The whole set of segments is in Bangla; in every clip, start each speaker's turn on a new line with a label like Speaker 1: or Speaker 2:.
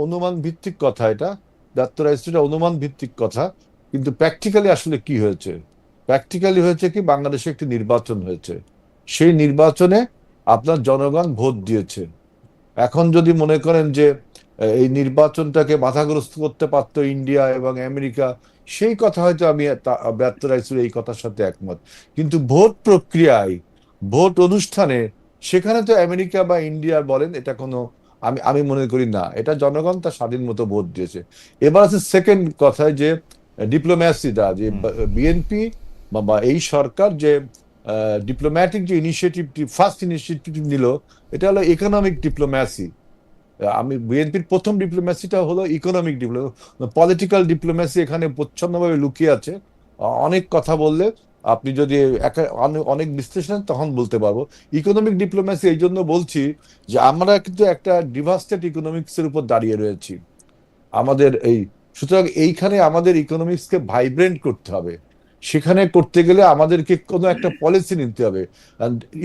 Speaker 1: অনুমান ভিত্তিক কথা এটা। ব্যর্থ অনুমান ভিত্তিক কথা, কিন্তু প্র্যাকটিক্যালি আসলে কি হয়েছে? প্র্যাকটিক্যালি হয়েছে কি, বাংলাদেশে একটি নির্বাচন হয়েছে। সেই নির্বাচনে আপনার জনগণ ভোট দিয়েছে। এখন যদি মনে করেন যে এই নির্বাচনটাকে বাধাগ্রস্ত করতে পারতো ইন্ডিয়া এবং আমেরিকা, সেই কথা হয়তো আমি ব্যর্থ রাইসুর এই কথার সাথে একমত। কিন্তু ভোট প্রক্রিয়ায়, ভোট অনুষ্ঠানে, সেখানে তো আমেরিকা বা ইন্ডিয়া বলেন, এটা কোনো, আমি আমি মনে করি না, এটা জনগণ তার স্বাধীন মতো ভোট দিয়েছে। এবার আছে সেকেন্ড কথায় যে ডিপ্লোম্যাসিটা, যে
Speaker 2: হুম।
Speaker 1: বিএনপি বা এই সরকার যে ডিপ্লোম্যাটিক যে ইনিশিয়েটিভটি, ফার্স্ট ইনিশিয়েটিভ নিল, এটা হলো ইকোনমিক ডিপ্লোম্যাসি। আমি বিএনপির প্রথম ডিপ্লোম্যাসিটা হলো ইকোনমিক ডিপ্লোম্যাসি। পলিটিক্যাল ডিপ্লোম্যাসি এখানে প্রচ্ছন্নভাবে লুকিয়ে আছে। অনেক কথা বললে, আপনি যদি অনেক বিশ্লেষণ তখন বলতে পারবো। ইকোনমিক ডিপ্লোম্যাসি এই জন্য বলছি যে আমরা কিন্তু একটা ডিভাস্টেড ইকোনমিক্স এর উপর দাঁড়িয়ে রয়েছি আমাদের এই। সুতরাং এইখানে আমাদের ইকোনমিক্সকে ভাইব্রেন্ট করতে হবে। সেখানে করতে গেলে আমাদেরকে কোনো একটা পলিসি নিতে হবে।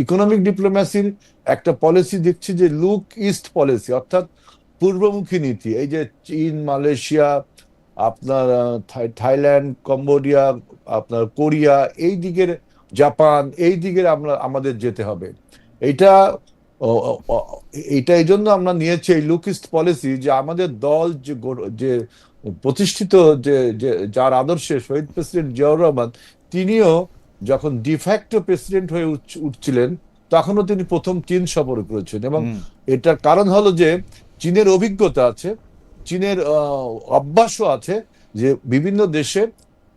Speaker 1: ইকোনমিক ডিপ্লোম্যাসির একটা পলিসি দেখছি যে লুক ইস্ট পলিসি, অর্থাৎ পূর্বমুখী নীতি। এই যে চীন, মালয়েশিয়া, আপনার থাইল্যান্ড, কম্বোডিয়া, আপনার কোরিয়া, এই দিকের, জাপান, এই দিকের আমরা আমাদের যেতে হবে। এইটা এইটা এই জন্য আমরা নিয়েছি এই লুকিস্ট পলিসি, যে আমাদের দল যে প্রতিষ্ঠিত, যে যে যার আদর্শে শহীদ প্রেসিডেন্ট জিয়াউর রহমান, তিনিও যখন ডিফ্যাক্টো প্রেসিডেন্ট হয়ে উঠছিলেন, তখনও তিনি প্রথম চীন সফর করেছেন। এবং
Speaker 2: হুম।
Speaker 1: এটার কারণ হলো যে চীনের অভিজ্ঞতা আছে, চীনের অভ্যাসও আছে, যে বিভিন্ন দেশে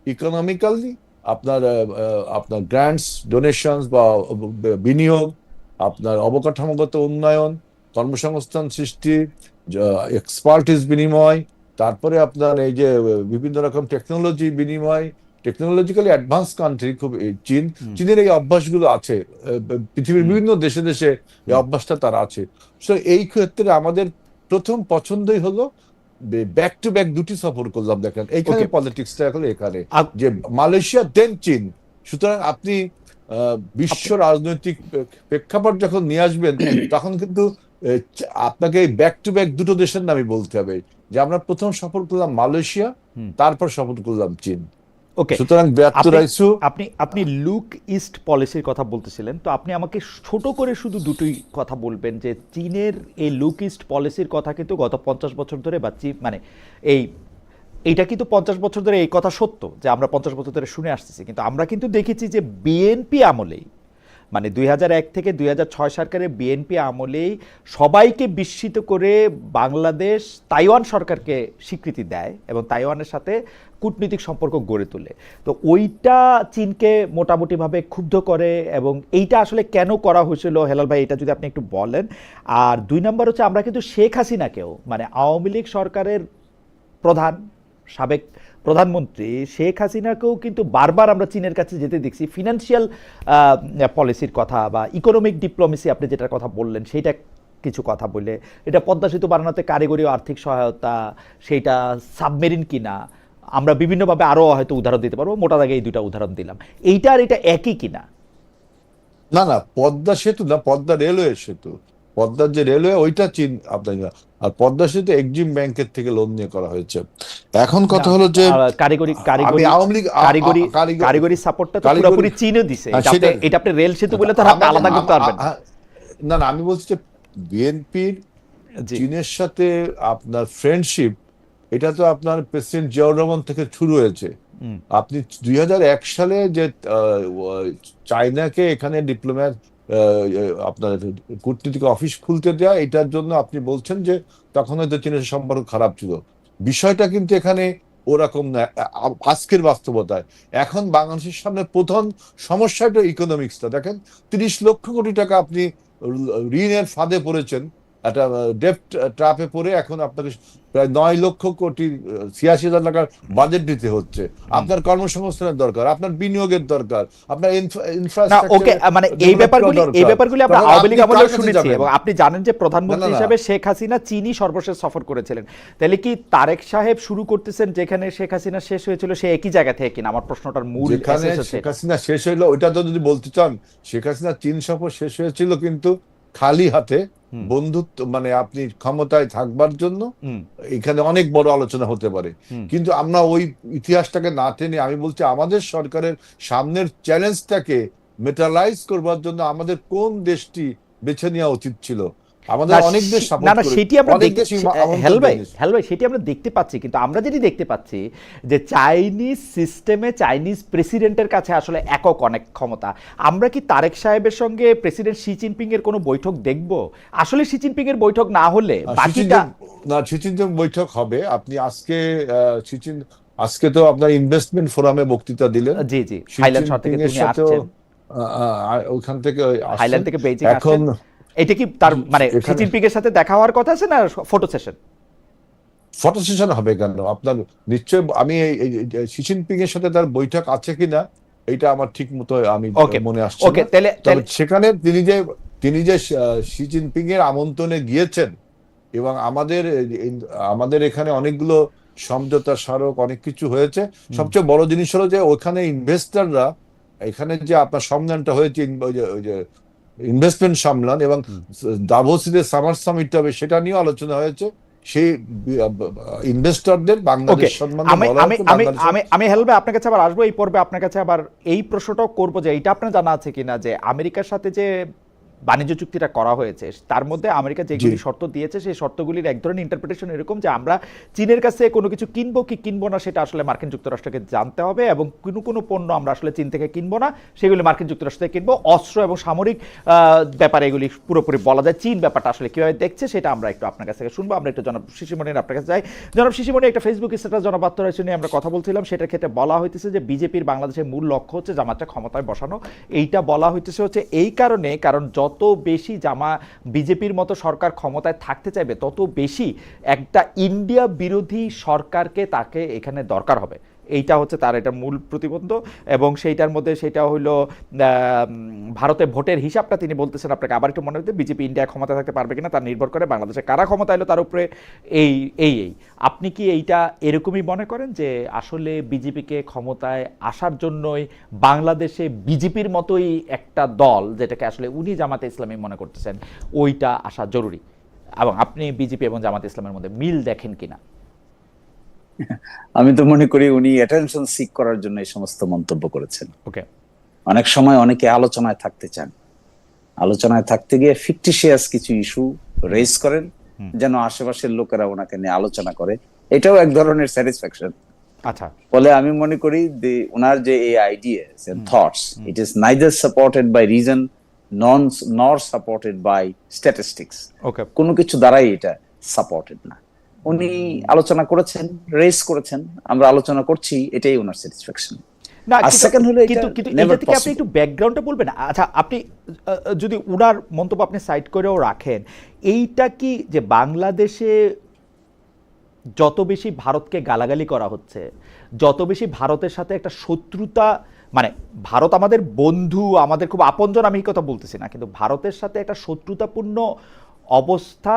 Speaker 1: ইকোনমিক্যালি আপনার আপনার গ্রান্টস, ডোনেশনস বা বিনিয়োগ, আপনার অবকাঠামোগত উন্নয়ন, কর্মসংস্থান সৃষ্টি, এক্সপার্টিস বিনিময়, তারপরে আপনার এই যে বিভিন্ন রকম টেকনোলজি বিনিময়, টেকনোলজিক্যালি অ্যাডভান্স কান্ট্রি খুব চীন।
Speaker 2: হুম।
Speaker 1: চীনের এই অভ্যাসগুলো আছে, পৃথিবীর
Speaker 2: হুম।
Speaker 1: বিভিন্ন দেশে দেশে এই
Speaker 2: হুম।
Speaker 1: অভ্যাসটা তার আছে। সো এই ক্ষেত্রে আমাদের প্রথম পছন্দই হলো, ব্যাক টু ব্যাক দুটি সফর করলাম, দেখেন এইখানে
Speaker 2: ওকে।
Speaker 1: পলিটিক্সটা এখন এখানে,
Speaker 2: আপ-
Speaker 1: যে মালয়েশিয়া দেন চীন। সুতরাং আপনি বিশ্ব
Speaker 2: আপনি
Speaker 1: রাজনৈতিক প্রেক্ষাপট যখন নিয়ে আসবেন, তখন কিন্তু আপনাকে ব্যাক টু ব্যাক দুটো দেশের নামই বলতে হবে, যে আমরা প্রথম সফর করলাম মালয়েশিয়া,
Speaker 2: হুম।
Speaker 1: তারপর সফর করলাম চীন।
Speaker 2: ওকে।
Speaker 1: সুতরাং ব্যর্থ
Speaker 2: আপনি
Speaker 1: রাইসু।
Speaker 2: আপনি আপনি লুক ইস্ট পলিসির কথা বলতেছিলেন, তো আপনি আমাকে ছোট করে শুধু দুটোই কথা বলবেন যে চীনের এই লুক ইস্ট পলিসির কথা কিন্তু গত 50 বছর ধরে বা মানে এই এইটা কিন্তু 50 বছর ধরে এই কথা সত্য যে আমরা 50 বছর ধরে শুনে আসতেছি, কিন্তু আমরা কিন্তু দেখেছি যে বিএনপি আমলেই, মানে 2001 থেকে 2006 সরকারের বিএনপি আমলেই সবাইকে বিস্মিত করে বাংলাদেশ তাইওয়ান সরকারকে স্বীকৃতি দেয় এবং তাইওয়ানের সাথে কূটনৈতিক সম্পর্ক গড়ে তোলে। তো ওইটা চীনকে মোটামুটিভাবে ক্ষুব্ধ করে, এবং এইটা আসলে কেন করা হয়েছিল হেলাল ভাই, এটা যদি আপনি একটু বলেন। আর 2 নম্বর হচ্ছে আমরা কিন্তু শেখ হাসিনাকেও, মানে আওয়ামী লীগ সরকারের প্রধান, সাবেক প্রধানমন্ত্রী শেখ হাসিনাকেও কিন্তু বারবার আমরা চীনের কাছে যেতে দেখছি ফিনান্সিয়াল পলিসির কথা বা ইকোনমিক ডিপ্লোমেসি, আপনি যেটার কথা বললেন সেইটা কিছু কথা বলে, এটা পদ্মা সেতু বানানোতে কারিগরি ও আর্থিক সহায়তা, সেইটা সাবমেরিন কিনা, আমরা বিভিন্নভাবে আরও হয়তো উদাহরণ দিতে পারবো, মোটা দাগে এই দুটা উদাহরণ দিলাম। এইটা আর এটা একই কিনা?
Speaker 1: না না, পদ্মা সেতু না, পদ্মা রেলওয়ে সেতু। পদ্মার যে রেলওয়ে, ওইটা চীন আপনার আর পদ্মা সেতু এক্সিম ব্যাংকের থেকে লোন নিয়ে করা হয়েছে। এখন
Speaker 2: না,
Speaker 1: কথা হলো যে
Speaker 2: কারিগরি
Speaker 1: আমি
Speaker 2: কারিগরি
Speaker 1: আওয়ামী লীগ
Speaker 2: কারিগরি
Speaker 1: কারিগর
Speaker 2: কারিগরি সাপোর্টটা তো
Speaker 1: কারিগরি,
Speaker 2: পুরোপুরি চীনও দিছে। এটা আপনি,
Speaker 1: সেটা
Speaker 2: এটা আপনি রেল সেতু বলে তো আর আপনি
Speaker 1: আমাদের
Speaker 2: আলাদা করতে পারবেন না।
Speaker 1: না না, আমি বলছি যে বিএনপির
Speaker 2: জি।
Speaker 1: চীনের সাথে আপনার ফ্রেন্ডশিপ, এটা তো আপনার প্রেসিডেন্ট জিয়াউর রহমান থেকে শুরু হয়েছে।
Speaker 2: হুম।
Speaker 1: আপনি 2001 সালে যে চায়নাকে এখানে ডিপ্লোম্যাট, আপনার কূটনীতিক অফিস খুলতে দেওয়া, এটার জন্য আপনি বলছেন যে তখন হয়তো চীনের সম্পর্ক খারাপ ছিল। বিষয়টা কিন্তু এখানে ওরকম না। আজকের বাস্তবতায় এখন বাংলাদেশের সামনে প্রধান সমস্যাটা ইকোনমিক্সটা দেখেন। 30 লক্ষ কোটি টাকা আপনি ঋণের ফাঁদে পড়েছেন, একটা ডেপ্ট ট্র্যাপে পড়ে এখন আপনাকে প্রায় 9 লক্ষ কোটি, 86,000 টাকার বাজেট দিতে হচ্ছে।
Speaker 2: হুম।
Speaker 1: আপনার কর্মসংস্থানের দরকার, আপনার বিনিয়োগের দরকার, আপনার
Speaker 2: না, ওকে,
Speaker 1: ইনফ্রাস্ট্রাকচার
Speaker 2: মানে এই
Speaker 1: ডেভেলপ করা
Speaker 2: ব্যাপারগুলি
Speaker 1: দরকার।
Speaker 2: আমরা
Speaker 1: তখন
Speaker 2: আওয়ামী
Speaker 1: আপনি
Speaker 2: লীগ
Speaker 1: কার
Speaker 2: আমলেও
Speaker 1: কাছে
Speaker 2: শুনেছি,
Speaker 1: যাবেন?
Speaker 2: এবং আপনি জানেন যে
Speaker 1: না
Speaker 2: প্রধানমন্ত্রী
Speaker 1: না না
Speaker 2: হিসাবে শেখ হাসিনা চীনই সর্বশেষ সফর করেছিলেন। তাহলে কি তারেক সাহেব শুরু করতেছেন যেখানে শেখ হাসিনা শেষ হয়েছিল, সে একই জায়গা থেকে কিনা? আমার প্রশ্নটার মূল
Speaker 1: যেখানে
Speaker 2: এসেস হচ্ছে
Speaker 1: শেখ
Speaker 2: এটা।
Speaker 1: হাসিনা শেষ হইলো, ওইটা তো যদি বলতে চান, শেখ হাসিনা চীন সফর শেষ হয়েছিল কিন্তু খালি হাতে। বন্ধুত্ব, মানে আপনি ক্ষমতায় থাকবার জন্য
Speaker 2: হুম
Speaker 1: এখানে অনেক বড় আলোচনা হতে পারে।
Speaker 2: হুম
Speaker 1: কিন্তু আমরা ওই ইতিহাসটাকে না টেনে, আমি বলছি আমাদের সরকারের সামনের চ্যালেঞ্জটাকে মেটালাইজ করবার জন্য আমাদের কোন দেশটি বেছে নেওয়া উচিত ছিল। আমাদের
Speaker 2: না
Speaker 1: অনেক দেশ
Speaker 2: না
Speaker 1: সাপোর্ট
Speaker 2: না
Speaker 1: করে,
Speaker 2: সেটি আমরা
Speaker 1: অনেক দেশ আমন্ত্রণ জানিয়েছে।
Speaker 2: হেল ভাই সেটি আমরা দেখতে পাচ্ছি, কিন্তু আমরা যেটি দেখতে পাচ্ছি যে চাইনিজ সিস্টেমে চাইনিজ প্রেসিডেন্টের কাছে আসলে একক অনেক ক্ষমতা। আমরা কি তারেক সাহেবের সঙ্গে প্রেসিডেন্ট শি জিনপিং এর কোনো বৈঠক দেখব? আসলে শি জিনপিং এর বৈঠক না হলে বাকিটা
Speaker 1: শি জিনপিং বৈঠক হবে। আপনি আজকে আজকে তো আপনার ইনভেস্টমেন্ট ফোরামে বক্তৃতা দিলেন।
Speaker 2: জি জি,
Speaker 1: শি
Speaker 2: হাইল্যান্ড শহর
Speaker 1: জিনপিং
Speaker 2: থেকে
Speaker 1: এর
Speaker 2: উনি
Speaker 1: সাথেও
Speaker 2: আসছেন,
Speaker 1: ওইখান থেকে আসছেন
Speaker 2: হাইল্যান্ড থেকে বেইজিং
Speaker 1: এখন।
Speaker 2: আসছেন। এটা কি তার মানে শি
Speaker 1: এখানে
Speaker 2: জিনপিং এর সাথে দেখা হওয়ার কথা আছে না ফটো সেশন?
Speaker 1: ফটো সেশন হবে কেন আপনার? নিশ্চয় আমি শি জিনপিং এর সাথে তার বৈঠক আছে কিনা এটা আমার ঠিক মতো আমি
Speaker 2: ওকে
Speaker 1: মনে আসছে
Speaker 2: ওকে,
Speaker 1: না।
Speaker 2: তাহলে
Speaker 1: তবে সেখানে তিনি যে শি জিনপিং এর আমন্ত্রণে গিয়েছেন, এবং আমাদের এখানে অনেকগুলো সমঝোতা স্মারক অনেক কিছু হয়েছে। সবচেয়ে বড় জিনিস হলো যে ওখানে ইনভেস্টররা, এখানে যে আপনার সম্মেলনটা হয়েছে, ওই যে ইনভেস্টমেন্ট সম্মেলন, এবং দাভোসে সামার সামিট হবে, সেটা নিয়ে আলোচনা হয়েছে। সেই ইনভেস্টরদের
Speaker 2: ওকে,
Speaker 1: বাংলাদেশ সম্বন্ধে
Speaker 2: আমি
Speaker 1: বলা
Speaker 2: আমি
Speaker 1: হচ্ছে
Speaker 2: আমি
Speaker 1: বাংলাদেশের।
Speaker 2: আমি আমি হেলবে আপনার কাছে আবার আসবো এই পর্বে, আপনার কাছে আবার এই প্রশ্নটাও করবো যে এইটা আপনার জানা আছে কিনা যে আমেরিকার সাথে যে বাণিজ্য চুক্তিটা করা হয়েছে তার মধ্যে আমেরিকা
Speaker 1: জি
Speaker 2: যেগুলি শর্ত দিয়েছে সেই শর্তগুলির এক ধরনের ইন্টারপ্রিটেশন এরকম যে আমরা চীনের কাছে কোনো কিছু কিনবো কি কিনবো না সেটা আসলে মার্কিন যুক্তরাষ্ট্রকে জানতে হবে, এবং কোনো কোনো পণ্য আমরা আসলে চীন থেকে কিনবো না, সেগুলি মার্কিন যুক্তরাষ্ট্র থেকে কিনবো। অস্ত্র এবং সামরিক ব্যাপারে এগুলি পুরোপুরি বলা যায়। চীন ব্যাপারটা আসলে কীভাবে দেখছে সেটা আমরা একটু আপনার কাছ থেকে শুনবো। আমরা একটু জনাব শিশিমণির আপনার কাছে যাই। জনাব শিশিমণি, একটা ফেসবুক স্ট্যাটাস জনাব আত্মরাইসু নিয়ে আমরা কথা বলছিলাম, সেটার ক্ষেত্রে বলা হইতেছে যে বিজেপির বাংলাদেশের মূল লক্ষ্য হচ্ছে জামাতটা ক্ষমতায় বসানো। এইটা বলা হইতেছে হচ্ছে এই কারণে, কারণ যত বেশি বিজেপির মতো সরকার ক্ষমতায় থাকতে চাইবে তত বেশি একটা ইন্ডিয়া বিরোধী সরকারকে তাকে এখানে দরকার হবে। এইটা হচ্ছে তার এটা মূল প্রতিবন্ধ, এবং সেইটার মধ্যে সেটা হইলো ভারতে ভোটের হিসাবটা তিনি বলতেছেন আপনাকে আবার একটু মনে হতে, বিজেপি ইন্ডিয়া ক্ষমতা থাকতে পারবে কিনা তার নির্ভর করে বাংলাদেশে কারা ক্ষমতা এলো তার উপরে। এই এই এই আপনি কি এইটা এরকমই মনে করেন যে আসলে বিজেপিকে ক্ষমতায় আসার জন্যই বাংলাদেশে বিজেপির মতোই একটা দল, যেটাকে আসলে উনি জামাতে ইসলামী মনে করতেছেন, ওইটা আসা জরুরি? এবং আপনি বিজেপি এবং জামাতে ইসলামের মধ্যে মিল দেখেন কিনা?
Speaker 3: আমি তো মনে করি উনি অ্যাটেনশন সিক করার জন্য এই সমস্ত মন্তব্য করেছেন।
Speaker 2: ওকে,
Speaker 3: অনেক সময় অনেকে আলোচনায় থাকতে চান, আলোচনায় থাকতে গিয়ে ফিকটিশিয়াস কিছু ইস্যু রেজ করেন যেন আশেপাশের লোকেরা ওনাকে নিয়ে আলোচনা করে। এটাও এক ধরনের স্যাটিসফ্যাকশন।
Speaker 2: আচ্ছা,
Speaker 3: ফলে আমি মনে করি ওনার যে এই ideas and thoughts, it is neither supported by reason nor supported by statistics.
Speaker 2: Okay,
Speaker 3: কোনো কিছু দ্বারাই এটা সাপোর্টেড না। উনি আলোচনা করেছেন, রেজ করেছেন, আমরা আলোচনা করছি, এটাই ওনার স্যাটিসফ্যাকশন।
Speaker 2: না
Speaker 3: আর সেকেন্ড হলো এটা
Speaker 2: কিন্তু
Speaker 3: নেভার
Speaker 2: এটা থেকে আপনি একটু ব্যাকগ্রাউন্ডটা বলবেন। আচ্ছা, আপনি যদি উনার মন্তব্য আপনি সাইড করেও রাখেন, এইটা কি যে বাংলাদেশে যত বেশি ভারতকে গালাগালি করা হচ্ছে, যত বেশি ভারতের সাথে একটা শত্রুতা, মানে ভারত আমাদের বন্ধু, আমাদের খুব আপনজন, আমি এই কথা বলতেছি না, কিন্তু ভারতের সাথে একটা শত্রুতাপূর্ণ অবস্থা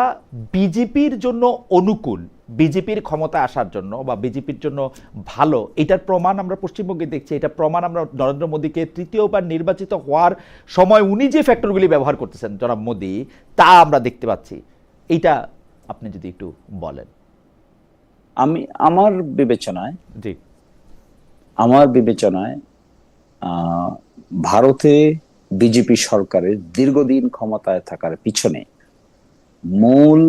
Speaker 2: বিজেপির জন্য অনুকূল, বিজেপির ক্ষমতায় আসার জন্য বা বিজেপির জন্য ভালো, এটার প্রমাণ আমরা পশ্চিমবঙ্গে দেখছি। এটা প্রমাণ আমরা নরেন্দ্র মোদীকে তৃতীয়বার নির্বাচিত হওয়ার সময় উনি যে ফ্যাক্টরগুলি ব্যবহার করতেছেন জনাব মোদী, তা আমরা দেখতে পাচ্ছি। এইটা আপনি যদি একটু বলেন।
Speaker 3: আমি আমার বিবেচনায়
Speaker 2: জি,
Speaker 3: ভারতে বিজেপি সরকারের দীর্ঘদিন ক্ষমতায় থাকার পিছনে মূল,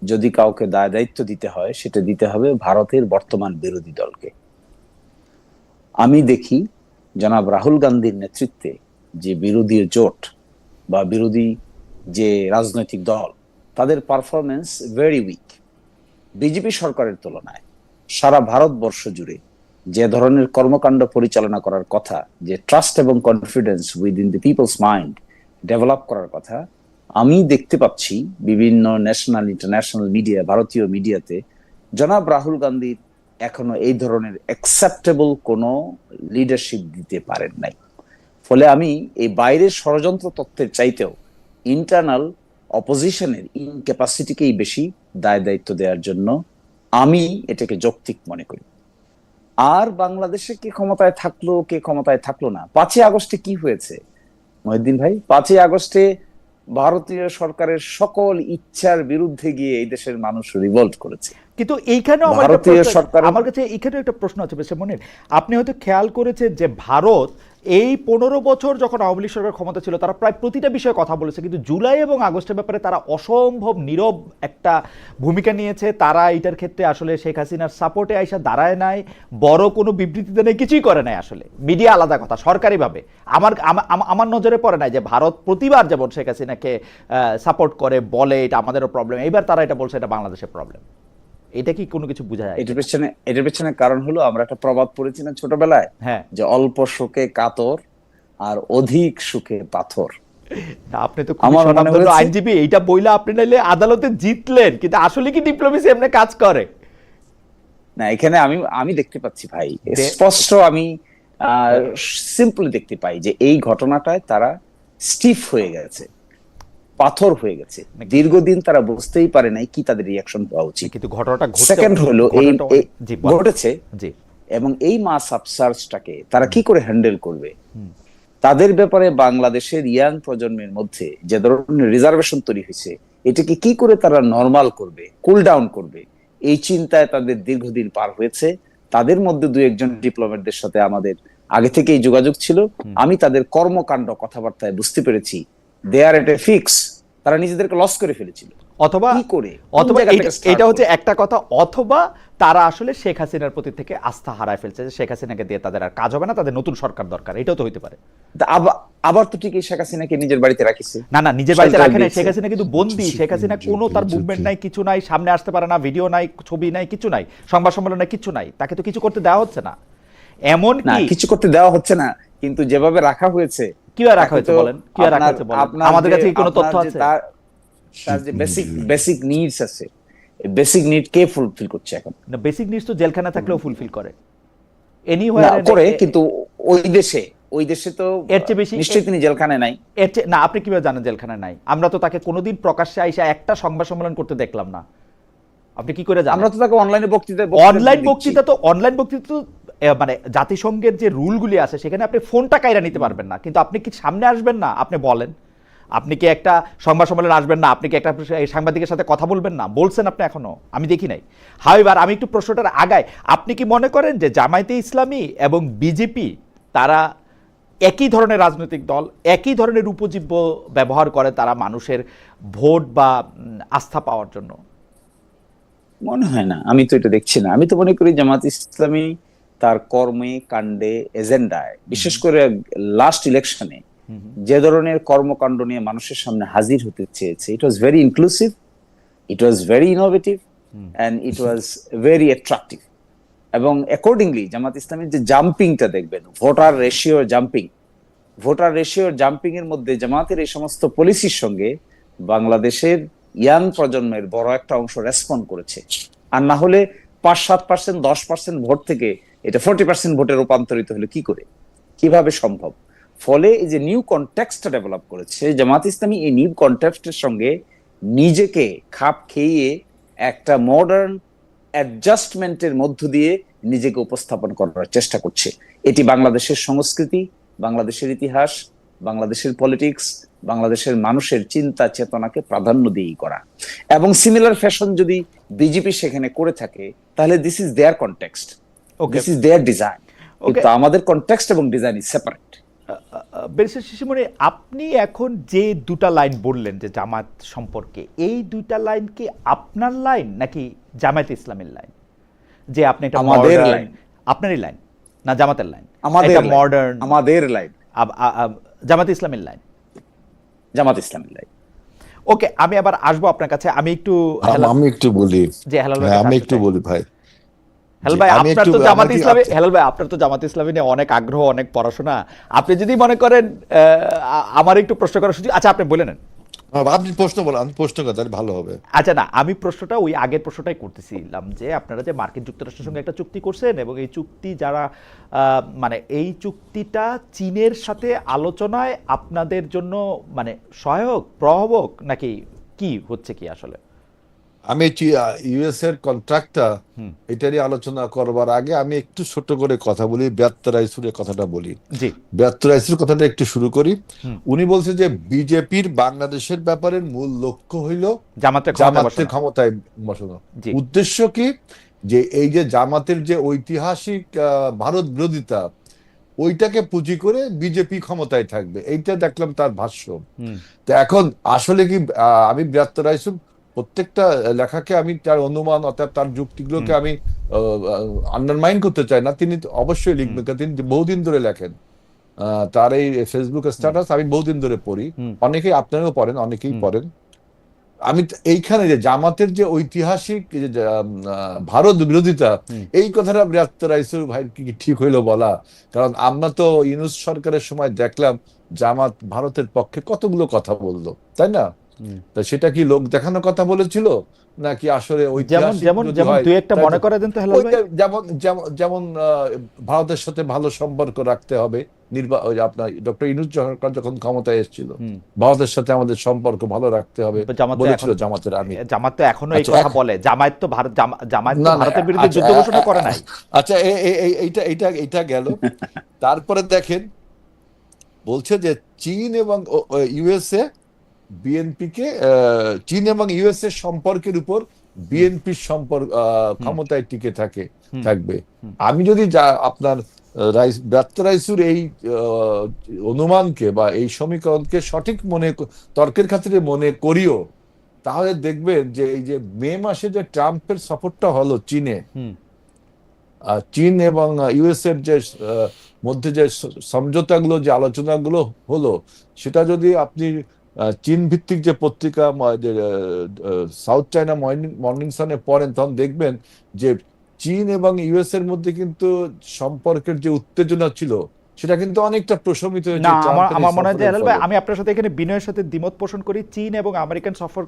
Speaker 3: যদি কাউকে দায় দায়িত্ব দিতে হয় সেটা দিতে হবে ভারতের বর্তমান বিরোধী দলকে। আমি দেখি জনাব রাহুল গান্ধীর নেতৃত্বে যে বিরোধী জোট বা বিরোধী যে রাজনৈতিক দল, তাদের পারফরমেন্স ভেরি উইক বিজেপি সরকারের তুলনায়। সারা ভারতবর্ষ জুড়ে যে ধরনের কর্মকাণ্ড পরিচালনা করার কথা, যে ট্রাস্ট এবং confidence within the people's mind develop করার কথা, আমি দেখতে পাচ্ছি বিভিন্ন ন্যাশনাল ইন্টারন্যাশনাল মিডিয়া, ভারতীয় মিডিয়াতে জনাব রাহুল গান্ধী এখনো এই ধরনের অ্যাকসেপ্টেবল কোনো লিডারশিপ দিতে পারেন নাই। ফলে আমি এই বাইরের ষড়যন্ত্র তত্ত্বের চাইতেও ইন্টারনাল অপোজিশনের ইনক্যাপাসিটিকেই বেশি দায় দায়িত্ব দেওয়ার জন্য আমি এটাকে যৌক্তিক মনে করি। আর বাংলাদেশে কে ক্ষমতায় থাকলো কে ক্ষমতায় থাকলো না, 5ই আগস্টে কি হয়েছে মহিউদ্দিন ভাই? 5ই আগস্টে ভারতীয় সরকারের সকল ইচ্ছার বিরুদ্ধে গিয়ে এই দেশের মানুষ রিভল্ট করেছে।
Speaker 2: কিন্তু এইখানেও আমার একটা
Speaker 3: ভারতীয়
Speaker 2: প্রশ্ন-
Speaker 3: সরকার
Speaker 2: আমার কাছে এখানেও একটা প্রশ্ন আছে বেশ মনির, আপনি হয়তো খেয়াল করেছেন যে ভারত এই 15 বছর যখন আওয়ামী লীগ সরকার ক্ষমতা ছিল তারা প্রায় প্রতিটা বিষয়ে কথা বলেছে, কিন্তু জুলাই এবং আগস্টের ব্যাপারে তারা অসম্ভব নীরব একটা ভূমিকা নিয়েছে। তারা এটার ক্ষেত্রে আসলে শেখ হাসিনার সাপোর্টে আইসা দাঁড়ায় নাই, বড় কোনো বিবৃতি দেয় নাই, কিছুই করে নাই। আসলে মিডিয়া আলাদা কথা, সরকারিভাবে আমার আমার নজরে পড়ে নাই যে ভারত প্রতিবার যেমন শেখ হাসিনাকে সাপোর্ট করে, বলে এটা আমাদেরও প্রবলেম, এইবার তারা এটা বলছে এটা বাংলাদেশের প্রবলেম। এটা কি কোনো কিছু বোঝা যায়?
Speaker 3: এটার পেছনে কারণ হলো আমরা একটা প্রবাদ পড়েছি না ছোটবেলায়,
Speaker 2: হ্যাঁ,
Speaker 3: যে অল্প সুখে কাতর আর অধিক সুখে পাথর।
Speaker 2: না, আপনি তো খুবই
Speaker 3: আমার মনে
Speaker 2: স্বনামধন্য
Speaker 3: হয়েছে-
Speaker 2: আইনজীবী, এইটা বইলা আপনি নাইলে আদালতে জিতলেন, কিন্তু আসলে কি ডিপ্লোমেসি এমনি কাজ করে?
Speaker 3: না, এখানে আমি দেখতে পাচ্ছি ভাই,
Speaker 2: দে-
Speaker 3: স্পষ্ট আমি সিম্পলি দেখতে পাই যে এই ঘটনাটায় তারা স্টিফ হয়ে গেছে, পাথর হয়ে গেছে। দীর্ঘদিন তারা বুঝতেই পারে নাই কি তাদের রিয়াকশন হওয়া উচিত।
Speaker 2: কিন্তু ঘটনাটা
Speaker 3: সেকেন্ড হলো
Speaker 2: জি বলেন।
Speaker 3: ঘটেছে,
Speaker 2: জি,
Speaker 3: এবং এই মাস আপসার্চটাকে তারা কি করে হ্যান্ডেল করবে, তাদের ব্যাপারে বাংলাদেশের ইয়াং প্রজন্মের মধ্যে যে ধরনের রিজার্ভেশন তৈরি হয়েছে, এটাকে কি করে তারা নরমাল করবে, কুল ডাউন করবে, এই চিন্তায় তাদের দীর্ঘদিন পার হয়েছে। তাদের মধ্যে দু একজন ডিপ্লোমেটদের সাথে আমাদের আগে থেকেই যোগাযোগ ছিল। আমি তাদের কর্মকাণ্ড কথাবার্তায় বুঝতে পেরেছি দে আর এট এ ফিক্স, তারা নিজেদেরকে লস করে ফেলেছিল।
Speaker 2: অথবা
Speaker 3: কি করে,
Speaker 2: অথবা
Speaker 3: কোন জায়গা থেকে start
Speaker 2: এটা হচ্ছে
Speaker 3: করবে?
Speaker 2: একটা কথা, অথবা তারা আসলে শেখ হাসিনার প্রতি থেকে আস্থা হারায় ফেলছে, যে শেখ হাসিনাকে দিয়ে তাদের আর কাজ হবে না, তাদের নতুন সরকার দরকার, এটাও তো হইতে পারে।
Speaker 3: আবার তো ঠিক এই শেখ হাসিনাকে নিজের বাড়িতে রাখিছে।
Speaker 2: না, নিজের বাড়িতে
Speaker 3: সরকার
Speaker 2: রাখে নাই,
Speaker 3: দিচ্ছে।
Speaker 2: শেখ হাসিনা কিন্তু বন্দী। শেখ হাসিনা কোনো তার মুভমেন্ট নাই, কিছু নাই, সামনে আসতে পারে না, ভিডিও নাই, ছবি নাই, কিছু নাই, সংবাদ সম্মেলন নাই, কিছু নাই, তাকে তো কিছু করতে দেওয়া হচ্ছে না। এমন
Speaker 3: না,
Speaker 2: কি
Speaker 3: কিছু করতে দেওয়া হচ্ছে না, কিন্তু যেভাবে রাখা হয়েছে,
Speaker 2: কিভাবে রাখা
Speaker 3: তাকে
Speaker 2: হয়েছে
Speaker 3: তো
Speaker 2: বলেন, কিভাবে রাখা হয়েছে বলেন,
Speaker 3: আপনার
Speaker 2: আমাদের
Speaker 3: যে-
Speaker 2: কাছে কি কোনো তথ্য
Speaker 3: আপনার যে
Speaker 2: আছে?
Speaker 3: তার যে বেসিক নিডস আছে, বেসিক নিড কে ফুলফিল করছে এখন?
Speaker 2: না, বেসিক নিডস তো জেলখানা থাকলেও ফুলফিল করে
Speaker 3: না,
Speaker 2: এনিহোয়ার
Speaker 3: করে, কিন্তু ওই দেশে তো
Speaker 2: এর চেয়ে বেশি
Speaker 3: নিশ্চয়ই তিনি জেলখানায় নাই।
Speaker 2: না, আপনি কিভাবে জানেন জেলখানায় নাই? আমরা তো তাকে কোনোদিন প্রকাশ্যে আইসা একটা সংবাদ সম্মেলন করতে দেখলাম না। আপনি কি করে জানেন?
Speaker 3: আমরা তো তাকে অনলাইন বক্তৃতা
Speaker 2: তো মানে জাতিসংঘের যে রুলগুলি আছে সেখানে আপনি ফোনটা কাইরা নিতে পারবেন না, কিন্তু আপনি কি সামনে আসবেন না? আপনি বলেন, আপনি কি একটা সংবাদ সম্মেলন আসবেন না? আপনি কি একটা সাংবাদিকের সাথে কথা বলবেন না? বলছেন আপনি এখনো? আমি দেখি নাই। হাউএভার, আমি একটু প্রশ্নটার আগাই। আপনি কি মনে করেন যে জামায়াতে ইসলামী এবং বিজেপি তারা একই ধরনের রাজনৈতিক দল, একই ধরনের উপজীব্য ব্যবহার করে তারা মানুষের ভোট বা আস্থা পাওয়ার জন্য?
Speaker 3: মনে হয় না, আমি তো এটা দেখছি না। আমি তো মনে করি জামাত ইসলামী তার কর্মে, কাণ্ডে, এজেন্ডায়, বিশেষ করে লাস্ট ইলেকশনে যে ধরনের কর্মকাণ্ড নিয়ে মানুষের সামনে হাজির হতে চেয়েছে, it was very inclusive, it was very innovative, and it was very attractive. এবং অ্যাকর্ডিংলি জামাত ইসলামের যে জাম্পিংটা দেখবেন, ভোটার রেশিও জাম্পিং এর মধ্যে জামাতের এই সমস্ত পলিসির সঙ্গে বাংলাদেশের ইয়াং প্রজন্মের বড় একটা অংশ রেসপন্ড করেছে। আর না হলে 5-7%, 10% ভোট থেকে এটা 40% ভোটে রূপান্তরিত হলো কি করে, কিভাবে সম্ভব? ফলে এই যে নিউ কনটেক্সটটা ডেভেলপ করেছে জামাত ইসলামী, এই নিউ কনটেক্সটের সঙ্গে নিজেকে খাপ খেয়ে একটা মডার্ন অ্যাডজাস্টমেন্টের মধ্য দিয়ে নিজেকে উপস্থাপন করার চেষ্টা করছে। এটি বাংলাদেশের সংস্কৃতি, বাংলাদেশের ইতিহাস, বাংলাদেশের পলিটিক্স, বাংলাদেশের মানুষের চিন্তা চেতনাকে প্রাধান্য দিয়েই করা। এবং সিমিলার ফ্যাশন যদি বিজেপি সেখানে করে থাকে, তাহলে this is their context, this is their design. কিন্তু আমাদের কনটেক্সট এবং design is separate.
Speaker 2: Barrister Shishirmoni, আপনি এখন যে দুটা লাইন বললেন যে জামাত সম্পর্কে, এই দুইটা লাইন কি আপনার লাইন নাকি জামায়াত ইসলামের লাইন? যে আপনি এটা
Speaker 3: আমাদের লাইন।
Speaker 2: আপনারই লাইন না জামাতের লাইন?
Speaker 3: আমাদের
Speaker 2: এটা মডার্ন,
Speaker 3: আমাদের লাইন,
Speaker 2: জামাত ইসলামের লাইন।
Speaker 3: জামাত ইসলামের লাইন।
Speaker 2: ওকে, আমি আবার আসবো আপনার কাছে। আমি একটু
Speaker 1: আমি একটু বলি,
Speaker 2: যে হেলাল ভাই,
Speaker 1: আমি একটু বলি ভাই।
Speaker 2: হেলাল ভাই,
Speaker 1: আমি
Speaker 2: আপনার
Speaker 1: একটু-
Speaker 2: তো জামাত
Speaker 1: আমাকে-
Speaker 2: ইসলামী, হেলাল ভাই আপনার তো জামাত ইসলামী নিয়ে অনেক আগ্রহ, অনেক পড়াশোনা। আপনি যদি মনে করেন আমার একটু প্রশ্ন করার সুযোগ, আচ্ছা আপনি বলে নেন।
Speaker 1: আপনি প্রশ্ন বলেন, আমি প্রশ্ন করি, তাহলে ভালো হবে।
Speaker 2: আচ্ছা, না, আমি প্রশ্নটা ওই আগের প্রশ্নটাই করতেছিলাম যে আপনারা যে মার্কিন যুক্তরাষ্ট্রের সঙ্গে একটা চুক্তি করছেন, এবং এই চুক্তি যারা মানে এই চুক্তিটা চীনের সাথে আলোচনায় আপনাদের জন্য মানে সহায়ক, প্রভাবক, নাকি কি হচ্ছে কি আসলে?
Speaker 1: আমি ইউএস এর কন্ট্রাক্টটা
Speaker 2: হুম,
Speaker 1: এটারই আলোচনা করবার আগে আমি একটু ছোট করে কথা বলি, ব্যাত্ত রাইসুরের কথাটা বলি।
Speaker 2: জি,
Speaker 1: ব্যাত্ত রাইসুর কথাটা একটু শুরু করি।
Speaker 2: হুম,
Speaker 1: উনি বলছে যে বিজেপির বাংলাদেশের ব্যাপারে মূল লক্ষ্য হইল
Speaker 2: জামাতের ক্ষমতায়
Speaker 1: জামাতের
Speaker 2: বসানো।
Speaker 1: ক্ষমতায় বসানো।
Speaker 2: জি,
Speaker 1: উদ্দেশ্য কি? যে এই যে জামাতের যে ঐতিহাসিক ভারত বিরোধিতা, ওইটাকে পুঁজি করে বিজেপি ক্ষমতায় থাকবে, এইটা দেখলাম তার ভাষ্য।
Speaker 2: হুম,
Speaker 1: তো এখন আসলে কি আমি ব্রাত্য রাইসুর প্রত্যেকটা লেখাকে আমি তার অনুমান অর্থাৎ তার
Speaker 2: হুম,
Speaker 1: যুক্তিগুলোকে আমি আন্ডারমাইন করতে চাই না। তিনি তো অবশ্যই
Speaker 2: হুম,
Speaker 1: লিখবেন, কারণ তিনি বহুদিন ধরে লেখেন। তার এই ফেসবুক
Speaker 2: হুম,
Speaker 1: স্ট্যাটাস আমি বহুদিন ধরে পড়ি।
Speaker 2: হুম,
Speaker 1: অনেকেই আপনারাও পড়েন, অনেকেই
Speaker 2: হুম,
Speaker 1: পড়েন। আমি এইখানে যে জামাতের যে ঐতিহাসিক ভারত বিরোধিতা,
Speaker 2: হুম,
Speaker 1: এই কথাটা ব্রাত্য রাইসুর ভাই কি ঠিক হইলো বলা? কারণ আমরা তো ইউনূস সরকারের সময় দেখলাম জামাত ভারতের পক্ষে কতগুলো কথা বললো, তাই না?
Speaker 2: হুম।
Speaker 1: তা সেটা কি লোক দেখানোর কথা বলেছিল, নাকি আসলে
Speaker 2: যেমন
Speaker 1: ঐতিহাসিক
Speaker 2: যেমন
Speaker 1: যদি
Speaker 2: যেমন
Speaker 1: হয়?
Speaker 2: দুই একটা
Speaker 1: তাই তো
Speaker 2: মনে করে দেন তো হেলাল ভাই।
Speaker 1: ওইটা যেমন যেমন যেমন ভারতের সাথে ভালো সম্পর্ক রাখতে হবে। ওই যে আপনার ডক্টর ইউনূস সরকার যখন ক্ষমতায় এসেছিল,
Speaker 2: হুম,
Speaker 1: ভারতের সাথে আমাদের সম্পর্ক ভালো রাখতে হবে
Speaker 2: জামাত তো
Speaker 1: বলেছিল
Speaker 2: এখন,
Speaker 1: জামাতের আমির।
Speaker 2: জামাত তো এখনো এই
Speaker 1: আচ্ছা
Speaker 2: কথা বলে। জামাত তো
Speaker 1: না না
Speaker 2: ভারতের বিরুদ্ধে
Speaker 1: আচ্ছা
Speaker 2: যুদ্ধ ঘোষণা করে নাই।
Speaker 1: আচ্ছা এইটা এইটা এইটা গেল। তারপরে দেখেন, বলছে যে চীন এবং ইউএসএ বিএনপি কে, চীন এবং ইউএসএ সম্পর্কের উপর
Speaker 2: হুম,
Speaker 1: বিএনপির সম্পর্ক
Speaker 2: হুম,
Speaker 1: ক্ষমতায় টিকে
Speaker 2: হুম,
Speaker 1: থাকবে।
Speaker 2: হুম,
Speaker 1: আমি যদি আপনার ব্রাত্য রাইসুর এই অনুমানকে বা এই সমীকরণকে সঠিক তর্কের খাতিরে মনে করিও, তাহলে দেখবেন যে এই যে মে মাসে যে ট্রাম্পের সফরটা হলো চীনে,
Speaker 2: হুম,
Speaker 1: চীন এবং ইউএস এর যে মধ্যে যে সমঝোতাগুলো, যে আলোচনাগুলো হলো, সেটা যদি আপনি চীন ভিত্তিক যে পত্রিকা সাউথ চায়না মর্নিং মর্নিং সানে পড়েন, তখন দেখবেন যে চীন এবং ইউএস এর মধ্যে কিন্তু সম্পর্কের যে উত্তেজনা ছিল, সেটা কিন্তু অনেকটা প্রশমিত
Speaker 2: না,
Speaker 1: হয়েছে
Speaker 2: আমার
Speaker 1: ট্রাম্পের এই
Speaker 2: আমার মনে হয় যে
Speaker 1: সফরের
Speaker 2: হেলাল ভাই,
Speaker 1: ফলে।
Speaker 2: আমি আপনার সাথে এখানে বিনয়ের সাথে দ্বিমত পোষণ করি। চীন এবং আমেরিকান সফর,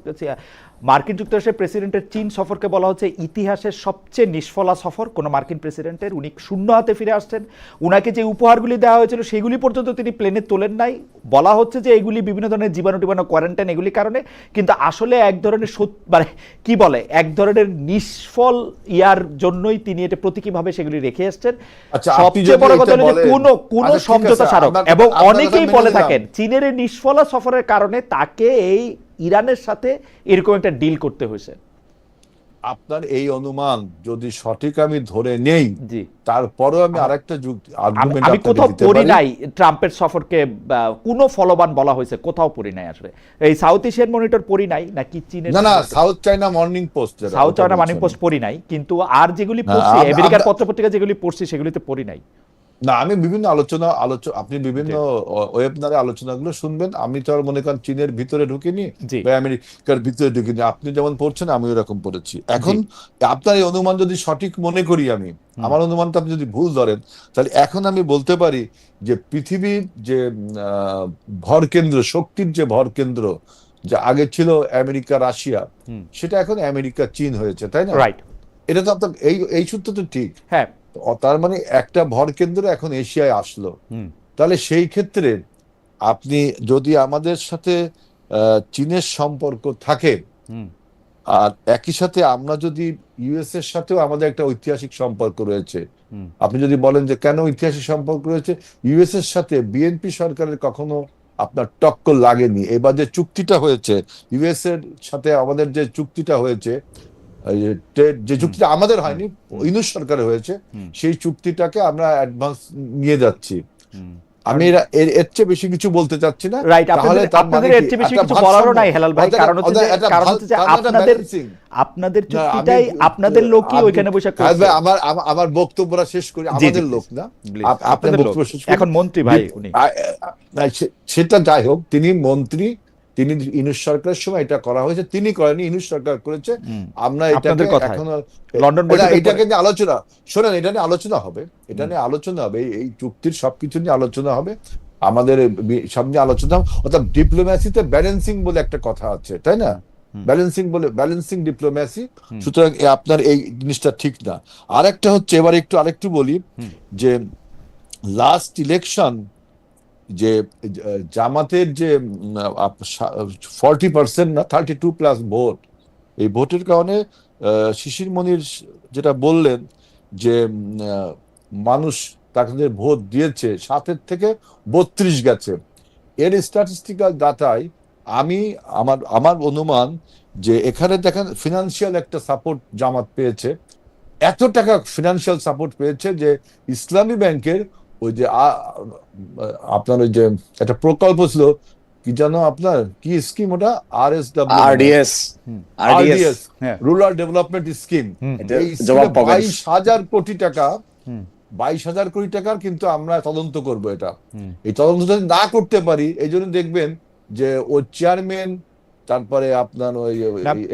Speaker 2: মার্কিন যুক্তরাষ্ট্রের প্রেসিডেন্টের চীন সফরকে বলা হচ্ছে ইতিহাসের সবচেয়ে নিষ্ফলা সফর কোনো মার্কিন প্রেসিডেন্টের। উনি শূন্য হাতে ফিরে আসছেন। উনাকে যে উপহারগুলি দেওয়া হয়েছিল সেগুলি পর্যন্ত তিনি প্লেনে তোলেন নাই। বলা হচ্ছে যে এগুলি বিভিন্ন ধরনের জীবাণু টিবাণু, কোয়ারেন্টাইন, এগুলির কারণে। কিন্তু আসলে এক ধরনের মানে কি বলে, এক ধরনের নিষ্ফল ইয়ার জন্যই তিনি এটা প্রতীকীভাবে সেগুলি রেখে এসছেন।
Speaker 1: আচ্ছা, আপনি
Speaker 2: সবচেয়ে
Speaker 1: যদি
Speaker 2: বড় কথা
Speaker 1: এটা
Speaker 2: হলো যে
Speaker 1: বলেন,
Speaker 2: কোনো কোনো
Speaker 1: আচ্ছা ঠিক আছে,
Speaker 2: সমঝোতা স্মারক, এবং
Speaker 1: আপনার কথা
Speaker 2: অনেকেই
Speaker 1: মেনে
Speaker 2: বলে
Speaker 1: নিলাম।
Speaker 2: থাকেন চীনের এই নিষ্ফলা সফরের কারণে তাকে এই ইরানের সাথে এরকম একটা ডিল করতে হয়েছে।
Speaker 1: আপনার এই অনুমান যদি সঠিক আমি ধরে নেই,
Speaker 2: জি,
Speaker 1: তারপরও আমি
Speaker 2: আমার,
Speaker 1: আরেকটা
Speaker 2: আমি
Speaker 1: আর্গুমেন্ট
Speaker 2: আমি
Speaker 1: আপনাকে
Speaker 2: কোথাও
Speaker 1: দিতে
Speaker 2: পড়ি
Speaker 1: পারি।
Speaker 2: নাই ট্রাম্পের সফরকে কোনো ফলবান বলা হয়েছে, কোথাও পড়ি নাই আসলে। এই সাউথ এশিয়ান মনিটর পড়ি নাই, নাকি চীনের
Speaker 1: না না,
Speaker 2: সফরকে,
Speaker 1: সাউথ চায়না মর্নিং পোস্ট যেটা,
Speaker 2: সাউথ
Speaker 1: ওটা
Speaker 2: চায়না
Speaker 1: বলছি
Speaker 2: মানি
Speaker 1: আমি।
Speaker 2: পোস্ট পড়ি নাই, কিন্তু আর যেগুলি
Speaker 1: না
Speaker 2: পড়ছি আমেরিকার
Speaker 1: আমরা,
Speaker 2: পত্রপত্রিকা যেগুলি পড়ছি সেগুলিতে পড়ি নাই।
Speaker 1: না আমি বিভিন্ন আপনি বিভিন্ন
Speaker 2: জি,
Speaker 1: ওয়েবনারে আলোচনাগুলো শুনবেন। আমি তো আর মনে করেন চীনের ভিতরে ঢুকিনি
Speaker 2: জি,
Speaker 1: বা আমেরিকার ভিতরে ঢুকিনি। আপনি যেমন পড়ছেন আমি ওরকম পড়েছি।
Speaker 2: জি,
Speaker 1: এখন আপনার এই অনুমান যদি সঠিক মনে করি আমি,
Speaker 2: হুম,
Speaker 1: আমার অনুমানটা আপনি যদি ভুল ধরেন, তাহলে এখন আমি বলতে পারি যে পৃথিবীর যে ভর কেন্দ্র, শক্তির যে ভর কেন্দ্র, যা আগে ছিল আমেরিকা রাশিয়া,
Speaker 2: হুম,
Speaker 1: সেটা এখন আমেরিকা চীন হয়েছে, তাই না?
Speaker 2: রাইট,
Speaker 1: এটা তো আপনার এই এই সূত্র তো ঠিক।
Speaker 2: হ্যাঁ,
Speaker 1: তার মানে একটা ভর কেন্দ্র এখন এশিয়ায় আসলো।
Speaker 2: হুম,
Speaker 1: তাহলে সেই ক্ষেত্রে আপনি যদি আমাদের সাথে চীনের সম্পর্ক থাকে,
Speaker 2: হুম,
Speaker 1: আর একই সাথে আমরা যদি ইউএস এর সাথেও আমাদের একটা ঐতিহাসিক সম্পর্ক রয়েছে,
Speaker 2: হুম,
Speaker 1: আপনি যদি বলেন যে কেন ঐতিহাসিক সম্পর্ক রয়েছে, ইউএস এর সাথে বিএনপি সরকারের কখনো আপনার টক্কর লাগেনি। এবার যে চুক্তিটা হয়েছে, ইউএস এর সাথে আমাদের যে চুক্তিটা হয়েছে, এই যে
Speaker 2: হুম,
Speaker 1: চুক্তিটা আমাদের
Speaker 2: হুম,
Speaker 1: হয়নি,
Speaker 2: হুম,
Speaker 1: ইউনূস সরকারের হয়েছে,
Speaker 2: হুম,
Speaker 1: সেই চুক্তিটাকে আমরা অ্যাডভান্স নিয়ে যাচ্ছি।
Speaker 2: হুম।
Speaker 1: আমি এর চেয়ে বেশি কিছু বলতে চাচ্ছি না।
Speaker 2: রাইট,
Speaker 1: তাহলে
Speaker 2: আপনাদের
Speaker 1: তার মানে
Speaker 2: আপনাদের এর
Speaker 1: কি
Speaker 2: চেয়ে বেশি
Speaker 1: একটা
Speaker 2: কিছু বলারও
Speaker 1: ভারসাম্য,
Speaker 2: নাই হেলাল ভাই। কারণ হচ্ছে যে,
Speaker 1: তার মানে একটা
Speaker 2: আপনাদের
Speaker 1: ব্যালেন্সিং।
Speaker 2: আপনাদের
Speaker 1: না আমি,
Speaker 2: চুক্তিটাই আপনাদের লোকই
Speaker 1: আপনি
Speaker 2: ওইখানে বসে
Speaker 1: খালেদ
Speaker 2: করছে।
Speaker 1: ভাই, আমার বক্তব্যটা শেষ করি।
Speaker 2: জি, জি,
Speaker 1: আমাদের
Speaker 2: প্লিজ,
Speaker 1: লোক না,
Speaker 2: প্লিজ,
Speaker 1: আপনার
Speaker 2: আপনাদের লোক,
Speaker 1: বক্তব্য শেষ করি।
Speaker 2: এখন মন্ত্রী ভাই
Speaker 1: বি-
Speaker 2: উনি।
Speaker 1: আ- না, সেটা যাই হোক, তিনি মন্ত্রী, তিনি ইউনূস সরকারের সময় এটা করা হয়েছে, তিনি করেনি, ইউনূস সরকার করেছে।
Speaker 2: হুম,
Speaker 1: আমরা এটাকে
Speaker 2: আপনাদের কথায়
Speaker 1: এখনো
Speaker 2: লন্ডন বৈঠকের পরে।
Speaker 1: এটাকে নিয়ে আলোচনা, শোনেন, এটা নিয়ে আলোচনা হবে, এটা
Speaker 2: হুম,
Speaker 1: নিয়ে আলোচনা হবে, এই চুক্তির সবকিছু নিয়ে আলোচনা হবে আমাদের, সব নিয়ে আলোচনা হবে। অর্থাৎ ডিপ্লোম্যাসিতে ব্যালেন্সিং বলে একটা কথা আছে, তাই না?
Speaker 2: হুম, হুম,
Speaker 1: ব্যালেন্সিং ডিপ্লোম্যাসি।
Speaker 2: হুম,
Speaker 1: সুতরাং আপনার এই জিনিসটা ঠিক না। আরেকটা হচ্ছে, এবার আরেকটু বলি,
Speaker 2: হুম,
Speaker 1: যে লাস্ট ইলেকশন, যে জামাতের যে 40% না 32+ ভোট, এই ভোটের কারণে শিশির মনির যেটা বললেন যে মানুষ তাদের ভোট দিয়েছে 7 থেকে 32 গেছে, এর স্ট্যাটিস্টিক্যাল ডাটায় আমি আমার অনুমান যে এখানে দেখেন ফিনান্সিয়াল একটা সাপোর্ট জামাত পেয়েছে, এত টাকা ফিনান্সিয়াল সাপোর্ট পেয়েছে যে ইসলামী ব্যাংকের ওই যে আপনার ওই যে একটা প্রকল্প ছিল, কি জানো আপনার কি স্কিম ওটা,
Speaker 3: আরডিএস
Speaker 1: আরডিএস,
Speaker 2: হ্যাঁ।
Speaker 1: রুরাল ডেভেলপমেন্ট স্কিম,
Speaker 3: এটা
Speaker 1: এই
Speaker 3: জবাব পাবেন।
Speaker 1: 22,000 কোটি টাকা,
Speaker 2: হুম।
Speaker 1: 22,000 কোটি টাকার কিন্তু আমরা তদন্ত করব এটা। এই তদন্ত যদি না করতে পারি, এই জন্য দেখবেন যে ওই চেয়ারম্যান, তারপরে আপনার ওই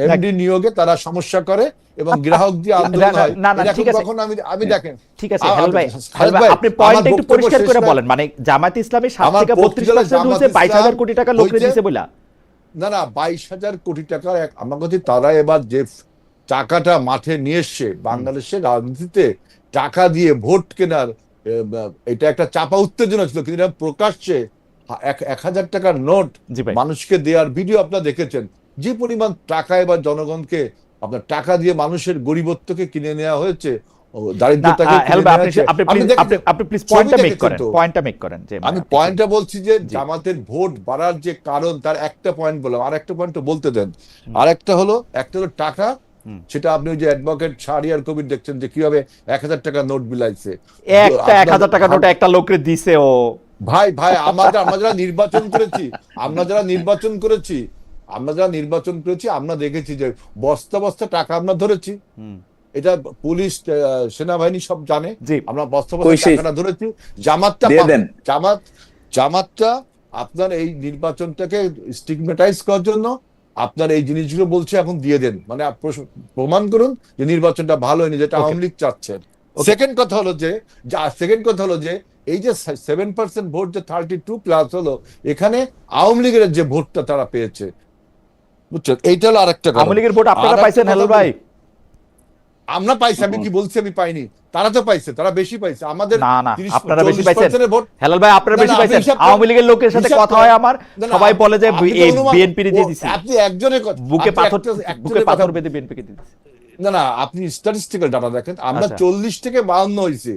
Speaker 1: এমডি নিয়োগে তারা সমস্যা করে এবং গ্রাহক দিয়ে আন্দোলন হয়।
Speaker 2: না, না,
Speaker 1: এরকম
Speaker 2: ঠিক আছে।
Speaker 1: কখন আমি দেখেন,
Speaker 2: ঠিক আছে হেলাল ভাই, আপনি পয়েন্টটা একটু পরিষ্কার করে বলেন, মানে জামাত ইসলামী 7 থেকে 32% হচ্ছে 22,000 কোটি টাকা লোকরে দিছে বলা?
Speaker 1: না 22,000 কোটি টাকার আমার কাছে তারা এবার যে টাকাটা মাঠে নিয়ে এসছে, বাংলাদেশের রাজনীতিতে টাকা দিয়ে ভোট কেনার এটা একটা চাপা উত্তেজনা ছিল, কিন্তু এটা প্রকাশ্যে 1,000 টাকার নোট মানুষকে দেওয়ার ভিডিও আপনারা দেখেছেন। যে পরিমাণ টাকা এবার জনগণকে আপনার টাকা দিয়ে মানুষের গরিবত্বকে কিনে নেওয়া হয়েছে, দারিদ্রতাকে কিনে নেওয়া হয়েছে।
Speaker 2: আপনি প্লিজ পয়েন্টটা মেক করেন যে
Speaker 1: আমি পয়েন্টটা বলছি যে জামাতের ভোট বাড়ার যে কারণ, তার একটা পয়েন্ট বললাম, আর একটা পয়েন্ট বলতে দেন। আর একটা হলো টাকা, সেটা আপনি ওই যে অ্যাডভোকেট শাহরিয়ার কবির দেখছেন যে কিভাবে 1,000 টাকা নোট বিলাইছে,
Speaker 2: একটা 1,000 টাকা নোট একটা লোকরে দিছে ও।
Speaker 1: ভাই আমরা যারা নির্বাচন করেছি, আমরা যারা নির্বাচন করেছি আমরা দেখেছি যে বস্তা বস্তা টাকা আমরা ধরেছি, এটা পুলিশ সেনাবাহিনী সব জানে, আমরা বস্তা বস্তা টাকাটা ধরেছি। জামাতটা আপনার এই নির্বাচনটাকে স্টিগমেটাইজ করার জন্য আপনার এই জিনিসগুলো বলছে এখন দিয়ে দেন, মানে প্রমাণ করুন যে নির্বাচনটা ভালো হয়নি, যেটা আওয়ামী লীগ চাচ্ছে। সেকেন্ড কথা হলো যে এই যে 7% ভোট, যে 32 প্লাস হলো, এখানে আওয়ামী লীগের যে ভোটটা তারা পেয়েছে, বুঝছেন, এইটা হলো আরেকটা কথা।
Speaker 2: আওয়ামী লীগের ভোট আপনারা পাইছেন হেলাল ভাই?
Speaker 1: আমরা পাইছি, আমি কি বলছি আমি পাইনি, তারা তো পাইছে, তারা বেশি পাইছে। আমাদের
Speaker 2: না আপনারা বেশি পাইছেন হেলাল ভাই, আপনারা বেশি পাইছেন। আওয়ামী লীগের লোকের সাথে কথা হয় আমার, সবাই বলে যে এই বিএনপি কে দিয়ে দিছে,
Speaker 1: আপনি একজনের
Speaker 2: বুকে পাথর বেঁধে বিএনপি কে দিয়ে দিছে।
Speaker 1: না আপনি স্ট্যাটিস্টিক্যাল ডাটা দেখেন, আমরা 40 থেকে 52 হয়েছে,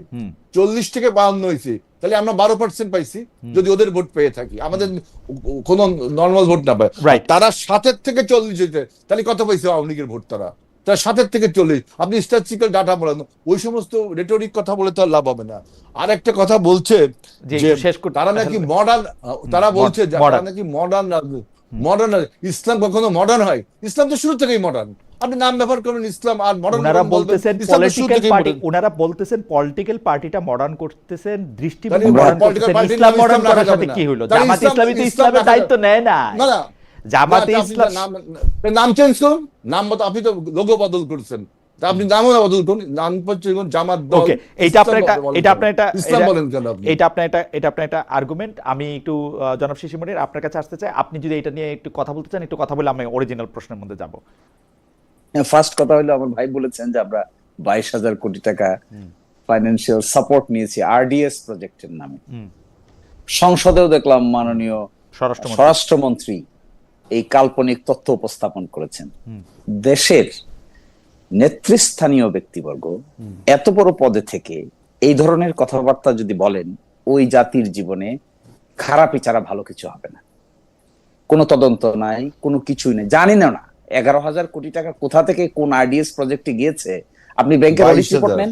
Speaker 1: 40 থেকে 52 হয়েছে, তাহলে আমরা 12% পাইছি যদি ওদের ভোট পেয়ে থাকি, আমাদের কোন নর্মাল ভোট না পায়। তারা 7 থেকে 40 হয়েছে, তাহলে কত পাইছে আওয়ামী লীগের ভোট? তারা 7 থেকে 40। আপনি স্ট্যাটিস্টিক্যাল ডাটা বলেন, ওই সমস্ত রেটরিক কথা বলে তো আর লাভ হবে না। আর একটা কথা বলছে যে তারা নাকি মডার্ন, তারা বলছে তারা নাকি মডার্ন। ইসলাম কখনো মডার্ন হয়? ইসলাম তো শুরু থেকেই মডার্ন। আপনি নাম ব্যবহার করেন ইসলাম, আর মডার্ন
Speaker 2: ওনারা বলতেছেন পলিটিক্যাল পার্টিটা মডার্ন করতেছেন, দৃষ্টিভঙ্গি মডার্ন করতেছেন। ইসলাম মডার্ন করার সাথে কি হলো? জামাত ইসলামী তো ইসলামের দায়িত্ব নেয় না। জামাতে ইসলাম
Speaker 1: নাম চেঞ্জ করুন, নাম মতো আপনি তো লোগো বদল করছেন, আপনি নামও বদল করুন, নাম জামাত দল।
Speaker 2: এটা আপনার একটা আর্গুমেন্ট। আমি একটু জনাব শিশির মনির আপনার কাছে আসতে চাই, আপনি যদি এটা নিয়ে একটু কথা বলতে চান, একটু কথা বলে আমি অরিজিনাল প্রশ্নের মধ্যে যাব।
Speaker 3: ফার্স্ট কথা হলো, আমার ভাই বলেছেন যে আমরা 22,000 কোটি টাকা ফাইন্যান্সিয়াল সাপোর্ট নিয়েছি আরডিএস প্রজেক্টের নামে। সংসদেও দেখলাম মাননীয় স্বরাষ্ট্রমন্ত্রী এই কাল্পনিক তথ্য উপস্থাপন করেছেন। দেশের নেতৃস্থানীয় ব্যক্তিবর্গ এত বড় পদে থেকে এই ধরনের কথাবার্তা যদি বলেন, ওই জাতির জীবনে খারাপই ছাড়া ভালো কিছু হবে না। কোনো তদন্ত নাই, কোনো কিছুই নেই, জানি না 11,000 কোটি টাকা কোথা থেকে কোন আরডিএস প্রজেক্টে গিয়েছে। আপনি ব্যাংকের অডিট রিপোর্ট নেন,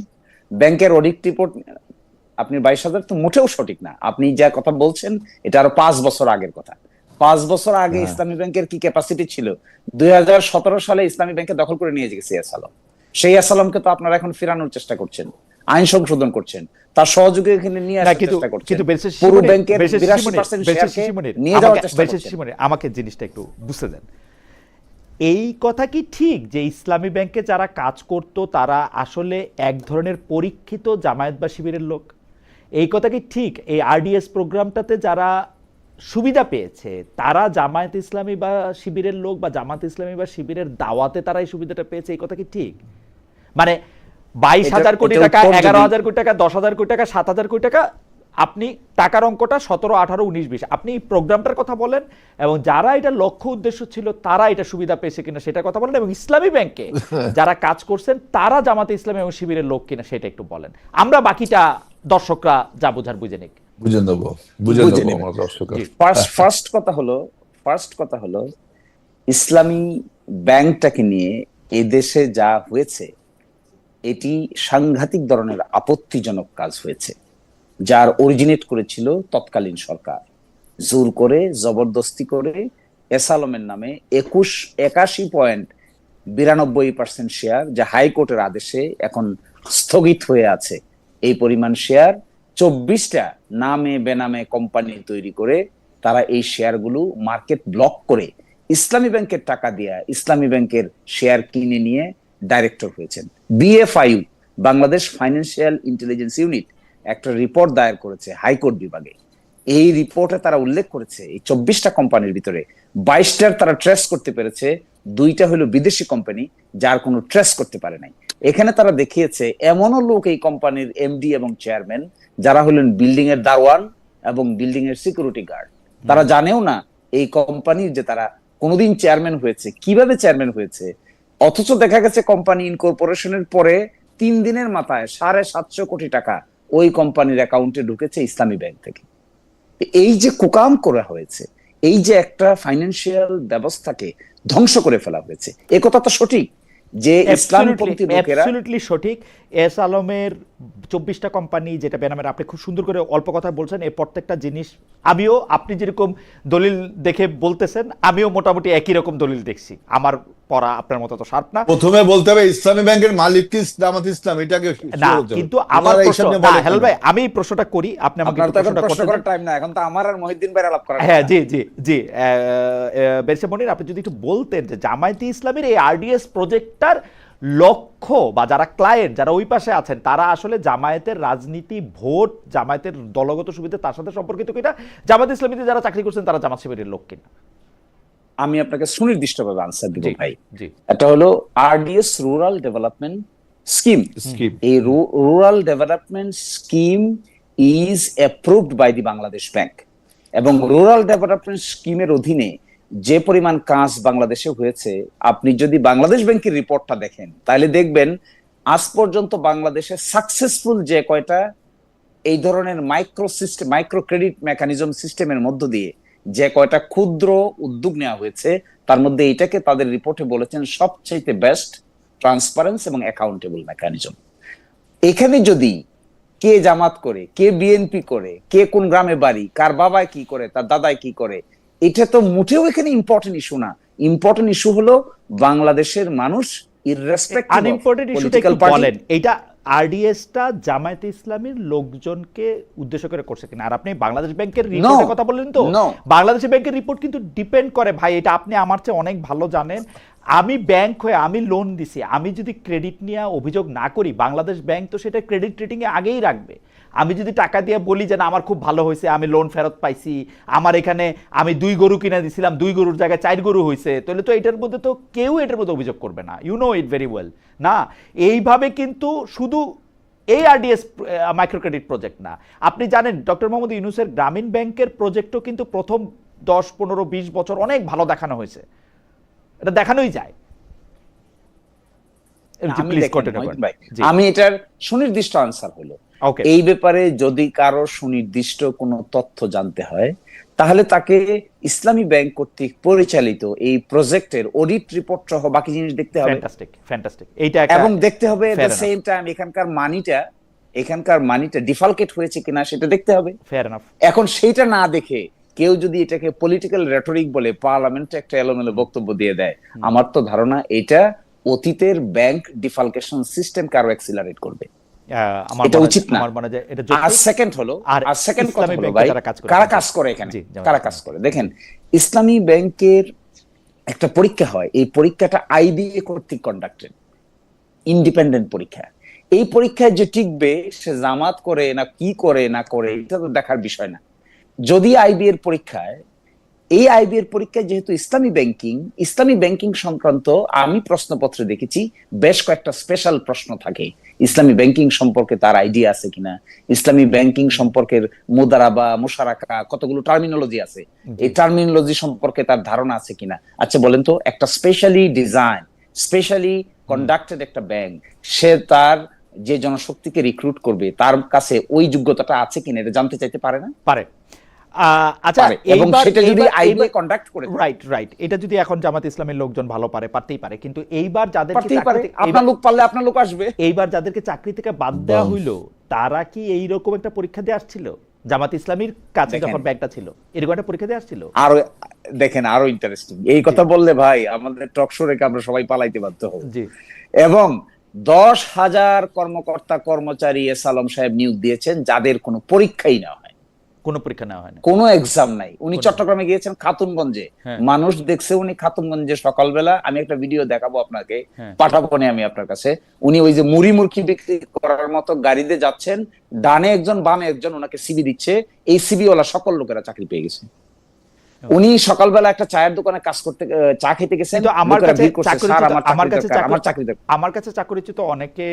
Speaker 3: ব্যাংকের অডিট রিপোর্ট, আপনি 22,000 তো মোটেও সঠিক না। আপনি যা কথা বলছেন এটা আরো 5 বছর আগের কথা। 5 বছর আগে ইসলামী ব্যাংকের কি ক্যাপাসিটি ছিল? 2017 সালে ইসলামী ব্যাংকে দখল করে নিয়ে গেছে আসালাম। সেই আসালামকে তো আপনারা এখন ফেরানোর চেষ্টা করছেন, আইন সংশোধন করছেন, তার সহযোগী এখানে নিয়ে আসার চেষ্টা করছেন। পুরো ব্যাংকের 82% শেয়ারকে নিয়ে যাওয়ার চেষ্টা করছেন।
Speaker 2: আমাকে জিনিসটা একটু বুঝতে দেন। এই কথা কি ঠিক যে ইসলামী ব্যাংকে যারা কাজ করত তারা আসলে এক ধরনের পরীক্ষিত জামায়াত বা শিবিরের লোক? এই কথা কি ঠিক? এই আরডিএস প্রোগ্রামটাতে যারা সুবিধা পেয়েছে তারা জামায়াত ইসলামী বা শিবিরের লোক, বা জামায়াত ইসলামী বা শিবিরের দাওয়াতে তারা এই সুবিধাটা পেয়েছে? এই কথা কি ঠিক? মানে 22,000 কোটি টাকা, 11,000 কোটি টাকা, 10,000 কোটি টাকা, 7,000 কোটি টাকা আপনি টাকার অঙ্কটা 17, 18, 19, 20 আপনি প্রোগ্রামটার কথা বলেন, এবং যারা এটা লক্ষ্য উদ্দেশ্য ছিল তারা এটা সুবিধা পেয়েছে কিনা সেটার কথা বলেন, এবং ইসলামী ব্যাংকে যারা কাজ করছেন তারা জামাতে ইসলামী এবং শিবিরের লোক কিনা সেটা একটু বলেন। আমরা বাকিটা দর্শকরা যা বোঝার বুঝে নিক।
Speaker 1: বুঝে নেবো আমার দর্শক।
Speaker 3: ফার্স্ট কথা হলো ইসলামী ব্যাংকটাকে নিয়ে এদেশে যা হয়েছে এটি সাংঘাতিক ধরনের আপত্তিজনক কাজ হয়েছে, যার অরিজিনেট করেছিল তৎকালীন সরকার। জোর করে জবরদস্তি করে এস আলমের নামে 81.92% শেয়ার, যা হাইকোর্টের আদেশে এখন স্থগিত হয়ে আছে, এই পরিমাণ শেয়ার 24টা নামে বেনামে কোম্পানি তৈরি করে তারা এই শেয়ারগুলো মার্কেট ব্লক করে ইসলামী ব্যাংকের টাকা দিয়ে ইসলামী ব্যাংকের শেয়ার কিনে নিয়ে ডাইরেক্টর হয়েছেন। BFIU, Bangladesh financial intelligence unit, একটা রিপোর্ট দায়ের করেছে হাইকোর্ট বিভাগে। এই রিপোর্টে তারা উল্লেখ করেছে এই 24টা কোম্পানির ভিতরে 22টার তারা ট্রেস করতে পেরেছে, 2টা হলো বিদেশি কোম্পানি যার কোনো ট্রেস করতে পারে নাই। এখানে তারা দেখিয়েছে এমনও লোক এই কোম্পানির এমডি এবং চেয়ারম্যান যারা হলেন বিল্ডিং এর দারোয়ান এবং বিল্ডিং এর সিকিউরিটি গার্ড, তারা জানেও না এই কোম্পানির যে তারা কোনোদিন চেয়ারম্যান হয়েছে, কিভাবে চেয়ারম্যান হয়েছে। অথচ দেখা গেছে কোম্পানি ইনকর্পোরেশনের পরে 3 দিনের মাথায় 750 কোটি টাকা ওই কোম্পানির অ্যাকাউন্টে ঢুকেছে ইসলামী ব্যাংক থেকে। এই যে কুকাম করা হয়েছে, এই যে একটা ফাইন্যান্সিয়াল ব্যবস্থাকে ধ্বংস করে ফেলা হয়েছে, এ কথা তো সঠিক যে ইসলামপন্থী লোকেরা
Speaker 2: অ্যাবসলিউটলি সঠিক। এস আলমের 24টা কোম্পানি যেটা বেনামের, আপনি খুব সুন্দর করে অল্প কথা বলছেন, এই প্রত্যেকটা জিনিস আমিও, আপনি যেরকম দলিল দেখে বলতেছেন আমিও মোটামুটি একই রকম দলিল দেখছি। আমার পড়া আপনার মতো তো শার্প না।
Speaker 1: প্রথমে বলতে হবে ইসলামী ব্যাংকের মালিক কি জামাত ইসলাম, এটাকে
Speaker 2: না, কিন্তু আমার প্রশ্ন না হেলাল ভাই, আমি এই প্রশ্নটা করি, আপনি আমাকে
Speaker 3: প্রশ্ন করার টাইম না, এখন তো আমার আর মহিউদ্দিন ভাই আলাপ করা।
Speaker 2: হ্যাঁ জি জি জি, বেরিসা মনির, আপনি যদি একটু বলতেন যে জামায়াতে ইসলামীর এই আরডিএস প্রজেক্টটার লক্ষ্য বা যারা ক্লায়েন্ট, যারা ওই পাশে আছেন, তারা আসলে জামায়াতের রাজনীতি, ভোট, জামায়াতের দলগত সুবিধা তার সাথে সম্পর্কিত কিনা, জামায়াত ইসলামীতে যারা চাকরি করছেন তারা জামাত শিবিরের লোক কিনা?
Speaker 3: আমি আপনাকে সুনির্দিষ্টভাবে আনসার দিব ভাই। এটা হলো আরডিএস রুরাল ডেভেলপমেন্ট স্কিম। এই rural development scheme is approved by the Bangladesh bank, এবং রুরাল ডেভেলপমেন্ট স্কিমের অধীনে যে পরিমাণ কাজ বাংলাদেশে হয়েছে, আপনি যদি বাংলাদেশ ব্যাংকের রিপোর্টটা দেখেন তাহলে দেখবেন আজ পর্যন্ত বাংলাদেশে সাকসেসফুল যে কয়টা এই ধরনের মাইক্রো ক্রেডিট মেকানিজম সিস্টেমের মধ্য দিয়ে যে কয়টা ক্ষুদ্র উদ্যোগ নেওয়া হয়েছে, তার মধ্যে এটাকে তাদের রিপোর্টে বলেছেন সবচেয়ে বেস্ট ট্রান্সপারেন্স এবং অ্যাকাউন্টেবল মেকানিজম। এখানে যদি কে জামাত করে, কে বিএনপি করে, কে কোন গ্রামে বাড়ি, কার বাবায় কি করে, তার দাদায় কি করে, এটা তো মোটেও এখানে ইম্পর্টেন্ট ইস্যু না। ইম্পর্টেন্ট ইস্যু হলো বাংলাদেশের মানুষ
Speaker 2: এটা আরডিএসটা জামায়াতে ইসলামীর লোকজনকে উদ্দেশ্য করে করছে কিনা। আর আপনি বাংলাদেশ ব্যাংকের রিপোর্টের কথা বললেন, তো বাংলাদেশ ব্যাংকের রিপোর্ট কিন্তু ডিপেন্ড করে ভাই, এটা আপনি আমার চেয়ে অনেক ভালো জানেন। আমি ব্যাংক হয়ে আমি লোন দিছি, আমি যদি ক্রেডিট নিয়ে অভিযোগ না করি, বাংলাদেশ ব্যাংক তো সেটা ক্রেডিট রেটিং এ আগেই রাখবে। আমি যদি টাকা দিয়ে বলি যে না আমার খুব ভালো হয়েছে, আমি লোন ফেরত পাইছি, আমার এখানে আমি 2 গরু কিনে দিছিলাম, 2 গরুর জায়গায় 4 গরু হয়েছে, তাহলে তো এটার মধ্যে তো কেউ এটার মধ্যে অভিযোগ করবে না। You know it very well. না, এইভাবে কিন্তু শুধু এই আরডিএস মাইক্রো ক্রেডিট প্রজেক্ট না, আপনি জানেন ডক্টর মোহাম্মদ ইউনূসের গ্রামীণ ব্যাংকের প্রজেক্টও কিন্তু প্রথম 10, 15, 20 বছর অনেক ভালো দেখানো হয়েছে, এটা দেখানোই যায়।
Speaker 3: আমি এটার সুনির্দিষ্ট আনসার হলো, এই ব্যাপারে যদি কারো সুনির্দিষ্ট কোনো তথ্য জানতে হয় তাহলে তাকে ইসলামী ব্যাংক কর্তৃক পরিচালিত এই প্রজেক্টের অডিট রিপোর্ট সহ বাকি জিনিস দেখতে হবে। এবং দেখতে হবে এট দ্য সেম টাইম এখানকার মানিটা ডিফালকেট হয়েছে কিনা সেটা দেখতে হবে। এখন সেইটা না দেখে কেউ যদি এটাকে পলিটিক্যাল রেটরিক বলে পার্লামেন্টে একটা এলোমেলো বক্তব্য দিয়ে দেয়, আমার তো ধারণা এটা অতীতের ব্যাংক ডিফালকেশন সিস্টেমকে আরো অ্যাক্সিলারেট করবে। এটা উচিত না। আর সেকেন্ড কথা হলো ভাই, কারা কাজ করে এখানে, কারা কাজ করে দেখেন। ইসলামী ব্যাংকের একটা পরীক্ষা হয়, এই পরীক্ষাটা আইবিএ কর্তৃক কন্ডাক্টেড ইন্ডিপেন্ডেন্ট পরীক্ষা। এই পরীক্ষায় যে টিকবে সে জামাত করে না কি করে না করে এটা তো দেখার বিষয় না। যদি আইবি এর পরীক্ষায় এই আইবি এর পরীক্ষায় যেহেতু ইসলামী ব্যাংকিং সংক্রান্ত আমি প্রশ্নপত্রে দেখেছি বেশ কয়েকটা স্পেশাল প্রশ্ন থাকে। ইসলামী ব্যাংকিং সম্পর্কে তার আইডিয়া আছে কিনা, ইসলামী ব্যাংকিং সম্পর্কের মুদারাবা, মুশারাকা, কতগুলো টার্মিনোলজি আছে, এই টার্মিনোলজি সম্পর্কে তার ধারণা আছে কিনা। আচ্ছা বলেন তো, একটা স্পেশালি কন্ডাক্টেড একটা ব্যাংক, সে তার যে জনশক্তিকে রিক্রুট করবে তার কাছে ওই যোগ্যতাটা আছে কিনা এটা জানতে চাইতে পারে না?
Speaker 2: পারে। আচ্ছা,
Speaker 3: এবং সেটা যদি আইবি কন্ডাক্ট করে,
Speaker 2: রাইট, এটা যদি এখন জামাত ইসলামের লোকজন ভালো পারতেই পারে, কিন্তু এইবার
Speaker 3: আপনার লোক পারলে আপনার লোক আসবে।
Speaker 2: এইবার যাদেরকে চাকরি থেকে বাদ দেওয়া হইলো তারা কি এইরকম একটা পরীক্ষা দিয়ে আসছিল? জামাত ইসলামীর কাছে যখন ব্যাংকটা ছিল এরকম একটা পরীক্ষা দিয়ে আসছিল?
Speaker 3: আরো দেখেন, আরো ইন্টারেস্টিং এই কথা বললে ভাই আমাদের টক শো রেখে আমরা সবাই পালাইতে বাধ্য হব। এবং 10,000 কর্মকর্তা কর্মচারী এস আলম সাহেব নিয়োগ দিয়েছেন যাদের কোনো পরীক্ষাই না হয়,
Speaker 2: কোনো পরীক্ষা নেওয়া হয় না,
Speaker 3: কোনো এক্সাম নাই। উনি চট্টগ্রামে গিয়েছেন খাতুনগঞ্জে, মানুষ দেখছে উনি খাতুনগঞ্জে সকালবেলা, আমি একটা ভিডিও দেখাবো আপনাকে, পাঠাবো আমি আপনার কাছে, উনি ওই যে মুড়ি মুরকি বিক্রি করার মতো গাড়িতে যাচ্ছেন, ডানে একজন বামে একজন ওনাকে সিবি দিচ্ছে, এই সিবি ওলা সকল লোকেরা চাকরি পেয়ে গেছে। উনি সকালবেলা একটা চায়ের দোকানে কাজ করতে, চা খেতে গেছেন,
Speaker 2: আমার কাছে চাকরিচ্যুত অনেকে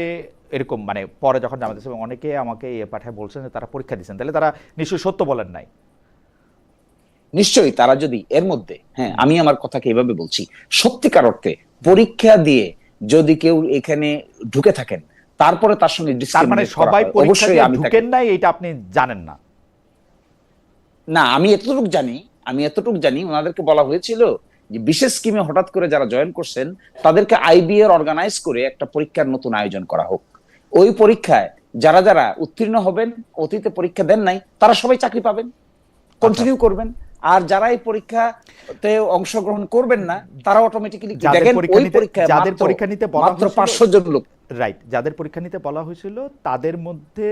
Speaker 2: এরকম, মানে পরে যখন জামাত ইসলাম অনেকে আমাকে পাঠায় বলছেন যে তারা পরীক্ষা দিচ্ছেন, তাহলে তারা নিশ্চয়ই সত্য বলেন নাই।
Speaker 3: নিশ্চয়ই তারা যদি এর মধ্যে, হ্যাঁ আমি আমার কথাকে এভাবে বলছি, সত্যিকার অর্থে পরীক্ষা দিয়ে যদি কেউ এখানে ঢুকে থাকেন তারপরে তার সঙ্গে
Speaker 2: তার মানে সবাই পরীক্ষা দিয়ে ঢুকেন নাই এটা আপনি জানেন না?
Speaker 3: না, আমি এতটুকু জানি ওনাদেরকে বলা হয়েছিল যে বিশেষ স্কিমে হঠাৎ করে যারা জয়েন করছেন তাদেরকে আইবি এর অর্গানাইজ করে একটা পরীক্ষার নতুন আয়োজন করা হোক। ওই পরীক্ষায় যারা যারা উত্তীর্ণ হবেন, অতীতে পরীক্ষা দেন নাই, তারা সবাই চাকরি পাবেন, কন্টিনিউ করবেন। আর যারা এই পরীক্ষাতে অংশগ্রহণ করবেন না তারা অটোমেটিক্যালি, দেখেন ওই পরীক্ষায় যাদের পরীক্ষা নিতে বলা মাত্র 500 জন লোক,
Speaker 2: রাইট, যাদের পরীক্ষা নিতে বলা হয়েছিল তাদের মধ্যে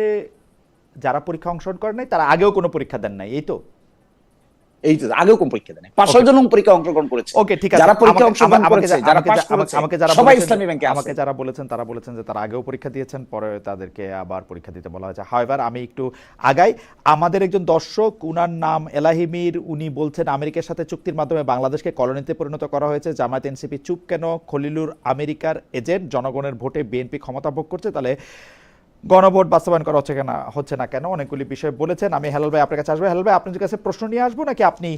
Speaker 2: যারা পরীক্ষা অংশগ্রহণ করেন নাই তারা আগেও কোনো পরীক্ষা দেন নাই, এই তো
Speaker 3: আগেও কোন পরীক্ষা দেন 500 জন পরীক্ষা অংশগ্রহণ করেছে।
Speaker 2: ওকে, ঠিক আছে।
Speaker 3: যারা পরীক্ষা অংশগ্রহণ করেছে, যারা পাস করেছে, সবাই ইসলামী ব্যাংকে আছে।
Speaker 2: আমাকে যারা বলেছেন তারা বলেছেন যে তারা আগেও পরীক্ষা দিয়েছেন, পরে তাদেরকে আবার পরীক্ষা দিতে বলা হয়েছে। হাওয়েভার আমি একটু আগাই, আমাদের একজন দর্শক, উনার নাম এলাহিমির, উনি বলছেন আমেরিকার সাথে চুক্তির মাধ্যমে বাংলাদেশকে কলোনিতে পরিণত করা হয়েছে, জামায়াত এনসিপি চুপ কেন? খলিলুর আমেরিকার এজেন্ট, জনগণের ভোটে বিএনপি ক্ষমতা ভোগ করছে, তাহলে গণভোট বাস্তবায়ন করা হচ্ছে না কেন? অনেকগুলি বিষয় বলেছেন। আমি হেলাল ভাই আপনার কাছে আসবো। হেলাল ভাই আপনার কাছে প্রশ্ন নিয়ে আসবো নাকি আপনি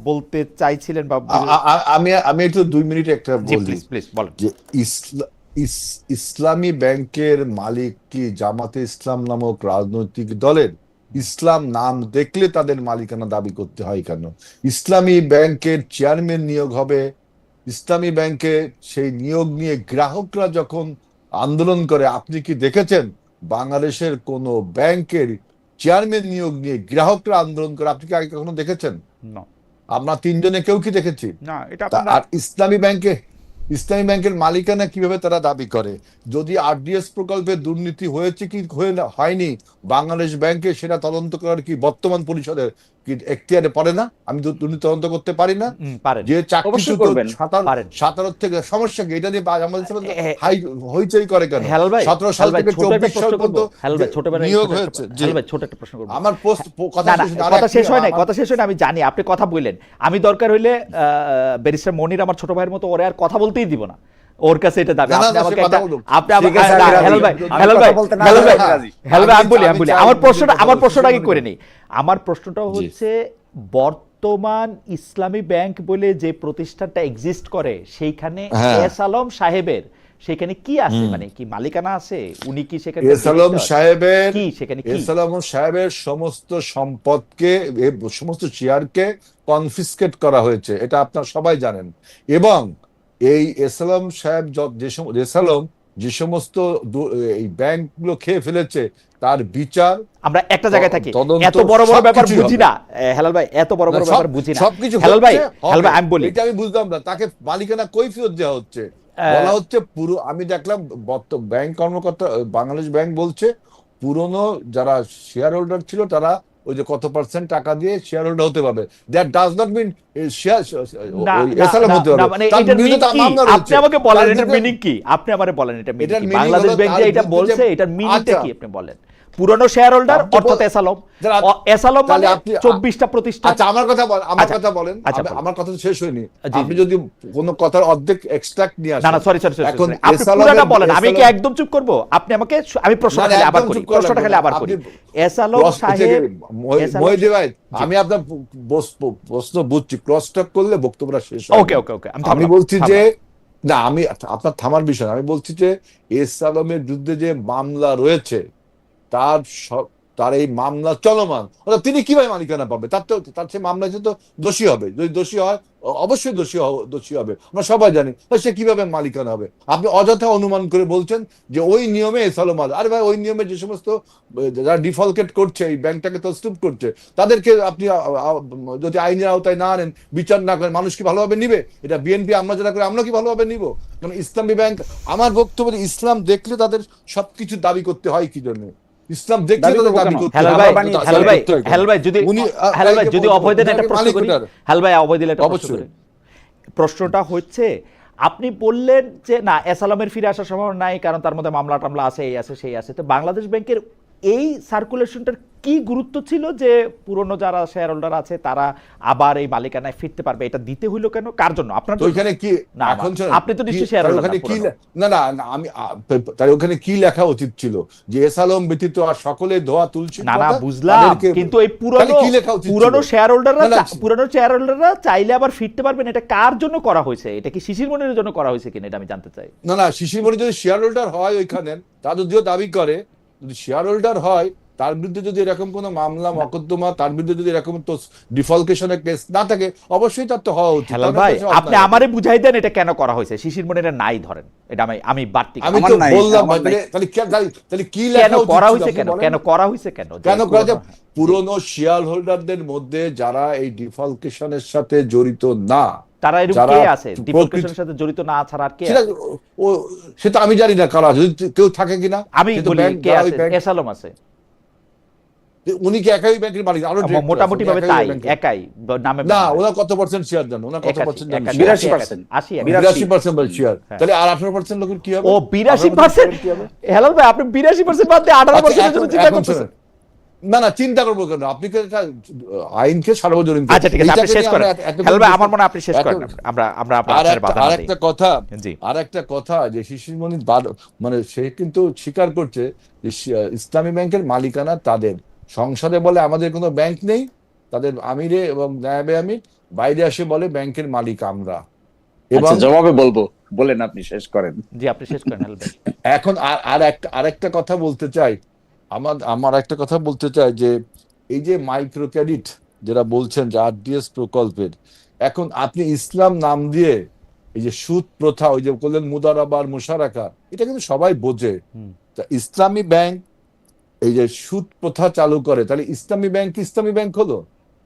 Speaker 2: বলতে চাইছিলেন? বা
Speaker 1: আমি একটু 2 মিনিট একটা বলি,
Speaker 2: প্লিজ বলেন।
Speaker 1: যে ইসলামী ব্যাংকের মালিক কি জামাতে ইসলাম নামক রাজনৈতিক দলের? ইসলাম নাম দেখলে তাদের মালিকানা দাবি করতে হয় কেন? ইসলামী ব্যাংকের চেয়ারম্যান নিয়োগ হবে, ইসলামী ব্যাংকে সেই নিয়োগ নিয়ে গ্রাহকরা যখন আন্দোলন করে, আপনি কি দেখেছেন বাংলাদেশের কোন ব্যাংকের চেয়ারম্যান নিয়োগ নিয়ে গ্রাহকরা আন্দোলন করে? আপনি কি আগে কখনো দেখেছেন? আমরা 3 জনে কেউ কি দেখেছি? আর ইসলামী ব্যাংকের মালিকানা কিভাবে তারা দাবি করে? যদি আরডিএস প্রকল্পে দুর্নীতি হয়েছে কি হয়নি বাংলাদেশ ব্যাংকে, সেটা তদন্ত করার কি বর্তমান পরিষদের কি এখতিয়ারে পড়ে না? আমি দুর্নীতি তদন্ত করতে পারি না? যে চাকরি করবেন 17 থেকে, সমস্যা কি? এটা নিয়ে হইচই করে কেন? 17 সাল থেকে 24 সাল পর্যন্ত নিয়োগ হয়েছে।
Speaker 2: ছোট একটা প্রশ্ন করব।
Speaker 1: আমার
Speaker 2: কথা শেষ হয় না, আমি জানি আপনি কথা বললেন। আমি দরকার হইলে ব্যারিস্টার মনির আমার ছোট ভাইয়ের মতো, ওরে আর কথা বলতেই দিব না, ওর কাছে এটা দাবি। আমার প্রশ্নটা কি করে নেই, আমার প্রশ্নটা হচ্ছে বর্তমান ইসলামী ব্যাংক বলে যে প্রতিষ্ঠানটা এক্সিস্ট করে সেইখানে এস আলম সাহেবের সেখানে কি আছে? মানে কি মালিকানা আছে? উনি কি সেখানে
Speaker 1: এস আলম সাহেবের সমস্ত সম্পদকে, সমস্ত শেয়ারকে কনফিসকেট করা হয়েছে, এটা আপনারা সবাই জানেন। এবং এই এস আলম সাহেব যে সমস্ত এই ব্যাংকগুলো খেয়ে ফেলেছে তার বিচার
Speaker 2: আমরা একটা জায়গায় থাকি, এত বড় বড় ব্যাপার বুঝি না হেলাল ভাই, এত বড় বড় ব্যাপার বুঝি না
Speaker 1: সবকিছু।
Speaker 2: হেলাল ভাই আমি বলি,
Speaker 1: এটা আমি বুঝলাম না, তাকে মালিকানা কৈফিয়ত দেওয়া হচ্ছে, বলা হচ্ছে পুরো। আমি দেখলাম ব্যাংক কর্মকর্তা, বাংলাদেশ ব্যাংক বলছে পুরনো যারা শেয়ার হোল্ডার ছিল তারা ওই যে কত পার্সেন্ট টাকা দিয়ে শেয়ার হোল্ডার হতে পারবে। That does not mean share SLM হতে পারবে।
Speaker 2: আপনি আমাকে বলেন এটার মিনিং কি? আপনি আমারে বলেন এটা মিনিং কি? বাংলাদেশ ব্যাংক যে এটা বলছে এটার মিনিংটা কি আপনি বলেন। পুরনো শেয়ার হোল্ডার
Speaker 1: আপনি
Speaker 2: অর্থাৎ
Speaker 1: বল-
Speaker 2: এসালম।
Speaker 1: যারা-
Speaker 2: এসালম
Speaker 1: তাহলে
Speaker 2: মানে
Speaker 1: আপনি-
Speaker 2: 24টা প্রতিষ্ঠান।
Speaker 1: আচ্ছা আমার কথা বল, আমার
Speaker 2: আচ্ছা,
Speaker 1: কথা বলেন,
Speaker 2: আচ্ছা, বলেন।
Speaker 1: আমার কথা তো শেষ হয়নি।
Speaker 2: জি,
Speaker 1: আপনি
Speaker 2: জি।
Speaker 1: যদি কোনো কথার অর্ধেক এক্সট্রাক্ট নিয়ে
Speaker 2: না
Speaker 1: আসেন,
Speaker 2: না সরি সরি সরি,
Speaker 1: এখন
Speaker 2: আপনি
Speaker 1: এসালমের-
Speaker 2: পুরোটা বলেন, আমি কি
Speaker 1: এসালম-
Speaker 2: একদম চুপ করব? আপনি আমাকে আমি প্রশ্নটা
Speaker 1: না, না,
Speaker 2: খালি আবার
Speaker 1: একদম
Speaker 2: করি,
Speaker 1: চুপ করা
Speaker 2: প্রশ্নটা
Speaker 1: লাগবে
Speaker 2: খালি
Speaker 1: না।
Speaker 2: আবার
Speaker 1: আপনি
Speaker 2: করি। এসালম সাহেব, এসালম-
Speaker 1: মহিদি ভাই, আমি আপনার প্রশ্ন বুঝছি, ক্রস টক করলে বক্তব্যটা শেষ হবে
Speaker 2: ওকে
Speaker 1: না।
Speaker 2: ওকে ওকে,
Speaker 1: আমি বলছি যে না, আমি আপনার থামার বিষয় না। আমি বলছি যে এসালমের বিরুদ্ধে যে মামলা রয়েছে, তার তার এই মামলা চলমান, অর্থাৎ তিনি কিভাবে মালিকানা পাবে? তার সে মামলা তো দোষী হবে, যদি দোষী হয় অবশ্যই দোষী হবে, আমরা সবাই জানি। সে কিভাবে মালিকানা হবে? আপনি অযথা অনুমান করে বলছেন যে ওই নিয়মে এসালম আল, আরে ভাই ওই নিয়মে যে সমস্ত যারা ডিফল্টেট করছে, এই ব্যাংকটাকে তছরূপ করছে, তাদেরকে আপনি যদি আইনের আওতায় না আনেন, বিচার না করেন, মানুষ কি ভালোভাবে নিবে? এটা বিএনপি আমরা যারা করে, আমরা কি ভালোভাবে নিব? কারণ ইসলামী ব্যাংক, আমার বক্তব্য ইসলাম দেখলে তাদের সবকিছু দাবি করতে হয় কি জন্য? ইসলাম দেখলে
Speaker 3: দাবি
Speaker 1: তাদের
Speaker 3: করবো
Speaker 1: দাবি
Speaker 3: কেন?
Speaker 1: করতে
Speaker 2: হেলাল
Speaker 1: হয়।
Speaker 2: ভাই,
Speaker 3: বানিয়ে
Speaker 2: হেলাল ভাই,
Speaker 1: করতে হয় কেন?
Speaker 2: হেলাল ভাই যদি হেলাল ভাই যদি অভয় দেন একটা প্রশ্ন করি, হেলাল ভাই অভয় দিলে একটা প্রশ্ন
Speaker 1: অবশ্যই।
Speaker 2: করি। প্রশ্নটা হচ্ছে, আপনি বললেন যে না এসালামের ফিরে আসার সম্ভাবনা নাই, কারণ তার মধ্যে মামলা টামলা আছে, এই আছে সেই আছে। তো বাংলাদেশ ব্যাংকের এই সার্কুলেশনটার কি গুরুত্ব ছিল যে পুরনো যারা শেয়ার হোল্ডার আছে তারা আবার এই মালিকানায় ফিরতে পারবে? এটা দিতে হইলো কেন, কার জন্য? আপনার
Speaker 1: তো ওইখানে কি
Speaker 2: না,
Speaker 1: এখন শোনেন,
Speaker 2: আপনি তো নিশ্চয়ই শেয়ার
Speaker 1: তাহলে
Speaker 2: হোল্ডার
Speaker 1: ওখানে
Speaker 2: না
Speaker 1: কি
Speaker 2: পুরনো।
Speaker 1: না না না, আমি তাহলে ওখানে কি লেখা উচিত ছিল যে এসালম ব্যতীত আর সকলে ধোয়া তুলসী
Speaker 2: না না
Speaker 1: পাতা,
Speaker 2: বুঝলাম,
Speaker 1: তাদেরকে-
Speaker 2: কিন্তু এই
Speaker 1: তাহলে কি লেখা উচিত ছিল?
Speaker 2: পুরনো শেয়ার হোল্ডাররা
Speaker 1: না, না,
Speaker 2: পুরনো শেয়ার হোল্ডাররা চাইলে আবার ফিরতে পারবেন, এটা কার জন্য করা হয়েছে? এটা কি শিশির মনিরের জন্য করা হয়েছে কিনা এটা আমি জানতে চাই।
Speaker 1: না না, শিশিরমণি যদি শেয়ার হোল্ডার হয় ওইখানে, তা যদিও দাবি করে, যদি শেয়ার হোল্ডার হয়, তার বিরুদ্ধে যদি এরকম কোনো মামলা মকদ্দমা, তার বিরুদ্ধে যদি এরকম তো ডিফলকেশনের কেস না থাকে, অবশ্যই তার তো হওয়া উচিত।
Speaker 2: হেলাল
Speaker 1: তার
Speaker 2: ভাই,
Speaker 1: মধ্যে সে
Speaker 2: আপনি
Speaker 1: অন্যায়।
Speaker 2: আমারে বুঝাই দেন এটা কেন করা হয়েছে। শিশির মনিরের নাই ধরেন, এটা আমি বাড়তি
Speaker 1: আমি
Speaker 3: আমার
Speaker 1: তো
Speaker 3: নাই,
Speaker 1: বললাম
Speaker 3: আমার নাই।
Speaker 1: তাহলে কি
Speaker 2: কেন
Speaker 1: লেখা উচিত
Speaker 2: করা
Speaker 1: ছিল
Speaker 2: হয়েছে,
Speaker 1: আপনি
Speaker 2: কেন
Speaker 1: বলেন?
Speaker 2: কেন করা হয়েছে, কেন
Speaker 1: কেন করা যায়?
Speaker 2: পুরনো-
Speaker 1: পুরনো শেয়ার হোল্ডারদের মধ্যে যারা এই ডিফলকেশনের সাথে জড়িত না,
Speaker 2: তারা এরকম
Speaker 1: যারা
Speaker 2: কে আছে
Speaker 1: প্রকৃত-
Speaker 2: ডিফল্কেশনের সাথে জড়িত না ছাড়া আর কে
Speaker 1: সেটা
Speaker 2: আছে?
Speaker 1: সেটা আমি জানি না কারা, যদি কেউ থাকে কিনা।
Speaker 2: আমি
Speaker 1: সে তো
Speaker 2: বলি
Speaker 1: ব্যাংক,
Speaker 2: কে
Speaker 1: যারা ওই
Speaker 2: আছে,
Speaker 1: ব্যাংক-
Speaker 2: এসালম আছে
Speaker 1: উনি কি একাই ব্যাংকের মালিক? আরো director আছে,
Speaker 2: মোটামুটি
Speaker 1: উনি
Speaker 2: ভাবে
Speaker 1: একাই
Speaker 2: তাই,
Speaker 1: ব্যাংকের-
Speaker 2: একাই নামে
Speaker 1: না, ওনার কত পার্সেন্ট শেয়ার জানো? ওনার কত পার্সেন্ট জানো?
Speaker 3: 82%,
Speaker 1: 82% শেয়ার।
Speaker 2: হ্যাঁ।
Speaker 1: তাহলে আর 18% লোকের কি হবে?
Speaker 2: ও 82%।
Speaker 1: কি হবে?
Speaker 2: হেলাল ভাই, আপনি 82% বাদ দিয়ে 18% এর জন্য চিন্তা
Speaker 1: এখন
Speaker 2: করতেছেন?
Speaker 1: শোনেন। না না, চিন্তা করবো কেন? আপনি কি একটা আইনকে সার্বজনীন
Speaker 2: আচ্ছা ঠিক আছে, আপনি
Speaker 1: এইটাকে
Speaker 2: শেষ
Speaker 1: নিয়ে
Speaker 2: করেন।
Speaker 1: আমরা এত-
Speaker 2: হেলাল ভাই, আমার মনে হয় আপনি শেষ
Speaker 1: এত-
Speaker 2: করেন। আমরা আমরা
Speaker 1: আর
Speaker 2: আপনার
Speaker 1: একটা
Speaker 2: বাধা না দিই। জি।
Speaker 1: আর একটা কথা যে শিশিরমণি মানে সে কিন্তু স্বীকার করছে যে ইসলামী ব্যাংকের মালিকানা তাদের। সংসদে বলে আমাদের কোনো ব্যাংক নেই, তাদের আমিরে এবং নায়েবে আমির বাইরে আসে বলে ব্যাংকের মালিক আমরা। এবং
Speaker 3: আচ্ছা, জবাবে বলবো, বলেন, আপনি শেষ করেন।
Speaker 2: জি, আপনি শেষ করেন হেলাল ভাই।
Speaker 1: এখন আরেকটা কথা বলতে চাই, আমার একটা কথা বলতে চাই যে এই যে মাইক্রো ক্রেডিট যেটা বলছেন যে আরডিএস প্রকল্পের, এখন আপনি ইসলাম নাম দিয়ে এই যে সুদ প্রথা, ওই যে বললেন মুদারাবা আর মুশারাকা, এটা কিন্তু সবাই বোঝে। তা ইসলামী ব্যাংক এই যে সুদ প্রথা চালু করে, তাহলে ইসলামী ব্যাংক কি ইসলামী ব্যাংক হলো?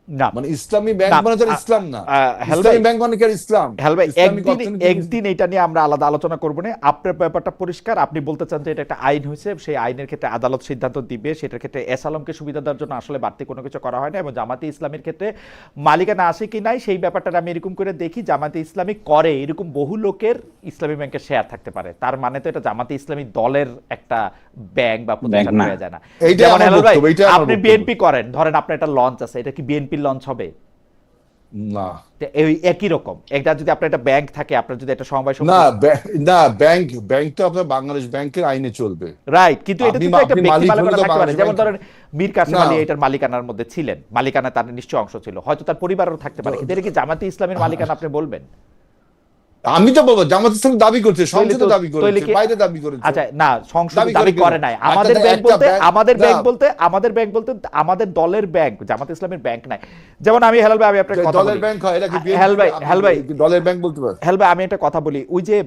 Speaker 2: না
Speaker 1: মানে ইসলামী ব্যাংক
Speaker 2: না,
Speaker 1: মানে তো ইসলাম না।
Speaker 2: হেলাল
Speaker 1: ইসলামী
Speaker 2: ভাই,
Speaker 1: ব্যাংক মানে কি আর ইসলাম?
Speaker 2: হেলাল ভাই,
Speaker 1: ইসলামিক
Speaker 2: একদিন
Speaker 1: অর্থনীতি-
Speaker 2: একদিন এটা নিয়ে আমরা আলাদা আলোচনা করবো না। আপনার ব্যাপারটা পরিষ্কার, আপনি বলতে চান যে এটা একটা আইন হয়েছে, সেই আইনের ক্ষেত্রে আদালত সিদ্ধান্ত দিবে, সেটার ক্ষেত্রে এসালমকে সুবিধা দেওয়ার জন্য আসলে বাড়তি কোনো কিছু করা হয় না। এবং জামাতে ইসলামের ক্ষেত্রে মালিকানা আছে কি নাই সেই ব্যাপারটা আমি এরকম করে দেখি, জামাতে ইসলামী করে এরকম বহু লোকের ইসলামী ব্যাংকের শেয়ার থাকতে পারে, তার মানে তো এটা জামাতে ইসলামী দলের একটা ব্যাংক বা প্রতিষ্ঠান
Speaker 3: না।
Speaker 2: হয়ে যায় না।
Speaker 1: এইটাই
Speaker 2: যেমন
Speaker 1: আমার
Speaker 2: হেলাল ভাই,
Speaker 1: বক্তব্য, এইটাই আমার
Speaker 2: আপনি
Speaker 1: বক্তব্য।
Speaker 2: বিএনপি করেন, ধরেন আপনার একটা লঞ্চ আছে, এটা কি বিএনপির লঞ্চ হবে?
Speaker 1: না
Speaker 2: তো এই একই রকম একটা যদি আপনার একটা ব্যাংক থাকে, আপনার যদি একটা সমবায়
Speaker 1: না, না, ব্যাংক তো আপনার বাংলাদেশ ব্যাংকের আইনে চলবে।
Speaker 2: রাইট, কিন্তু এটা
Speaker 1: আপনি
Speaker 2: তো একটা ব্যক্তি
Speaker 1: মালিক হলে
Speaker 2: মালিকানা
Speaker 1: তো
Speaker 2: থাকতে পারে।
Speaker 1: বাংলাদেশ
Speaker 2: যেমন
Speaker 1: ব্যাংক-
Speaker 2: ধরেন মীর কাসেম
Speaker 1: না।
Speaker 2: আলী এটার মালিকানার মধ্যে ছিলেন, মালিকানা তার নিশ্চয় অংশ ছিল, হয়তো তার পরিবারও থাকতে পারে, কিন্তু এটা কি জামাতে ইসলামের মালিকানা আপনি বলবেন?
Speaker 1: আমি তো বলবো জামাত ইসলাম দাবি করছে, সংসদে
Speaker 2: তো-
Speaker 1: দাবি
Speaker 2: তাইলে
Speaker 1: করেছে,
Speaker 2: কি-
Speaker 1: বাইরে দাবি করেছে।
Speaker 2: আচ্ছা না, সংসদ
Speaker 1: দাবি
Speaker 2: দাবি
Speaker 1: করে
Speaker 2: করে
Speaker 1: কেন?
Speaker 2: নাই।
Speaker 1: আচ্ছা,
Speaker 2: আমাদের ব্যাংক
Speaker 1: একটা
Speaker 2: বলতে
Speaker 1: ব্যাংক-
Speaker 2: আমাদের
Speaker 1: না।
Speaker 2: ব্যাংক বলতে আমাদের ব্যাংক বলতে আমাদের দলের ব্যাংক, জামাত ইসলামের ব্যাংক নাই। যেমন আমি হেলাল ভাই, আমি একটা কথা
Speaker 1: দলের
Speaker 2: বলি।
Speaker 1: ব্যাংক হয়, এটা কি BNP?
Speaker 2: হেলাল ভাই,
Speaker 1: আপনি
Speaker 2: হেলাল ভাই,
Speaker 1: কি দলের ব্যাংক বলতে পারেন?
Speaker 2: হেলাল ভাই, আমি একটা কথা বলি। ওই যে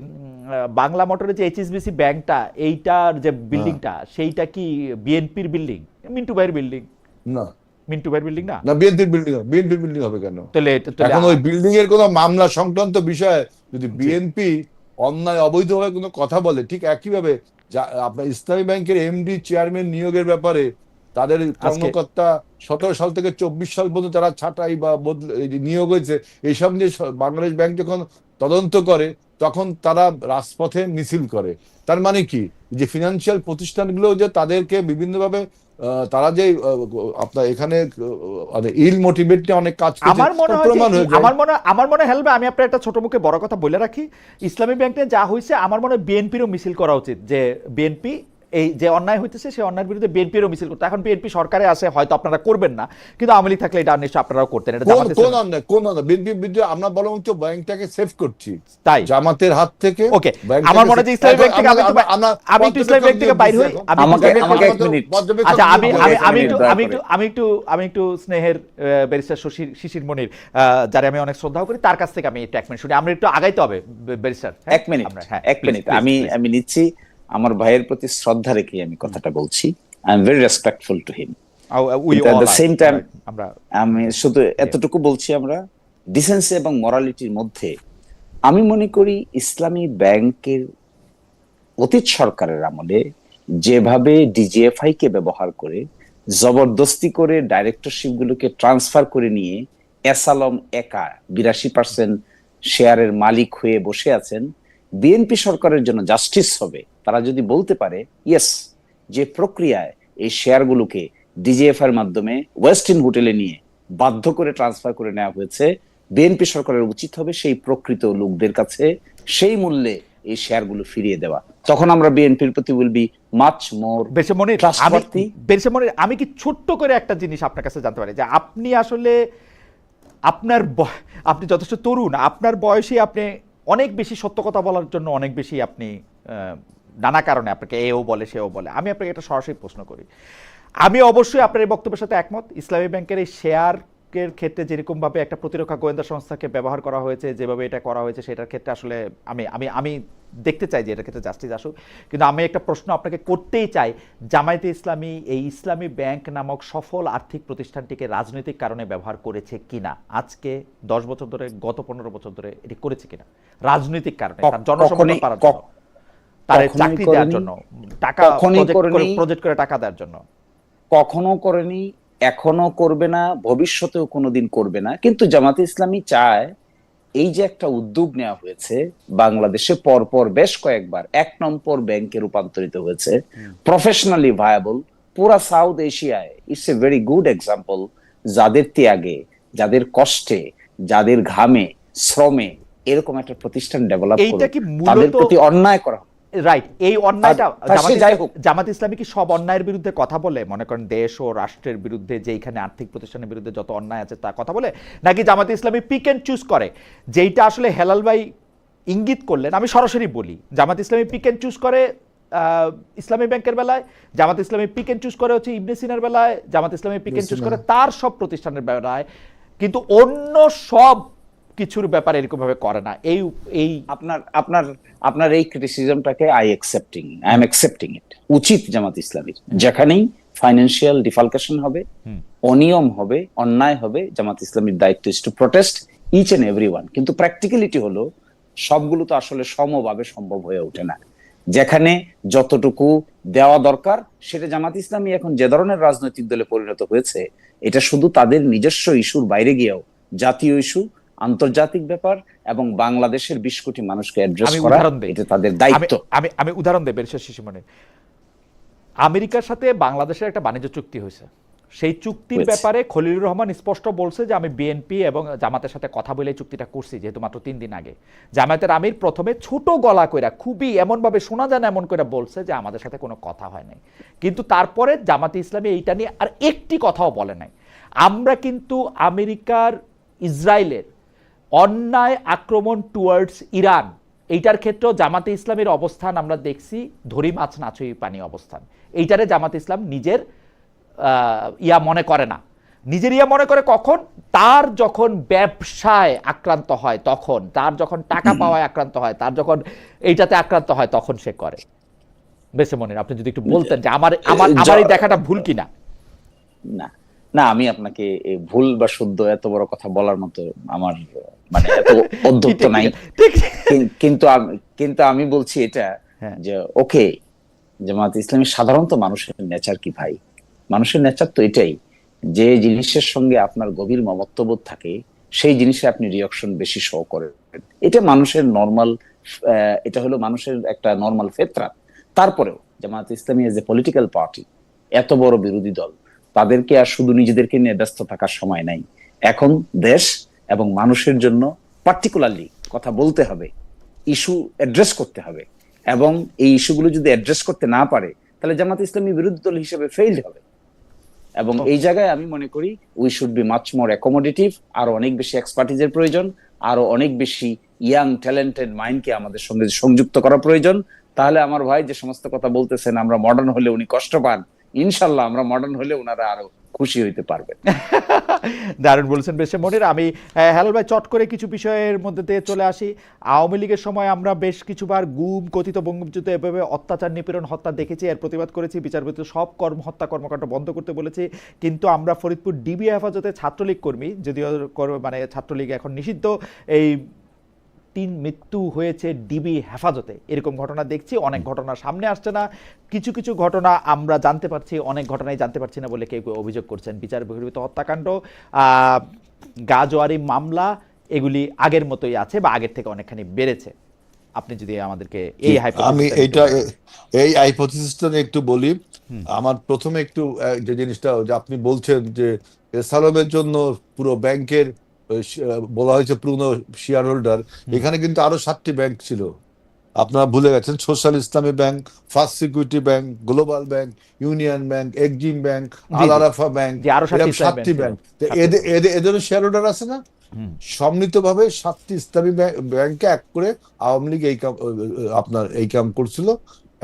Speaker 2: বাংলা মোটরের যে এইচএসবিসি ব্যাংকটা, এইটার যে বিল্ডিংটা, সেইটা কি বিএনপির বিল্ডিং? মিন্টু ভাইয়ের বিল্ডিং?
Speaker 1: না
Speaker 2: মিন্টু ভাইয়ের বিল্ডিং না?
Speaker 1: না, বিএনপির বিল্ডিং হবে কেন?
Speaker 2: তাহলে
Speaker 1: এখন ওই বিল্ডিং এর কোনো মামলা সংক্রান্ত বিষয়ে যদি বিএনপি অন্যায় অবৈধভাবে কোনো কথা বলে, ঠিক একইভাবে আপনার ইসলামী ব্যাংকের এমডি চেয়ারম্যান নিয়োগের ব্যাপারে তাদের কর্মকর্তা 17 সাল থেকে 24 সাল পর্যন্ত যারা ছাঁটাই বা নিয়োগ হয়েছে, এইসব নিয়ে বাংলাদেশ ব্যাংক যখন তদন্ত করে, তখন তারা রাজপথে মিছিল করে। তার মানে কি, যে ফিনান্সিয়াল প্রতিষ্ঠানগুলো যে তাদেরকে বিভিন্নভাবে তারা যে আপনার এখানে মানে ইল মোটিভেট নিয়ে অনেক কাজ করছে,
Speaker 2: আমার মনে
Speaker 1: তার
Speaker 2: হয় যে
Speaker 1: প্রমাণ হয়ে যায়।
Speaker 2: আমার মনে হয় হেলবে, আমি আপনার একটা ছোট মুখে বড় কথা বলে রাখি, ইসলামী ব্যাংক নিয়ে যা হয়েছে আমার মনে হয় বিএনপিরও মিছিল করা উচিত, যে বিএনপি এই যে অন্যায় হইতেছে সেই অন্যায়ের বিরুদ্ধে বিএনপিরও মিছিল করতে। এখন বিএনপি সরকারে আছে, হয়তো আপনারা করবেন না, কিন্তু আওয়ামী লীগ থাকলে এটা নিশ্চয়ই আপনারাও করতেন। এটা
Speaker 1: কোন
Speaker 2: জামাত
Speaker 1: কোন
Speaker 2: ইসলামী
Speaker 1: অন্যায়, কোন অন্যায়? বিএনপির বিরুদ্ধে আমরা বরং তো ব্যাংকটাকে সেভ করছি
Speaker 2: তাই।
Speaker 1: জামাতের হাত থেকে।
Speaker 2: ওকে,
Speaker 1: ব্যাংকটাকে
Speaker 2: আমার মনে হয় যে ইসলামী
Speaker 1: এখন
Speaker 2: ব্যাংক থেকে আমি একটু ইসলামী ব্যাংক থেকে বাইরে হই।
Speaker 3: আমাকে এক মিনিট।
Speaker 2: আচ্ছা,
Speaker 3: দয়া করে।
Speaker 2: আমি একটু স্নেহের ব্যারিস্টার শিশির মনির, যারা আমি অনেক শ্রদ্ধা করি, তার কাছ থেকে আমি একটু 1 মিনিট শুনি। আমরা একটু আগাইতে হবে ব্যারিস্টার।
Speaker 3: 1 মিনিট, 1 মিনিট আমি নিচ্ছি। আমার ভাইয়ের প্রতি শ্রদ্ধা রেখে আমি কথাটা বলছি। I am very respectful to him. at the same time, আমি শুধু এতটুকু বলছি, আমরা ডিসেন্সি এবং মরালিটির মধ্যে আমি মনে করি ইসলামী ব্যাংকের অতীত সরকারের আমলে যেভাবে ডিজিএফআই কে ব্যবহার করে জবরদস্তি করে ডাইরেক্টরশিপ গুলোকে ট্রান্সফার করে নিয়ে এসালম একা 82% শেয়ারের মালিক হয়ে বসে আছেন, বিএনপি সরকারের জন্য জাস্টিস হবে তারা যদি বলতে পারে ইয়েস, যে প্রক্রিয়ায় এই শেয়ারগুলোকে ডিজিএফআই এর মাধ্যমে ওয়েস্টিন হোটেলে নিয়ে বাধ্য করে ট্রান্সফার করে নেওয়া হয়েছে, বিএনপি সরকারের উচিত হবে সেই প্রকৃত লোকদের কাছে সেই মূল্যে এই শেয়ারগুলো ফিরিয়ে দেওয়া। তখন আমরা বিএনপির প্রতি উইল বি মাচ মোর ট্রাস্টওয়ার্থি।
Speaker 2: আমি কি ছোট্ট করে একটা জিনিস আপনার কাছে জানতে পারি, যে আপনি আসলে আপনি যথেষ্ট তরুণ, আপনার বয়সে আপনি অনেক বেশি সত্য কথা বলার জন্য অনেক বেশি আপনি নানা কারণে আপনাকে এও বলে সেও বলে। আমি আপনাকে একটা সরাসরি প্রশ্ন করি, আমি অবশ্যই আপনার এই বক্তব্যের সাথে একমত। ইসলামী ব্যাংকের এই শেয়ারের ক্ষেত্রে যেরকম ভাবে একটা প্রতিরক্ষা গোয়েন্দা সংস্থাকে ব্যবহার করা হয়েছে, যেভাবে এটা করা হয়েছে, সেটার ক্ষেত্রে আসলে আমি দেখতে চাই যে এটার ক্ষেত্রে জাস্টিস আসুক। কিন্তু আমি একটা প্রশ্ন আপনাকে করতেই চাই, জামায়াতে ইসলামী এই ইসলামী ব্যাংক নামক সফল আর্থিক প্রতিষ্ঠানটিকে রাজনৈতিক কারণে ব্যবহার করেছে কিনা? আজকে 10 বছর ধরে, গত 15 বছর ধরে এটি করেছে কিনা রাজনৈতিক কারণে? জনসমর্থন পাওয়ার জন্য, তার চাকরি দেওয়ার জন্য, টাকা প্রজেক্ট করে টাকা দেওয়ার জন্য?
Speaker 3: কখনো করেনি, এখনো করবে না, ভবিষ্যতেও কোনোদিন করবে না। কিন্তু জামাতে ইসলামী চায় এই যে একটা উদ্যোগ নেওয়া হয়েছে, বাংলাদেশে পরপর বেশ কয়েকবার 1 নম্বর ব্যাংকে রূপান্তরিত হয়েছে, প্রফেশনালি ভায়াবল, পুরা সাউথ এশিয়ায় it's a very good example. যাদের ত্যাগে, যাদের কষ্টে, যাদের ঘামে, শ্রমে এরকম একটা প্রতিষ্ঠান ডেভেলপ করে তাদের প্রতি অন্যায় করা।
Speaker 2: রাইট, এই অন্যায়টা জামাত ইসলামী কি সব অন্যায়ের বিরুদ্ধে কথা বলে? মনে করেন দেশ ও রাষ্ট্রের বিরুদ্ধে, যেইখানে আর্থিক প্রতিষ্ঠানের বিরুদ্ধে যত অন্যায় আছে তা কথা বলে, নাকি Jamaat Islami pick and choose করে? যেইটা আসলে হেলাল ভাই ইঙ্গিত করলেন, আমি সরাসরি বলি, Jamaat Islami pick and choose করে ইসলামী ব্যাংকের বেলায়, Jamaat Islami pick and choose করে হচ্ছে ইবনে সিনার বেলায়, Jamaat Islami pick and choose করে তার সব প্রতিষ্ঠানের বেলায়, কিন্তু অন্য সব কিছুর ব্যাপারে এরকম ভাবে করে না। এই
Speaker 3: আপনার এই ক্রিটিসিজমটাকে আই এম অ্যাকসেপ্টিং ইট। উচিত জামাত ইসলামীর যেখানেই ফাইন্যান্সিয়াল ডিফালকেশন হবে, অনিয়ম হবে, অন্যায় হবে, জামাত ইসলামীর দায়িত্ব is to protest each and everyone. কিন্তু প্র্যাকটিক্যালিটি হলো সবগুলো তো আসলে সমভাবে সম্ভব হয়ে ওঠে না। যেখানে যতটুকু দেওয়া দরকার, সেটা জামাত ইসলামী এখন যে ধরনের রাজনৈতিক দলে পরিণত হয়েছে, এটা শুধু তাদের নিজস্ব ইস্যুর বাইরে গিয়েও জাতীয় ইস্যু, আন্তর্জাতিক ব্যাপার এবং বাংলাদেশের 20 কোটি মানুষকে অ্যাড্রেস করা, এটা তাদের দায়িত্ব।
Speaker 2: আমি উদাহরণ দেই ব্যারিস্টার শিশিমনি, আমেরিকার সাথে বাংলাদেশের একটা বাণিজ্য চুক্তি হয়েছে, সেই চুক্তির ব্যাপারে খলিলুর রহমান স্পষ্ট বলছে যে আমি বিএনপি এবং জামাতের সাথে কথা বলে চুক্তিটা করছি, যেহেতু মাত্র 3 দিন আগে। জামায়াতের আমির প্রথমে ছোট গলা কইরা, খুবই এমন ভাবে শোনা যায় না এমন করে বলছে যে আমাদের সাথে কোনো কথা হয় নাই, কিন্তু তারপরে জামাতে ইসলামী এইটা নিয়ে আর একটি কথাও বলে নাই। আমরা কিন্তু আমেরিকার ইসরায়েলের অন্যায় আক্রমণ টুয়ার্ডস ইরান, এইটার ক্ষেত্রেও জামাতে ইসলামের অবস্থান আমরা দেখছি ধরি মাছ নাচই পানি অবস্থান। এইটারে জামাতে ইসলাম নিজের মনে করে না। নিজের মনে করে কখন? তার যখন ব্যবসায় আক্রান্ত হয় তখন, তার যখন টাকা পাওয়ায় আক্রান্ত হয়, তার যখন এইটাতে আক্রান্ত হয় তখন সে করে। বেশি মনে, আপনি যদি একটু বলতেন যে আমার এই দেখাটা ভুল কিনা।
Speaker 3: না, আমি আপনাকে ভুল বা শুদ্ধ এত বড় কথা বলার মতো আমার মানে এত অধ্যত্ত নাই। কিন্তু আমি বলছি এটা যে ওকে, জামাত ইসলামী সাধারণত মানুষের নেচার কি ভাই? মানুষের নেচার তো এটাই, যে জিনিসের সঙ্গে আপনার গভীর মমত্ববোধ থাকে সেই জিনিসে আপনি রিঅ্যাকশন বেশি শো করেন। এটা মানুষের নর্মাল, এটা হলো মানুষের একটা নর্মাল ফেতরা। তারপরেও জামায়াত ইসলামী এজ এ পলিটিক্যাল পার্টি, এত বড় বিরোধী দল, তাদেরকে আর শুধু নিজেদেরকে নিয়ে ব্যস্ত থাকার সময় নাই। এখন দেশ এবং মানুষের জন্য পার্টিকুলারলি কথা বলতে হবে, ইস্যু অ্যাড্রেস করতে হবে, এবং এই ইস্যুগুলো যদি অ্যাড্রেস করতে না পারে তাহলে জামাত ইসলামী বিরোধী দল হিসেবে ফেইল হবে। এবং এই জায়গায় আমি মনে করি we should be much more accommodative, আরো অনেক বেশি এক্সপার্টিজের প্রয়োজন, আরো অনেক বেশি ইয়াং ট্যালেন্টেড মাইন্ডকে আমাদের সঙ্গে সংযুক্ত করা প্রয়োজন। তাহলে আমার ভাই যে সমস্ত কথা বলতেছেন আমরা মডার্ন হলে উনি কষ্ট পান, ইনশাল্লাহ আমরা মডার্ন হলে ওনারা আরো খুশি হইতে পারবেন।
Speaker 2: দারুণ বলছেন বেশ মনির। আমি হেলাল ভাই চট করে কিছু বিষয়ের মধ্যে দিয়ে চলে আসি। আওয়ামী লীগের সময় আমরা বেশ কিছুবার গুম কথিত বঙ্গবন্ধুতে এভাবে অত্যাচার নিপীড়ন হত্যা দেখেছি, এর প্রতিবাদ করেছি, বিচার ব্যতীত সব হত্যা কর্মকাণ্ড বন্ধ করতে বলেছি। কিন্তু আমরা ফরিদপুর ডিবি হেফাজতে ছাত্রলীগ কর্মী, যদিও মানে ছাত্রলীগ এখন নিষিদ্ধ, এই 3 মৃত্যু হয়েছে ডিবি হেফাজতে, এরকম ঘটনা দেখছি। অনেক ঘটনা সামনে আসছে না, কিছু কিছু ঘটনা আমরা জানতে পারছি, অনেক ঘটনাই জানতে পারছি না বলে কেউ কেউ অভিযোগ করছেন। বিচার বহির্ভূত হত্যাকাণ্ড, গাজোয়ারি মামলা, এগুলি আগের মতোই আছে বা আগের থেকে অনেকখানি বেড়েছে। আপনি যদি আমাদেরকে এই
Speaker 1: আমি এই হাইপোথিসিসটা নিয়ে একটু বলি। আমার প্রথমে একটু যে জিনিসটা যে আপনি বলছেন যে এসালমের জন্য পুরো ব্যাংকের বলা হয়েছে পুরনো শেয়ার হোল্ডার, এখানে কিন্তু আরো 7টি ব্যাংক ছিল, আপনারা ভুলে গেছেন। Social Islami bank, first security bank, global bank, union bank, Exim bank, Al Arafa bank, এরকম 7টি ব্যাংক। এদেরও শেয়ার হোল্ডার আছে না? সম্মিলিতভাবে 7টি ইসলামী ব্যাংকে এক করে আওয়ামী লীগ আপনার এই কাম করছিল।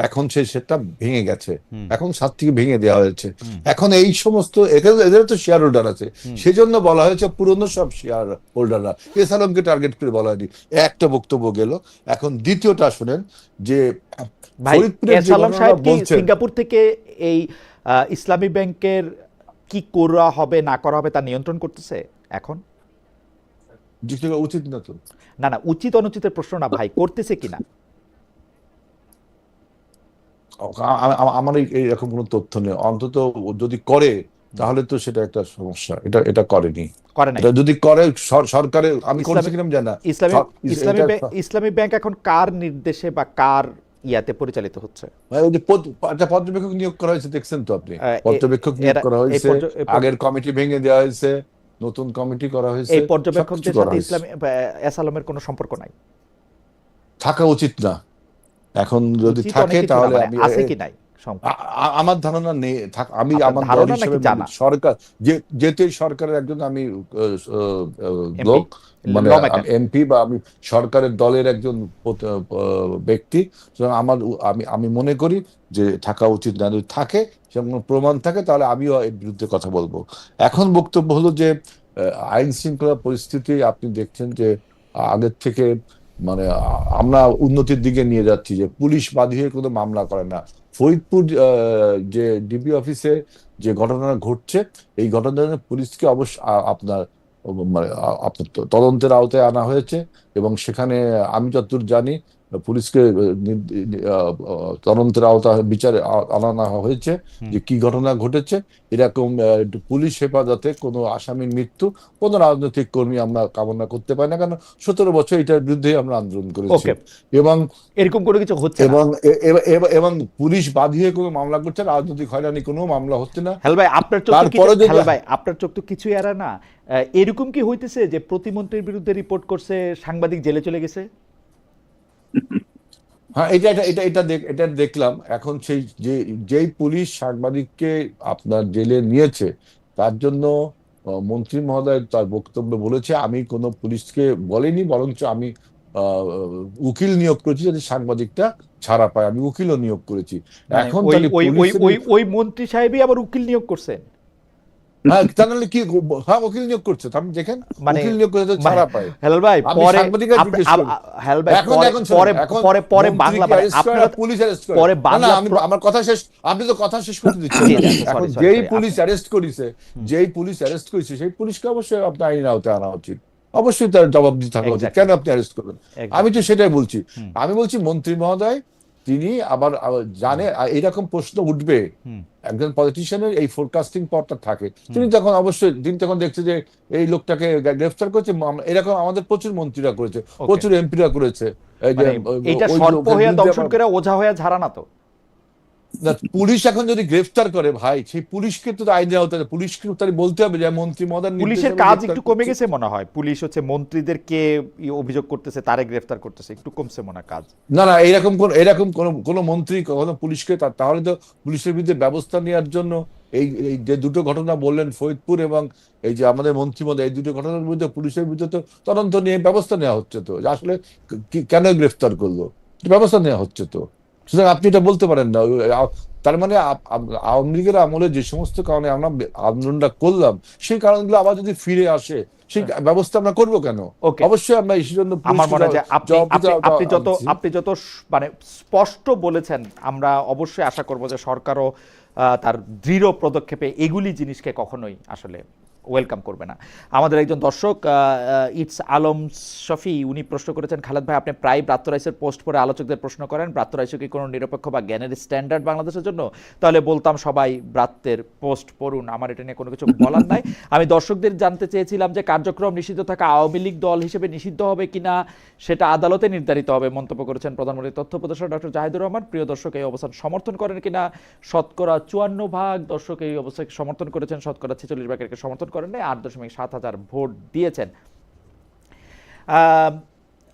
Speaker 1: এখন সেটা ভেঙে গেছে, এখন 7টিকে ভেঙে দেওয়া হয়েছে। এখন এই সমস্ত এদের তো শেয়ার হোল্ডার আছে, সেজন্য বলা হয়েছে পুরনো সব শেয়ার হোল্ডাররা, এসালমকে টার্গেট করে বলা হয়নি। একটা বক্তব্য গেল। এখন দ্বিতীয়টা শুনেন যে
Speaker 2: এসালম সাহেব কি সিঙ্গাপুর থেকে এই ইসলামী ব্যাংকের কি করা হবে না করা হবে তা নিয়ন্ত্রণ করতেছে এখন?
Speaker 1: উচিত না তো?
Speaker 2: না না, উচিত অনুচিতের প্রশ্ন না ভাই, করতেছে কিনা
Speaker 1: আমার এরকম কোনো তথ্য নেই। অন্তত যদি করে তাহলে তো সেটা একটা সমস্যা। এটা করেনি। এটা যদি করে সরকারের, আমি করছিলাম জানা।
Speaker 2: ইসলামী ব্যাংক এখন কার নির্দেশে বা কার ইয়াতে পরিচালিত হচ্ছে?
Speaker 1: একটা পর্যবেক্ষক নিয়োগ করা হয়েছে, দেখছেন তো আপনি? পর্যবেক্ষক নিয়োগ করা হয়েছে, আগের কমিটি ভেঙে দেওয়া হয়েছে, নতুন কমিটি করা হয়েছে।
Speaker 2: এই পর্যবেক্ষকদের সাথে এসালমের কোনো সম্পর্ক নাই?
Speaker 1: থাকা উচিত না। এখন যদি থাকে তাহলে আমি
Speaker 2: আছে কি নাই
Speaker 1: আমার ধারণা নেই। আমি আমার দল হিসেবে সরকার যেহেতু সরকারের একজন আমি লোক, মানে এমপি বা আমি সরকারের দলের একজন ব্যক্তি, আমি মনে করি যে থাকা উচিত না। যদি থাকে, সেরকম প্রমাণ থাকে, তাহলে আমিও এর বিরুদ্ধে কথা বলবো। এখন বক্তব্য হলো যে আইন শৃঙ্খলা পরিস্থিতি আপনি দেখছেন যে আগের থেকে মানে আমরা উন্নতির দিকে নিয়ে যাচ্ছি, যে পুলিশ বাদী হয়ে কোনো মামলা করে না। ফরিদপুর যে ডিবি অফিসে যে ঘটনা ঘটছে, এই ঘটনার পুলিশকে অবশ্য আপনার তদন্তের আওতায় আনা হয়েছে, এবং সেখানে আমি যতদূর জানি পুলিশকে তদন্তের আওতায় বিচারে আনা হয়েছে যে কি ঘটনা ঘটেছে। এরকম পুলিশ হেফাজতে কোনো আসামির মৃত্যু কোনো রাজনৈতিক কর্মী আমরা কামনা করতে পারি না, কারণ 17 বছর এটার বিরুদ্ধে আমরা আন্দোলন করেছি, এবং
Speaker 2: এরকম কোনো কিছু হচ্ছে
Speaker 1: এবং পুলিশ বাঁধিয়ে কোনো মামলা করছে, রাজনৈতিক হয়রানি কোনো মামলা হচ্ছে না।
Speaker 2: ভাই আপনার চোখ তো কিছুই এরা না। এরকম কি হইতেছে যে প্রতিমন্ত্রীর বিরুদ্ধে রিপোর্ট করছে, সাংবাদিক জেলে চলে গেছে?
Speaker 1: হ্যাঁ, এটা দেখলাম। এখন যেই পুলিশ সাংবাদিককে আপনার জেলে নিয়েছে, তার জন্য মন্ত্রী মহোদয় তার বক্তব্য বলেছে, আমি কোনো পুলিশকে বলিনি, বরঞ্চ আমি উকিল নিয়োগ করেছি যাতে সাংবাদিকটা ছাড়া পায়। আমি উকিলও নিয়োগ করেছি। এখন
Speaker 2: ওই মন্ত্রী সাহেবই আবার উকিল নিয়োগ করছেন?
Speaker 1: তাহলে কি? হ্যাঁ, উকিল নিয়োগ করছে, আপনি দেখেন, উকিল নিয়োগ করে ছাড়া পায়।
Speaker 2: হেলাল ভাই পরে
Speaker 1: পুলিশ অ্যারেস্ট করে, আমার কথা শেষ, আপনি তো কথা শেষ করতে দিচ্ছেন। এখন যেই পুলিশ অ্যারেস্ট করেছে সেই পুলিশকে অবশ্যই আপনার আইন আওতায় আনা উচিত, অবশ্যই তার জবাব দিতে থাকা উচিত। কেন আপনি অ্যারেস্ট করবেন? আমি তো সেটাই বলছি। আমি বলছি মন্ত্রী মহোদয় তিনি আবার জানে এরকম প্রশ্ন উঠবে, একজন পলিটিশিয়ানের এই ফোরকাস্টিং পাওয়ারটা থাকে। তিনি তখন অবশ্যই তিনি তখন দেখছে যে এই লোকটাকে গ্রেফতার করেছে, এরকম আমাদের প্রচুর মন্ত্রীরা করেছে, প্রচুর এমপিরা করেছে। এই যে
Speaker 2: এইটা
Speaker 1: ওই
Speaker 2: সর্প
Speaker 1: লোকের
Speaker 2: হইয়া
Speaker 1: বিরুদ্ধে
Speaker 2: দংশন করে ওঝা হইয়া ঝাড়া না তো।
Speaker 1: না, পুলিশ এখন যদি গ্রেফতার করে ভাই, সেই পুলিশকে তো আইনের আওতায়, পুলিশকে তাই বলতে হবে যে মন্ত্রী মহোদয়
Speaker 2: পুলিশের কাজ একটু কমে গেছে মনে হয়, পুলিশ হচ্ছে মন্ত্রীদেরকে অভিযোগ করতেছে, তারে গ্রেফতার করতেছে, একটু কমছে মনে হয় কাজ।
Speaker 1: না না, এরকম কোন মন্ত্রী কখনো পুলিশকে তাহলে তো পুলিশের বিরুদ্ধে ব্যবস্থা নেওয়ার জন্য এই এই যে দুটো ঘটনা বললেন, ফরিদপুর এবং এই যে আমাদের মন্ত্রী মহোদয়, এই দুটো ঘটনার বিরুদ্ধে পুলিশের বিরুদ্ধে তো তদন্ত নিয়ে ব্যবস্থা নেওয়া হচ্ছে, তো যে আসলে কেন গ্রেফতার করলো ব্যবস্থা নেওয়া হচ্ছে। তো সুতরাং আপনি এটা বলতে পারেন না। তার মানে আওয়ামী লীগের আমলে যে সমস্ত কারণে আমরা আন্দোলনটা করলাম, সেই কারণগুলো আবার যদি ফিরে আসে, সেই ব্যবস্থা আমরা করবো কেন? অবশ্যই আমরা এই জন্য
Speaker 2: আমার মনে হয় যে আপনি যত মানে স্পষ্ট বলেছেন, আমরা অবশ্যই আশা করব যে সরকারও তার দৃঢ় পদক্ষেপে এগুলি জিনিসকে কখনোই আসলে ওয়েলকাম করবে না। আমাদের একজন দর্শক ইটস আলম শফি, উনি প্রশ্ন করেছেন, খালেদ ভাই আপনি প্রায় ব্রাত্য রাইসের পোস্ট পড়ে আলোচকদের প্রশ্ন করেন, ব্রাত্য রাইসও কি কোনো নিরপেক্ষ বা জ্ঞানের স্ট্যান্ডার্ড বাংলাদেশের জন্য? তাহলে বলতাম সবাই ব্রাত্যের পোস্ট পড়ুন, আমার এটা নিয়ে কোনো কিছু বলার নাই। আমি দর্শকদের জানতে চেয়েছিলাম যে কার্যক্রম নিষিদ্ধ থাকা আওয়ামী লীগ দল হিসেবে নিষিদ্ধ হবে কিনা সেটা আদালতে নির্ধারিত হবে, মন্তব্য করেছেন প্রধানমন্ত্রীর তথ্য উপদেষ্টা ডক্টর জাহিদুর রহমান। প্রিয় দর্শক, এই অবস্থান সমর্থন করেন কিনা? শতকরা 54% দর্শক এই অবস্থাকে সমর্থন করেছেন, শতকরা 46% সমর্থন করেন নাই, 8.7 ভোট দিয়েছেন।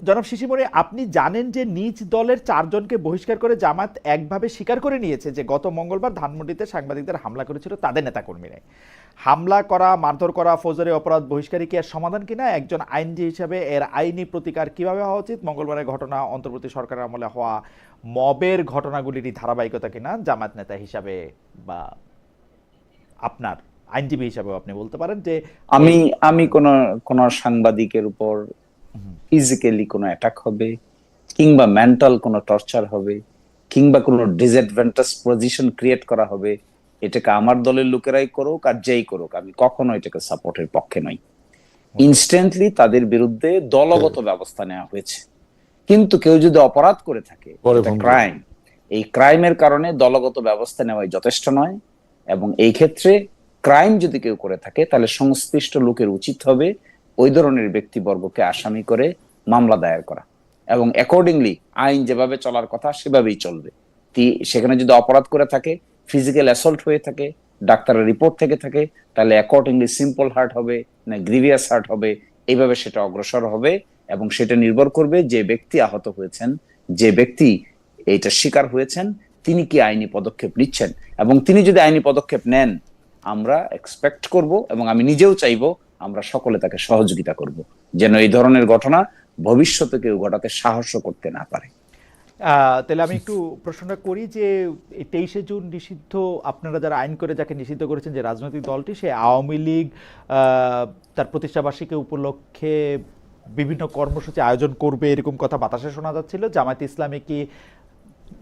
Speaker 2: জনাব শিশিমণি, আপনি জানেন যে নিজ দলের 4 জনকে বহিষ্কার করে জামাত একভাবে স্বীকার করে নিয়েছে যে গত মঙ্গলবার ধানমন্ডিতে সাংবাদিকদের হামলা করেছিল তাদের নেতাকর্মীরাই। হামলা করা, মারধর করা ফৌজদারি অপরাধ, বহিষ্কারই কি এর সমাধান কিনা? একজন আইনজীবী হিসাবে এর আইনি প্রতিকার কিভাবে হওয়া উচিত? মঙ্গলবারের ঘটনা অন্তর্বর্তী সরকারের আমলে হওয়া মবের ঘটনাগুলিরই ধারাবাহিকতা কিনা? জামাত নেতা হিসাবে বা আপনার আইনজীবী হিসাবেও আপনি বলতে পারেন যে
Speaker 3: আমি কোন সাংবাদিকের উপর ফিজিক্যালি কোনো অ্যাটাক হবে, কিংবা মেন্টাল কোনো টর্চার হবে, কিংবা কোনো ডিসঅ্যাডভান্টেজ পজিশন ক্রিয়েট করা হবে, এটাকে আমার দলের লোকেরাই করুক আর যেই করুক, আমি কখনো এটাকে সাপোর্টের পক্ষে নই। ইনস্ট্যান্টলি তাদের বিরুদ্ধে দলগত ব্যবস্থা নেওয়া হয়েছে। কিন্তু কেউ যদি অপরাধ করে থাকে, ক্রাইম, এই ক্রাইমের কারণে দলগত ব্যবস্থা নেওয়াই যথেষ্ট নয়। এবং এই ক্ষেত্রে ক্রাইম যদি কেউ করে থাকে, তাহলে সংশ্লিষ্ট লোকের উচিত হবে ওই ধরনের ব্যক্তিবর্গকে আসামি করে মামলা দায়ের করা, এবং অ্যাকর্ডিংলি আইন যেভাবে চলার কথা সেভাবেই চলবে। সেখানে যদি অপরাধ করে থাকে, ফিজিক্যাল অ্যাসল্ট হয়ে থাকে, ডাক্তারের রিপোর্ট থেকে থাকে, তাহলে অ্যাকর্ডিংলি সিম্পল হার্ট হবে না গ্রিভিয়াস হার্ট হবে, এইভাবে সেটা অগ্রসর হবে। এবং সেটা নির্ভর করবে যে ব্যক্তি আহত হয়েছেন, যে ব্যক্তি এটা শিকার হয়েছেন, তিনি কি আইনি পদক্ষেপ নিচ্ছেন। এবং তিনি যদি আইনি পদক্ষেপ নেন, আমরা এক্সপেক্ট করব এবং আমি নিজেও চাইবো আমরা সকলে তাকে সহযোগিতা করব, যেন এই ধরনের ঘটনা ভবিষ্যতে কেউ ঘটাতে সাহস করতে না পারে।
Speaker 2: তাহলে আমি একটু প্রশ্নটা করি যে 23শে জুন নিষিদ্ধ, আপনারা যারা আইন করে যাকে নিষিদ্ধ করেছেন যে রাজনৈতিক দলটি, সে আওয়ামী লীগ তার প্রতিষ্ঠাবার্ষিকী উপলক্ষে বিভিন্ন কর্মসূচি আয়োজন করবে এরকম কথা বাতাসে শোনা যাচ্ছিল। জামায়াতে ইসলামী কি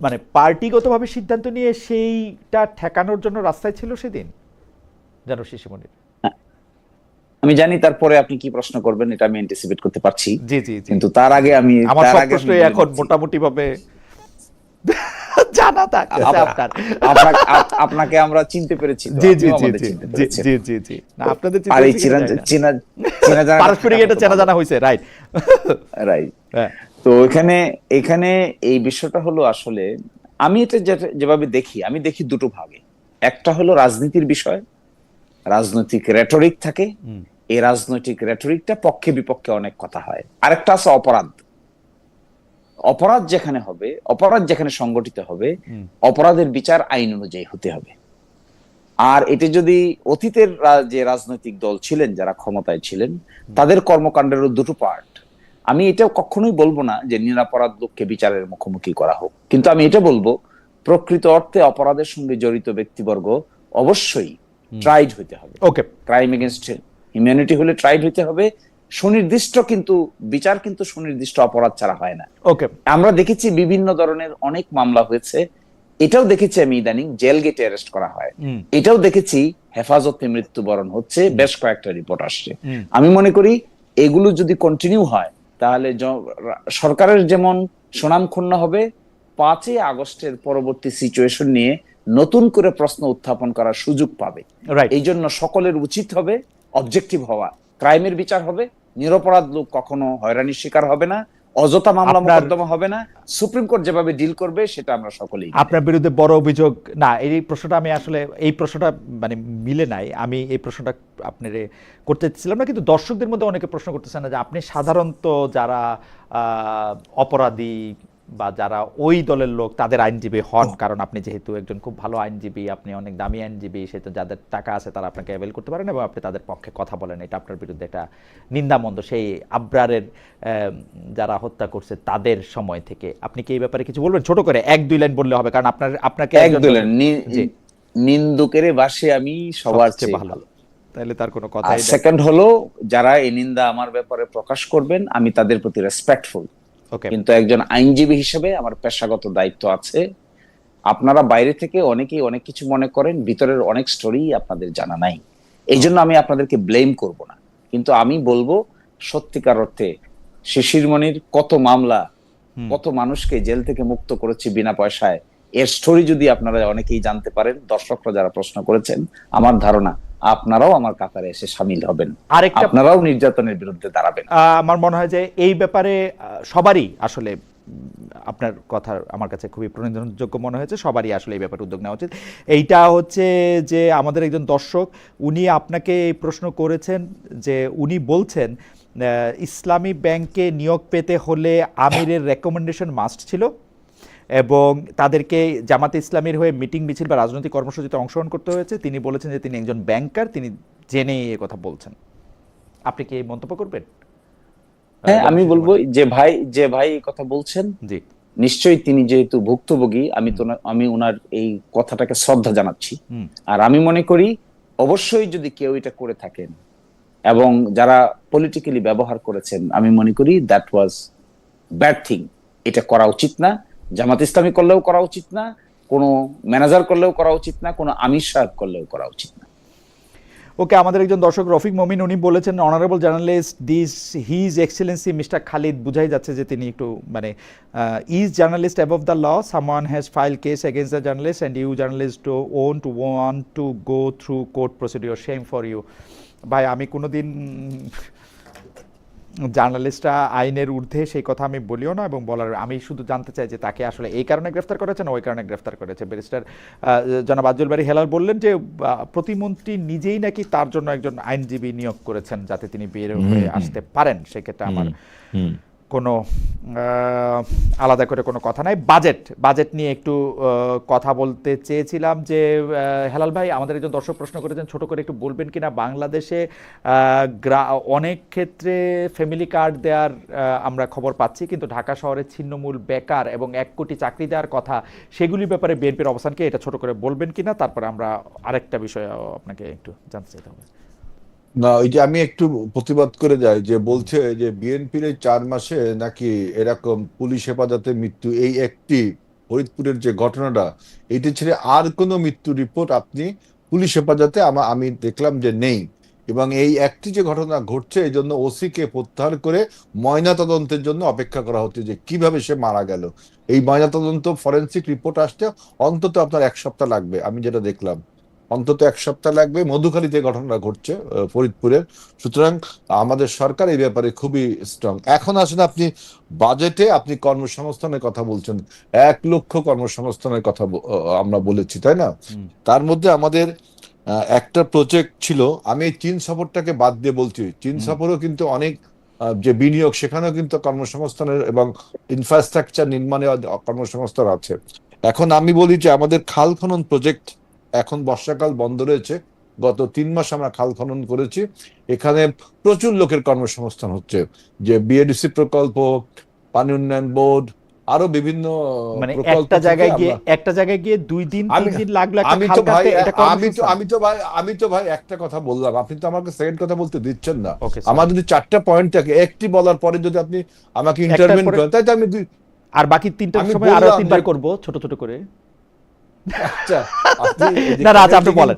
Speaker 2: মানে পার্টিগতভাবে সিদ্ধান্ত নিয়ে সেইটা ঠেকানোর জন্য রাস্তায় ছিল সেদিন? জানো শিশিমণি,
Speaker 3: আমি জানি তারপরে আপনি কি প্রশ্ন করবেন, এটা আমি অ্যান্টিসিপেট করতে পারছি।
Speaker 2: জি জি,
Speaker 3: কিন্তু তার আগে
Speaker 2: আমার সব প্রশ্ন এখন মোটামুটি ভাবে জানা থাকছে আপনার।
Speaker 3: আপনাকে আমরা চিনতে পেরেছি।
Speaker 2: জি জি জি জি জি জি, না আপনাদের
Speaker 3: চেনা জানা
Speaker 2: পারস্পরিক এটা চেনা জানা হইছে, রাইট
Speaker 3: রাইট। তো এখানে এই বিষয়টা হলো, আসলে আমি এটা যেভাবে দেখি, আমি দেখি দুটো ভাগে। একটা হলো রাজনীতির বিষয়, রাজনৈতিক রেটরিক থাকে, এই রাজনৈতিক রেটরিকটা পক্ষে বিপক্ষে অনেক কথা হয়। আরেকটা আছে অপরাধ। অপরাধ যেখানে হবে, অপরাধ যেখানে সংগঠিত হবে, অপরাধের বিচার আইন অনুযায়ী হতে হবে। আর এটা যদি অতীতের যে রাজনৈতিক দল ছিলেন, যারা ক্ষমতায় ছিলেন, তাদের কর্মকাণ্ডেরও দুটো পার্ট। আমি এটাও কখনোই বলবো না যে নিরপরাধ লোককে বিচারের মুখোমুখি করা হোক, কিন্তু আমি এটা বলবো প্রকৃত অর্থে অপরাধের সঙ্গে জড়িত ব্যক্তিবর্গ অবশ্যই ট্রাইড হইতে হবে।
Speaker 2: ওকে,
Speaker 3: ক্রাইম এগেইনস্ট হিউম্যানিটি হলে ট্রাইড হইতে হবে, সুনির্দিষ্ট, কিন্তু বিচার কিন্তু সুনির্দিষ্ট অপরাধ ছাড়া হয় না।
Speaker 2: ওকে,
Speaker 3: আমরা দেখেছি বিভিন্ন ধরনের অনেক মামলা হয়েছে, এটাও দেখেছি আমি ইদানিং জেল গেটে অ্যারেস্ট করা হয়, এটাও দেখেছি হেফাজতে মৃত্যুবরণ হচ্ছে, বেশ কয়েকটা রিপোর্ট আসছে। আমি মনে করি এগুলো যদি কন্টিনিউ হয়, তাহলে সরকারের যেমন সুনাম ক্ষুণ্ণ হবে, 5ই আগস্টের পরবর্তী সিচুয়েশন নিয়ে নতুন করে প্রশ্ন উত্থাপন করার সুযোগ পাবে।
Speaker 2: রাইট।
Speaker 3: এই জন্য সকলের উচিত হবে অবজেক্টিভ হওয়া, ক্রাইমের বিচার হবে, নিরপরাধ লোক কখনো হয়রানির শিকার হবে না, অযথা মামলা মোকদ্দমা হবে না, সুপ্রিম কোর্ট যেভাবে ডিল করবে সেটা আমরা সকলেই।
Speaker 2: আপনার বিরুদ্ধে বড় অভিযোগ না, এই প্রশ্নটা আমি আসলে এই প্রশ্নটা মানে মিলে নাই, আমি এই প্রশ্নটা আপনার করতে চাইছিলাম না, কিন্তু দর্শকদের মধ্যে অনেকে প্রশ্ন করতেছেন না যে আপনি সাধারণত যারা অপরাধী বা যারা ওই দলের লোক তাদের আইনজীবী হন, কারণ আপনি যেহেতু একজন খুব ভালো আইনজীবী, আপনি অনেক দামি আইনজীবী, সেহেতু যাদের টাকা আছে তারা আপনাকে অ্যাভেল করতে পারেন এবং আপনি তাদের পক্ষে কথা বলেন, এটা আপনার বিরুদ্ধে একটা নিন্দামন্দ সেই আবরারের যারা হত্যা করছে তাদের সময় থেকে। আপনি কি এই ব্যাপারে কিছু বলবেন? ছোট করে 1-2 লাইন বললে হবে, কারণ আপনাকে
Speaker 3: নিন্দুকের বাসে আমি সবার চেয়ে ভালো,
Speaker 2: তাহলে তার কোনো কথা।
Speaker 3: সেকেন্ড হলো যারা এই নিন্দা আমার ব্যাপারে প্রকাশ করবেন আমি তাদের প্রতি রেসপেক্টফুল, কিন্তু একজন আইনজীবী হিসেবে আমার পেশাগত দায়িত্ব আছে। আপনারা বাইরে থেকে অনেকেই অনেক কিছু মনে করেন, ভিতরের অনেক স্টোরি আপনাদের জানা নাই, এই জন্য আমি আপনাদেরকে ব্লেম করব না, কিন্তু আমি বলবো সত্যিকার অর্থে শিশির মনির কত মামলা, কত মানুষকে জেল থেকে মুক্ত করেছে বিনা পয়সায়, এর স্টোরি যদি আপনারা অনেকেই জানতে পারেন, দর্শকরা যারা প্রশ্ন করেছেন, আমার ধারণা আপনারাও আমার কাতারে এসে সামিল হবেন, আপনারাও নির্যাতনের বিরুদ্ধে দাঁড়াবেন।
Speaker 2: আমার মনে হয় যে এই ব্যাপারে সবারই আসলে, আপনার কথা আমার কাছে খুবই প্রণোদনযোগ্য মনে হয়েছে, সবারই আসলে এই ব্যাপারে উদ্যোগ নেওয়া উচিত। এইটা হচ্ছে যে আমাদের একজন দর্শক উনি আপনাকে এই প্রশ্ন করেছেন যে উনি বলছেন ইসলামী ব্যাংকে নিয়োগ পেতে হলে আমিরের রেকমেন্ডেশন মাস্ট ছিল এবং তাদেরকে জামাতে ইসলামীর হয়ে মিটিং মিছিল বা রাজনৈতিক কর্মসূচিতে অংশগ্রহণ করতে হয়েছে। তিনি বলেছেন যে তিনি একজন ব্যাংকার, তিনি জেনে এই কথা বলছেন। আপনি কি এই মন্তব্য করবেন?
Speaker 3: হ্যাঁ, আমি বলবো যে ভাই এই কথা বলছেন, জি নিশ্চয়ই তিনি যেহেতু ভুক্তভোগী, আমি ওনার এই কথাটাকে শ্রদ্ধা জানাচ্ছি। আর আমি মনে করি অবশ্যই যদি কেউ এটা করে থাকেন এবং যারা পলিটিক্যালি ব্যবহার করেছেন, আমি মনে করি দ্যাট ওয়াজ ব্যাড থিং, এটা করা উচিত না। জামাত ইসলামী করলেও করা উচিত না, কোনো ম্যানেজার করলেও করা উচিত না, কোনো আমির সাহেব করলেও করা উচিত না।
Speaker 2: ওকে, আমাদের একজন দর্শক রফিক মমিন উনি বলেছেন honourable journalist his excellency mister Khalid, বুঝাই যাচ্ছে যে তিনি একটু মানে is journalist above the law, someone has file case against the journalist and you journalist want to go through court procedure, shame for you. ভাই, আমি কোনোদিন জার্নালিস্টরা আইনের ঊর্ধ্বে সেই কথা আমি বলিও না, এবং আমি শুধু জানতে চাই যে তাকে আসলে এই কারণে গ্রেফতার করেছে না ওই কারণে গ্রেফতার করেছে। ব্যারিস্টার জনাব আজল বারী হেলাল বললেন যে প্রতিমন্ত্রী নিজেই নাকি তার জন্য একজন আইনজীবী নিয়োগ করেছেন যাতে তিনি বের হয়ে আসতে পারেন, সেক্ষেত্রে আমার কোনো আলাদা করে কোনো কথা নাই। বাজেট নিয়ে একটু কথা বলতে চেয়েছিলাম যে হেলাল ভাই, আমাদের একজন দর্শক প্রশ্ন করেছেন, ছোট করে একটু বলবেন কিনা বাংলাদেশে অনেক ক্ষেত্রে ফ্যামিলি কার্ড দেওয়ার আমরা খবর পাচ্ছি, কিন্তু ঢাকা শহরে ছিন্নমূল বেকার এবং 1 কোটি চাকরি দেওয়ার কথা, সেগুলির ব্যাপারে বিএনপির অবস্থানকে এটা ছোট করে বলবেন কিনা, তারপরে আমরা আরেকটা বিষয় আপনাকে একটু জানতে চাইতে হবে।
Speaker 1: না, ওই যে আমি একটু প্রতিবাদ করে যাই যে বলছে যে বিএনপির এই 4 মাসে নাকি এরকম পুলিশ হেফাজতে মৃত্যু, এই একটি ফরিদপুরের যে ঘটনাটা, এটি ছেড়ে আর কোনো মৃত্যু রিপোর্ট আপনি পুলিশ হেফাজতে আমি দেখলাম যে নেই। এবং এই একটি যে ঘটনা ঘটছে, এই জন্য ওসিকে প্রত্যাহার করে ময়নাতদন্তের জন্য অপেক্ষা করা হচ্ছে যে কিভাবে সে মারা গেল। এই ময়নাতদন্ত ফরেন্সিক রিপোর্ট আসতে অন্তত আপনার 1 সপ্তাহ লাগবে, আমি যেটা দেখলাম অন্তত 1 সপ্তাহ লাগবে। মধুখালীতে ঘটনা ঘটছে ফরিদপুরের। সুতরাং আমাদের সরকার এই ব্যাপারে খুবই স্ট্রং। এখন আসেন আপনি বাজেটে আপনি কর্মসংস্থানের কথা বলছেন, 1 লক্ষ কর্মসংস্থানের কথা আমরা বলেছি, তাই না? তার মধ্যে আমাদের একটা প্রজেক্ট ছিল, আমি এই চীন সফরটাকে বাদ দিয়ে বলছি, চীন সফরও কিন্তু অনেক যে বিনিয়োগ, সেখানেও কিন্তু কর্মসংস্থানের এবং ইনফ্রাস্ট্রাকচার নির্মাণে কর্মসংস্থান আছে। এখন আমি বলি যে আমাদের খাল খনন প্রজেক্ট এখন বর্ষাকাল বন্ধ রয়েছে, গত 3 মাস আমরা খাল খনন করেছি, এখানে প্রচুর লোকের কর্মসংস্থান হচ্ছে। যে বিএডিসি প্রকল্প, পানি উন্নয়ন বোর্ড, আরো বিভিন্ন
Speaker 2: মানে একটা জায়গায় গিয়ে 2 দিন 3 দিন লাগলো একটা খাল কাটতে, এটা
Speaker 1: আমি তো ভাই একটা কথা বললাম, আপনি তো আমাকে সেকেন্ড কথা বলতে দিচ্ছেন না। আমার যদি 4টা পয়েন্ট থাকে, একটি বলার পরে যদি আপনি আমাকে ইন্টারভিউ করেন, তাই তো আমি
Speaker 2: আর বাকি 3টার সময় আরো 3বার করব ছোট ছোট করে। আচ্ছা, আপনি বলেন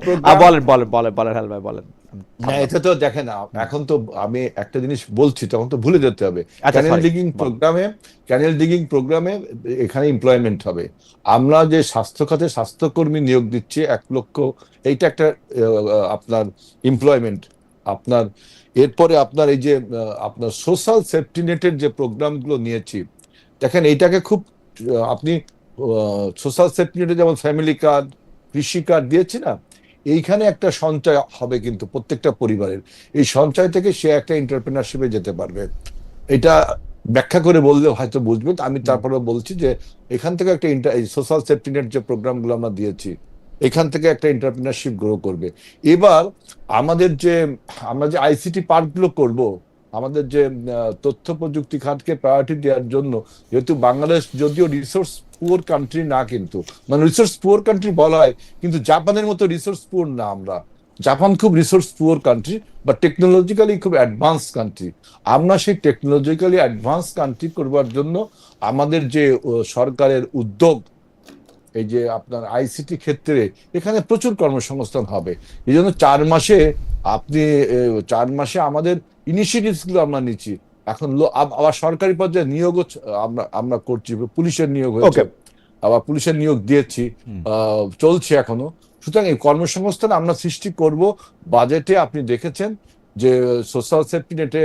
Speaker 2: হেলাল ভাই, বলেন।
Speaker 1: না, এটা তো দেখেন এখন তো আমি একটা জিনিস বলছি তখন তো ভুলে যেতে হবে।
Speaker 2: আচ্ছা,
Speaker 1: ক্যানেল
Speaker 2: sorry,
Speaker 1: ডিগিং
Speaker 2: বল।
Speaker 1: প্রোগ্রামে এখানে এমপ্লয়মেন্ট হবে। আমরা যে স্বাস্থ্য খাতে স্বাস্থ্যকর্মী নিয়োগ দিচ্ছি 1 লক্ষ, এইটা একটা আপনার এমপ্লয়মেন্ট। আপনার এরপরে আপনার এই যে আপনার সোশ্যাল সেফটি নেটের যে প্রোগ্রামগুলো নিয়েছি, দেখেন এইটাকে খুব আপনি সোশ্যাল সেফটি নেটে যেমন ফ্যামিলি কার্ড, কৃষি কার্ড দিয়েছি না, এইখানে একটা সঞ্চয় হবে কিন্তু প্রত্যেকটা পরিবারের। এই সঞ্চয় থেকে সে একটা এন্টারপ্রেনারশিপে যেতে পারবে। এটা ব্যাখ্যা করে বললে হয়তো বুঝবেন, আমি তারপরে বলছি যে এখান থেকে একটা সোশ্যাল সেফটি নেট যে প্রোগ্রামগুলো আমরা দিয়েছি, এখান থেকে একটা এন্টারপ্রেনারশিপ গ্রো করবে। এবার আমাদের যে আমরা যে আইসিটি পার্কগুলো করব, আমাদের যে তথ্য প্রযুক্তি খাতকে প্রায়োরিটি দেওয়ার জন্য, যেহেতু বাংলাদেশ যদিও রিসোর্স পুয়ার কান্ট্রি না, কিন্তু মানে রিসোর্স পুয়ার কান্ট্রি বলা হয় কিন্তু জাপানের মতো রিসোর্স পুয়ার না আমরা। জাপান খুব রিসোর্স পুয়ার কান্ট্রি বা টেকনোলজিক্যালি খুব অ্যাডভান্স কান্ট্রি। আমরা সেই টেকনোলজিক্যালি অ্যাডভান্স কান্ট্রি করবার জন্য আমাদের যে সরকারের উদ্যোগ, এই যে আপনার আইসিটি ক্ষেত্রে এখানে প্রচুর কর্মসংস্থান হবে। এই জন্য 4 মাসে আপনি 4 মাসে আমাদের ইনিশিয়েটিভস গুলো আমরা নিচ্ছি। এখন আবার সরকারি পর্যায়ে নিয়োগও আমরা আমরা করছি। পুলিশের নিয়োগ হয়েছে,
Speaker 2: ওকে,
Speaker 1: আবার পুলিশের নিয়োগ দিয়েছি, চলছে এখনো। সুতরাং এই কর্মসংস্থান আমরা সৃষ্টি করব। বাজেটে আপনি দেখেছেন যে সোশ্যাল সেফটি নেটে,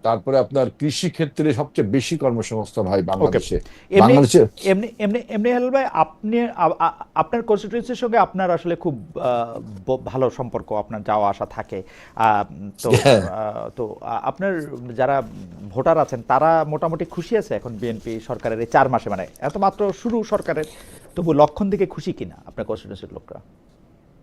Speaker 1: তারপরে আপনার কৃষি ক্ষেত্রে সবচেয়ে বেশি কর্মসংস্থান হয় বাংলাদেশে।
Speaker 2: এমনি
Speaker 1: বাংলাদেশে
Speaker 2: এমনি এমনি এমনি হেলাল ভাই, আপনি আপনার কনস্টিটিউয়েন্সির সঙ্গে আপনার আসলে খুব ভালো সম্পর্ক, আপনার যাওয়া আসা থাকে। তো আপনার যারা ভোটার আছেন তারা মোটামুটি খুশি আছে এখন বিএনপি সরকারের এই 4 মাসে, মানে এত মাত্র শুরু সরকারের, তবু লক্ষণ দিকে খুশি কিনা আপনার কনস্টিটিউয়েন্সির লোকরা?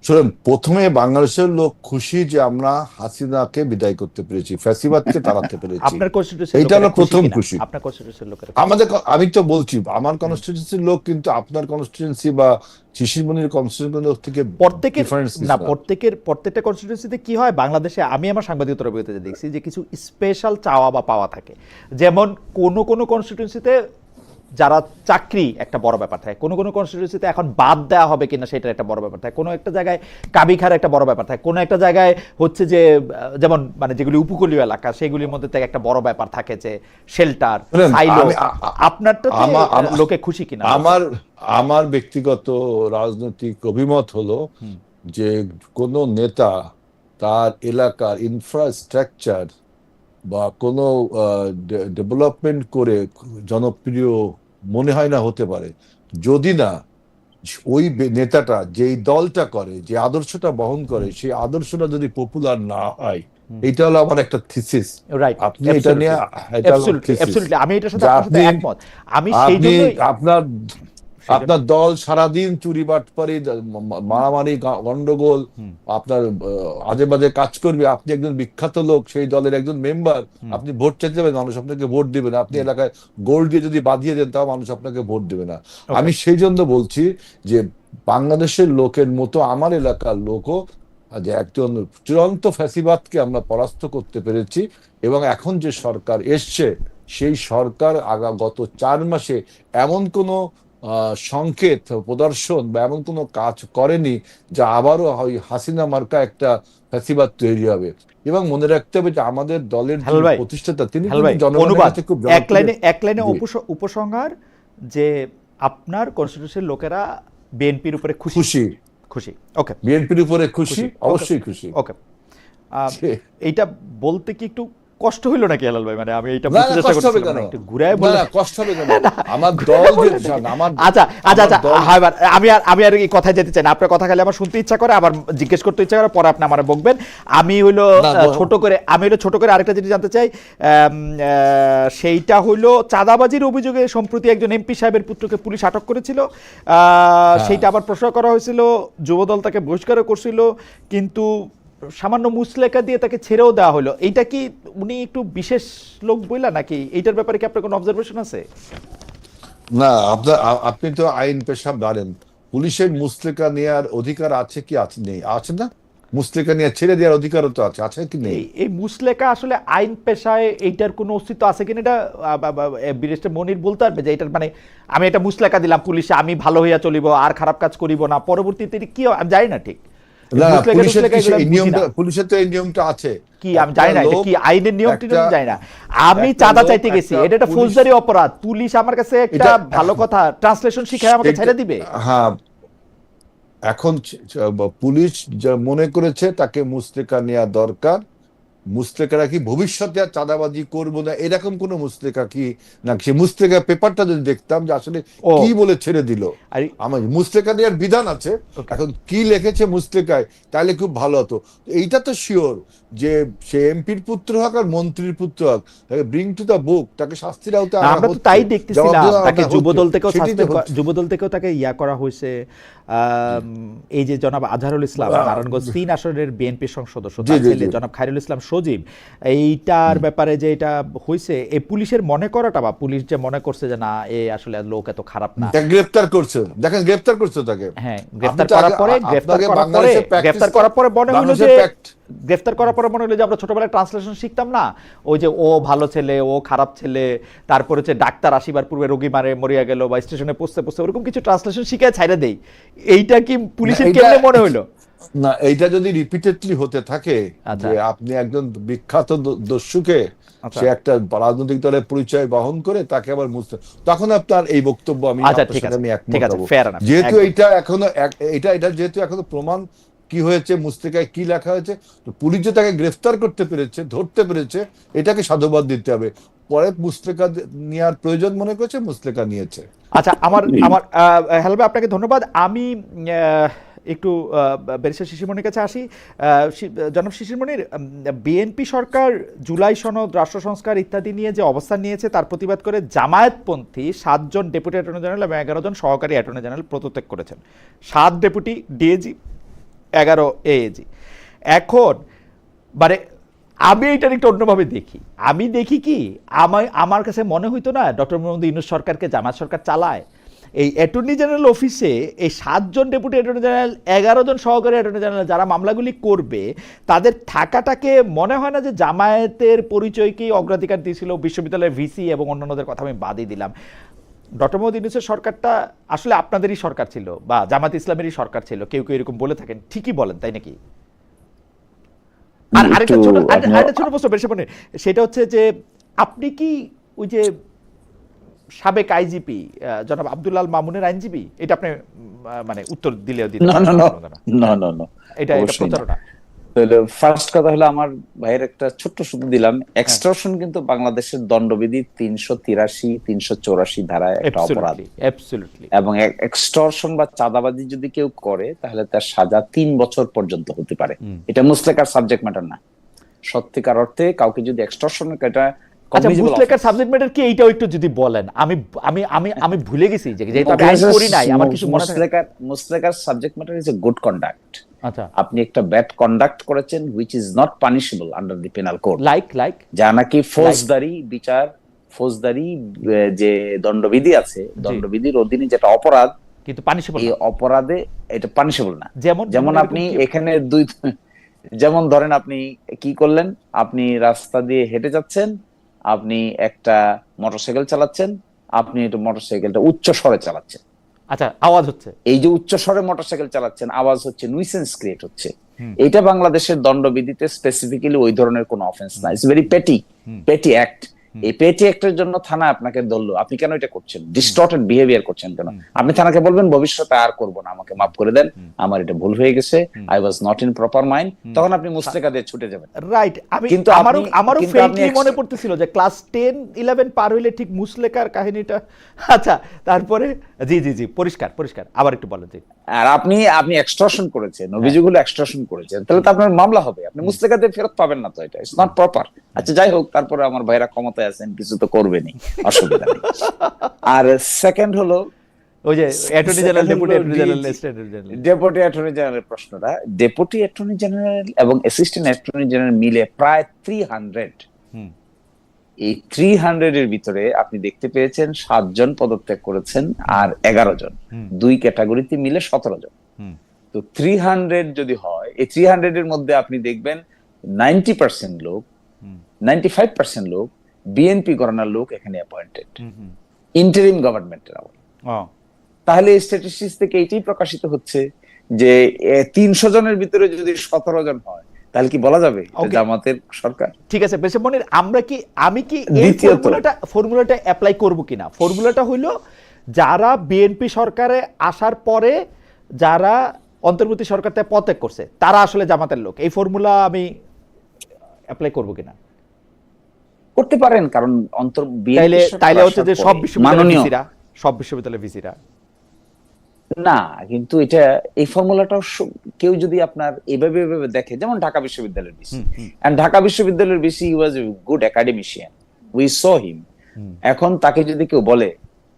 Speaker 1: শুনুন, প্রথমে বাংলাদেশের লোক খুশি যে আমরা হাসিনাকে বিদায় করতে পেরেছি, ফ্যাসিবাদকে তাড়াতে পেরেছি।
Speaker 2: আপনার কনস্টিটিউয়েন্সির
Speaker 1: এইটা হলো
Speaker 2: লোকেরা খুশি
Speaker 1: প্রথম
Speaker 2: কিনা?
Speaker 1: খুশি
Speaker 2: আপনার কনস্টিটিউয়েন্সির লোকেরা
Speaker 1: আমাদের। আমি তো বলছি আমার কনস্টিটিউন্সির লোক কিন্তু আপনার কনস্টিটিউন্সি বা শিশিরমণির কনস্টিটিউন্সির লোক থেকে
Speaker 2: প্রত্যেকের
Speaker 1: ডিফারেন্স
Speaker 2: না, প্রত্যেকটা কনস্টিটিউয়েন্সিতে কি হয় বাংলাদেশে, আমি আমার সাংবাদিকতার অভিজ্ঞতা দেখছি যে কিছু স্পেশাল চাওয়া বা পাওয়া থাকে। যেমন কোন কনস্টিটিউয়েন্সিতে যারা চাকরি একটা বড় ব্যাপার থাকে, কোন কনস্টিটিউয়েন্সিতে এখন বাদ দেওয়া হবে কিনা সেটা একটা বড় ব্যাপার থাকে, কোনো একটা জায়গায় কাবিখার একটা বড় ব্যাপার থাকে, কোনো একটা জায়গায় হচ্ছে যে যেমন মানে যেগুলি উপকূলীয় এলাকা সেগুলির মধ্যে থেকে একটা বড় ব্যাপার থাকে যে শেল্টার, সাইলো। আপনারটা লোকে খুশি কিনা?
Speaker 1: আমার ব্যক্তিগত রাজনৈতিক অভিমত হলো যে কোন নেতা তার এলাকার ইনফ্রাস্ট্রাকচার বা কোনো ডেভেলপমেন্ট করে জনপ্রিয় মনে হয় না হতে পারে যদি না ওই নেতাটা যেই দলটা করে, যে আদর্শটা বহন করে, সেই আদর্শটা যদি পপুলার না হয়। এটা হলো আমার একটা থিসিস।
Speaker 2: রাইট,
Speaker 1: আপনি এটা নিয়ে
Speaker 2: অ্যাবসলিউটলি আমি এটার সাথে আপনার সাথে একমত। আমি সেই
Speaker 1: আপনি
Speaker 2: জন্যই
Speaker 1: আপনার দল সারাদিন চুরি বাটপারি, মারামারি, গন্ডগোল, আপনার আজে বাজে কাজ করবে। আপনি একজন বিখ্যাত লোক, সেই দলের একজন মেম্বার, আপনি ভোট চাইতে যাবেন, মানুষ আপনাকে ভোট দিবে না। আপনি এলাকায় গোল্ড দিয়ে যদি বাঁধিয়ে দেন, তাও মানুষ আপনাকে ভোট দিবে না। আমি সেই জন্য বলছি যে বাংলাদেশের লোকের মতো আমার এলাকার লোকও, যে একজন চূড়ান্ত ফ্যাসিবাদকে আমরা পরাস্ত করতে পেরেছি, এবং এখন যে সরকার এসছে সেই সরকার গত 4 মাসে এমন কোনো সংকেত প্রদর্শন বা এমন কোনো কাজ করেনি যা আবারও ওই হাসিনা মার্কা একটা ফ্যাসিবাদ তৈরি হবে। এবং মনে রাখতে হবে যে আমাদের দলের যে প্রতিষ্ঠাতা তিনি জনগণের কাছে খুব
Speaker 2: এক লাইনে উপসংহার যে আপনার কনস্টিটিউশনের লোকেরা বিএনপির উপরে খুশি। ওকে,
Speaker 1: বিএনপির উপরে খুশি, অবশ্যই খুশি।
Speaker 2: ওকে, এইটা বলতে কি একটু কষ্ট হইল নাকি হেলাল ভাই? মানে আমি এইটা বুঝতে চেষ্টা করছিলাম, একটু ঘুরায় বলে।
Speaker 1: না, কষ্ট হবে কেন? আমার দল
Speaker 2: আচ্ছা, আমি আর এই কথায় যেতে চাই না। আপনার কথা খালি আমার শুনতে ইচ্ছা করে, আবার জিজ্ঞেস করতে ইচ্ছা করে, পরে আপনি আমারে বকবেন। আমি ছোট করে আরেকটা জিনিস জানতে চাই। সেইটা হইলো চাঁদাবাজির অভিযোগে সম্প্রতি একজন এমপি সাহেবের পুত্রকে পুলিশ আটক করেছিল। সেইটা আবার প্রশ্ন করা হয়েছিল, যুবদল তাকে বহিষ্কারও করছিল, কিন্তু সামান্য মুসলেকা দিয়ে তাকে ছেড়েও দেওয়া হলো। এইটা কি উনি একটু বিশেষ লোক বইলা নাকি? এইটার ব্যাপারে কি আপনার কোনো অবজারভেশন আছে?
Speaker 1: না, আপনি তো আইন পেশা জানেন, পুলিশের মুসলেকা নেওয়ার অধিকার আছে কি নেই? আছে না? মুসলেকা নিয়ে ছেড়ে দেওয়ার অধিকারও তো আছে কি নেই?
Speaker 2: এই মুসলেকা আসলে আইন পেশায় এইটার কোনো অস্তিত্ব আছে কিনা, এটা ব্যারিস্টার মনির বলতে পারবে যে এটার মানে আমি এটা মুসলেকা দিলাম পুলিশে, আমি ভালো হইয়া চলিব আর খারাপ কাজ করিব না, পরবর্তীতে কি আমি জানি না ঠিক।
Speaker 1: না,
Speaker 2: মুসলেকা
Speaker 1: পুলিশের
Speaker 2: টুসলেকা
Speaker 1: কি
Speaker 2: এগুলো
Speaker 1: এই
Speaker 2: আমি বুঝি না।
Speaker 1: নিয়মটা, পুলিশের তো এই নিয়মটা আছে।
Speaker 2: কি আমি জানি না
Speaker 1: একটা
Speaker 2: এটা
Speaker 1: লোক,
Speaker 2: কি আইনের নিয়ম টিয়ম
Speaker 1: একটা
Speaker 2: জানি না। আমি
Speaker 1: একটা
Speaker 2: চাঁদা
Speaker 1: লোক,
Speaker 2: চাইতে গেছি,
Speaker 1: একটা
Speaker 2: এটা একটা
Speaker 1: পুলিশ,
Speaker 2: ফৌজদারি অপরাধ। পুলিশ আমার কাছে একটা
Speaker 1: এটা
Speaker 2: ভালো কথা ট্রান্সলেশন শিখায় আমাকে ছেড়ে দিবে?
Speaker 1: হ্যাঁ, এখন পুলিশ যা মনে করেছে তাকে মুস্তেকা নেওয়া দরকার। মুস্তেকারা কি ভবিষ্যতে আর চাঁদাবাজি করবো না এরকম কোন মুস্তেকা কি, না সে মুস্তেকা পেপারটা যদি দেখতাম যে আসলে
Speaker 2: ও
Speaker 1: কি বলে ছেড়ে দিল।
Speaker 2: আর
Speaker 1: আমার মুস্তেকা দেওয়ার বিধান আছে,
Speaker 2: ওকে,
Speaker 1: এখন কি লিখেছে মুস্তেকায় তাহলে খুব ভালো হতো। এইটা তো শিওর যে সে এমপির পুত্র হোক আর মন্ত্রীর পুত্র হোক, তাকে ব্রিং টু দ্য বুক, তাকে শাস্তির আওতায়
Speaker 2: না,
Speaker 1: আনা
Speaker 2: আমরা তো
Speaker 1: হচ্ছে,
Speaker 2: তাই দেখতেছিলাম,
Speaker 1: জবাবদিহি
Speaker 2: তাকে
Speaker 1: আনা হচ্ছে,
Speaker 2: যুবদল থেকেও
Speaker 1: সেটাই তো
Speaker 2: সাসপেন্ড,
Speaker 1: হচ্ছে।
Speaker 2: যুবদল থেকেও তাকে ইয়া করা হয়েছে। এই যে জনাব আজহারুল ইসলাম নারায়ণগঞ্জ 3 আসনের বিএনপি সংসদ সদস্য,
Speaker 1: জি
Speaker 2: তার
Speaker 1: জি
Speaker 2: ছেলে
Speaker 1: জি,
Speaker 2: জনাব খায়রুল ইসলাম সজীব, এইটার ব্যাপারে যে এটা হয়েছে, এই পুলিশের মনে করাটা বা পুলিশ যে মনে করছে যে না এ আসলে লোক এত খারাপ না।
Speaker 1: তাকে গ্রেফতার করছে, দেখেন গ্রেফতার করছে তাকে।
Speaker 2: হ্যাঁ,
Speaker 1: আপনি
Speaker 2: গ্রেফতার
Speaker 1: তো
Speaker 2: করার পরে
Speaker 1: আপনাকে বাংলাদেশের
Speaker 2: গ্রেফতার করার পরে মনে হলো যে,
Speaker 1: প্যাক্ট,
Speaker 2: গ্রেফতার করার পরে মনে হলো যে আমরা ছোটবেলায় ট্রান্সলেশন শিখতাম না, ওই যে ও ভালো ছেলে ও খারাপ ছেলে, তারপরে হচ্ছে ডাক্তার আসিবার পূর্বে রোগী মারে মরিয়া গেল, বা স্টেশনে পৌঁছতে পৌঁছতে ওরকম কিছু ট্রান্সলেশন শিখে ছাইড়া দেই। এইটা কি পুলিশের কেমনে মনে হইলো?
Speaker 1: না এইটা যদি রিপিটেডলি হতে থাকে
Speaker 2: আচ্ছা
Speaker 1: যে আপনি একজন বিখ্যাত দস্যুকে,
Speaker 2: আচ্ছা
Speaker 1: সে একটা রাজনৈতিক দলের পরিচয় বহন করে তাকে আবার মুছতে, তখন আপনার এই বক্তব্য আমি
Speaker 2: আচ্ছা
Speaker 1: আপনার
Speaker 2: ঠিক
Speaker 1: সাথে
Speaker 2: আছে,
Speaker 1: আমি
Speaker 2: ঠিক
Speaker 1: একমত
Speaker 2: আছে,
Speaker 1: হব।
Speaker 2: ফেয়ার এনাফ,
Speaker 1: যেহেতু
Speaker 2: একদম।
Speaker 1: এইটা এখনো এটা যেহেতু এখনো প্রমাণ কি হয়েছে, মুস্তেকায় কি লেখা হয়েছে, তো পুলিশ যে তাকে গ্রেফতার করতে পেরেছে, ধরতে পেরেছে, এটাকে সাধুবাদ দিতে হবে। পরে মুস্তেকা নেওয়ার প্রয়োজন মনে করেছে, মুস্তেকা নিয়েছে।
Speaker 2: আচ্ছা, আমার আমার হ্যালো ভাই, আপনাকে ধন্যবাদ। আমি একটু ব্যারিস্টার শিশিরমণির কাছে আসি। জনাব শিশিরমণির, বিএনপি সরকার জুলাই সনদ, রাষ্ট্র সংস্কার ইত্যাদি নিয়ে যে অবস্থান নিয়েছে তার প্রতিবাদ করে জামায়াতপন্থী 7 জন ডেপুটি অ্যাটর্নি জেনারেল এবং 11 জন সহকারী অ্যাটর্নি জেনারেল পদত্যাগ করেছেন। 7 ডেপুটি ডিএজি, 11 এএজি। এখন মানে আমি এটার একটু অন্যভাবে দেখি। আমি দেখি কি, আমার কাছে মনে হইতো না ডক্টর মোহাম্মদ ইউনূস সরকারকে জামায়াত সরকার চালায়। এই অ্যাটর্নি জেনারেল অফিসে এই 7 জন ডেপুটি অ্যাটর্নি জেনারেল, 11 জন সহকারী অ্যাটর্নি জেনারেল যারা মামলাগুলি করবে, তাদের থাকাটাকে মনে হয় না যে জামায়াতের পরিচয়কেই অগ্রাধিকার দিয়েছিল। বিশ্ববিদ্যালয়ের ভিসি এবং অন্যান্যদের কথা আমি বাদই দিলাম। ডক্টর মোহাম্মদ ইউনূসের সরকারটা আসলে আপনাদেরই সরকার ছিল বা জামাত ইসলামেরই সরকার ছিল, কেউ কেউ এরকম বলে থাকেন, ঠিকই বলেন তাই নাকি? আর আরেকটা ছোট প্রশ্ন বেশি মনে, সেটা হচ্ছে যে আপনি কি ওই যে সাবেক আইজিপি জনাব আব্দুল্লাহ মামুনের আইনজীবী? এটা আপনি মানে উত্তর দিলেও দিতে
Speaker 3: না না না না না,
Speaker 2: এটা প্রচারণা।
Speaker 3: তাহলে ফার্স্ট কথা হলো, আমার ভাইয়ের একটা ছোট্ট শুধু দিলাম, এক্সটর্শন কিন্তু বাংলাদেশের দণ্ডবিধি 383 384 ধারায় একটা অপরাধ।
Speaker 2: অ্যাবসলিউটলি।
Speaker 3: এবং এক্সটর্শন বা চাঁদাবাজি যদি কেউ করে তাহলে তার সাজা 3 বছর পর্যন্ত হতে পারে। এটা মুসলেকার সাবজেক্ট ম্যাটার না। সত্যিকার অর্থে কাউকে যদি এক্সটর্শনের এটা
Speaker 2: আচ্ছা, মুসলেকার সাবজেক্ট ম্যাটার কি এইটাও একটু যদি বলেন। আমি আমি আমি আমি ভুলে গেছি যে যেহেতু আমি আইন করি নাই, আমার কিছু মনে থাকে।
Speaker 3: মুসলেকার subject matter is a good conduct.
Speaker 2: আচ্ছা,
Speaker 3: আপনি একটা ব্যাড কন্ডাক্ট করেছেন which is not punishable under the penal code,
Speaker 2: like
Speaker 3: যা নাকি ফৌজদারি বিচার, ফৌজদারি যে দণ্ডবিধি আছে, দণ্ডবিধির অধীনে যেটা অপরাধ,
Speaker 2: কিন্তু পানিশেবল
Speaker 3: এই অপরাধে এটা পানিশেবল না। যেমন আপনি এখানে যেমন ধরেন আপনি কি করলেন, আপনি রাস্তা দিয়ে হেঁটে যাচ্ছেন, আপনি একটা মোটরসাইকেল চালাচ্ছেন, আপনি এটা মোটরসাইকেলটা উচ্চ স্বরে চালাচ্ছেন।
Speaker 2: আচ্ছা, আওয়াজ হচ্ছে,
Speaker 3: এই যে উচ্চ স্বরে মোটরসাইকেল চালাচ্ছেন, আওয়াজ হচ্ছে, নুইসেন্স ক্রিয়েট হচ্ছে। এটা বাংলাদেশের দণ্ডবিধিতে স্পেসিফিক্যালি ওই ধরনের কোনো অফেন্স না। ইটস ভেরি পেটি অ্যাক্ট। এই পেটি অ্যাক্টের জন্য থানা আপনাকে ধরলো, আপনি কেন এটা করছেন, ডিস্টর্টেড বিহেভিয়ার করছেন কেন? আপনি থানাকে বলবেন ভবিষ্যতে আর করবো না, আমাকে মাফ করে দেন, আমার এটা ভুল হয়ে গেছে, I was not in proper mind, তখন আপনি মুসলেকা দিয়ে ছুটে যাবেন।
Speaker 2: রাইট। কিন্তু আমারও ফেকলি মনে পড়তেছিল যে ক্লাস 10 11 পার হইলে ঠিক মুসলেকার কাহিনীটা। আচ্ছা, তারপরে জি জি জি, পরিষ্কার পরিষ্কার, আবার একটু বলেন। জি,
Speaker 3: আর আপনি এক্সটর্শন করেছেন, অভিযোগ হলো এক্সটর্শন করেছেন, তাহলে তো আপনার মামলা হবে, আপনি মুসলেকা দিয়ে ফেরত পাবেন না, তো এটা ইটস নট প্রপার। আচ্ছা, যাই হোক, তারপরে আমার ভাইরা ক্ষমতায় আছেন, কিছু তো করবেনই, অসুবিধা নেই। আর সেকেন্ড হলো
Speaker 2: ওই যে attorney general, deputy attorney general,
Speaker 3: deputy attorney general প্রশ্নটা, ডেপুটি অ্যাটর্নি জেনারেল এবং অ্যাসিস্ট্যান্ট অ্যাটর্নি জেনারেল মিলে প্রায় 300। এই 300 এর ভিতরে আপনি দেখতে পেয়েছেন 7 জন পদত্যাগ করেছেন আর 11 জন, দুই ক্যাটাগরিতে মিলে 17 জন। তো 300 যদি হয়, এই 300 এর মধ্যে আপনি দেখবেন 90% লোক, 95% লোক বিএনপি ঘরানার লোক এখানে অ্যাপয়েন্টেড, ইন্টারিম গভর্নমেন্টের আমল। তাহলে এই স্ট্যাটিস্টিক্স থেকে এটাই প্রকাশিত হচ্ছে যে 300 জনের ভিতরে যদি 17 জন হয় তাহলে কি বলা যাবে এটা
Speaker 2: Okay.
Speaker 3: জামাতের সরকার?
Speaker 2: ঠিক আছে বেশি মনির, আমি কি এই
Speaker 3: দ্বিতীয়ত-
Speaker 2: ফর্মুলাটা অ্যাপ্লাই করব কিনা? ফর্মুলাটা হইল যারা বিএনপি সরকারে আসার পরে যারা অন্তর্বর্তী সরকার থেকে পদত্যাগ করছে তারা আসলে জামাতের লোক, এই ফর্মুলা আমি অ্যাপ্লাই করব কিনা?
Speaker 3: করতে পারেন, কারণ
Speaker 2: তাইলে তাইলে হচ্ছে যে সব বিশ্ববিদ্যালয়ের
Speaker 3: মাননীয়
Speaker 2: ভিসিরা, সব বিশ্ববিদ্যালয়ের ভিসিরা
Speaker 3: না, কিন্তু এটা এই ফর্মুলাটাও কেউ যদি আপনার এভাবে এভাবে দেখে, যেমন ঢাকা বিশ্ববিদ্যালয়ের ভিসি, এন্ড ঢাকা বিশ্ববিদ্যালয়ের VC was a good academician, we saw him. এখন তাকে যদি কেউ বলে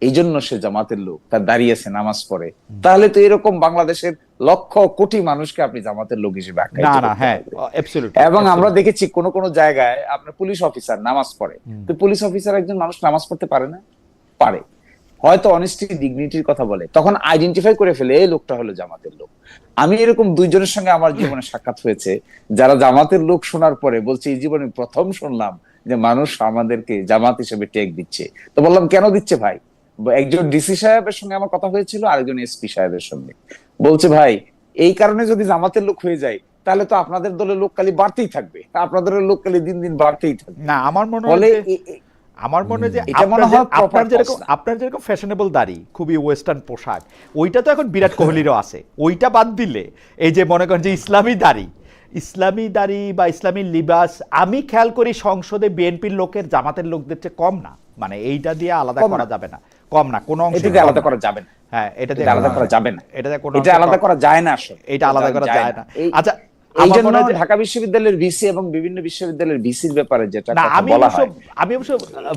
Speaker 3: এই জন্য সে জামাতের লোক, তার দাঁড়িয়েছে নামাজ পড়ে, তাহলে তো এরকম বাংলাদেশের লক্ষ কোটি মানুষকে আপনি জামাতের লোক হিসেবে আখ্যায়িত
Speaker 2: না
Speaker 3: করতে
Speaker 2: না, হ্যাঁ
Speaker 3: হবে।
Speaker 2: অ্যাবসলিউটলি।
Speaker 3: এবং আমরা দেখেছি কোন কোন জায়গায় আপনার পুলিশ অফিসার নামাজ পড়ে, তো পুলিশ অফিসার একজন মানুষ নামাজ পড়তে পারে না? পারে, হয়তো অনেস্টি ডিগনিটির কথা বলে, তখন আইডেন্টিফাই করে ফেলে এই লোকটা হলো জামাতের লোক। আমি এরকম দুইজনের সঙ্গে আমার জীবনে সাক্ষাৎ হয়েছে, যারা জামাতের লোক শোনার পরে বলছে এই জীবনে প্রথম শুনলাম যে মানুষ আমাদেরকে জামাত হিসেবে টেক দিচ্ছে। তো বললাম কেন দিচ্ছে ভাই? একজন ডিসি সাহেবের সঙ্গে আমার কথা হয়েছিল, আরেকজন এসপি সাহেবের সঙ্গে। বলছে ভাই এই কারণে যদি জামাতের লোক হয়ে যায় তাহলে তো আপনাদের দলের লোক খালি বাড়তেই থাকবে, আপনাদের লোক খালি দিন দিন বাড়তেই থাকবে।
Speaker 2: না আমার মনে হয়
Speaker 3: ফলে
Speaker 2: যে
Speaker 3: এটা মনে হয় proper
Speaker 2: আপনার যেরকম ফ্যাশনেবল দাড়ি, খুবই ওয়েস্টার্ন পোশাক, ওইটা তো এখন বিরাট কোহলিরও আছে। ওইটা বাদ দিলে এই যে মনে করেন যে ইসলামী দাড়ি বা ইসলামী লিবাস, আমি খেয়াল করি সংসদে বিএনপির লোকের জামাতের লোকদের চেয়ে কম না, মানে এইটা দিয়ে আলাদা করা যাবে না, কম না কোনো অংশে,
Speaker 3: এটা দিয়ে আলাদা করা যাবে না।
Speaker 2: হ্যাঁ এটা দিয়ে
Speaker 3: আলাদা করা যাবে না,
Speaker 2: এটা দিয়ে কোনো
Speaker 3: এটা আলাদা করা যায় না, আসলে
Speaker 2: এটা আলাদা করা যায় না। আচ্ছা
Speaker 3: এই
Speaker 2: আমার
Speaker 3: জন্য
Speaker 2: মনে হয় যে
Speaker 3: ঢাকা বিশ্ববিদ্যালয়ের ভিসি এবং বিভিন্ন বিশ্ববিদ্যালয়ের ভিসির ব্যাপারে যেটা
Speaker 2: না,
Speaker 3: কথা
Speaker 2: আমি
Speaker 3: বলা
Speaker 2: অবশ্য
Speaker 3: হয়,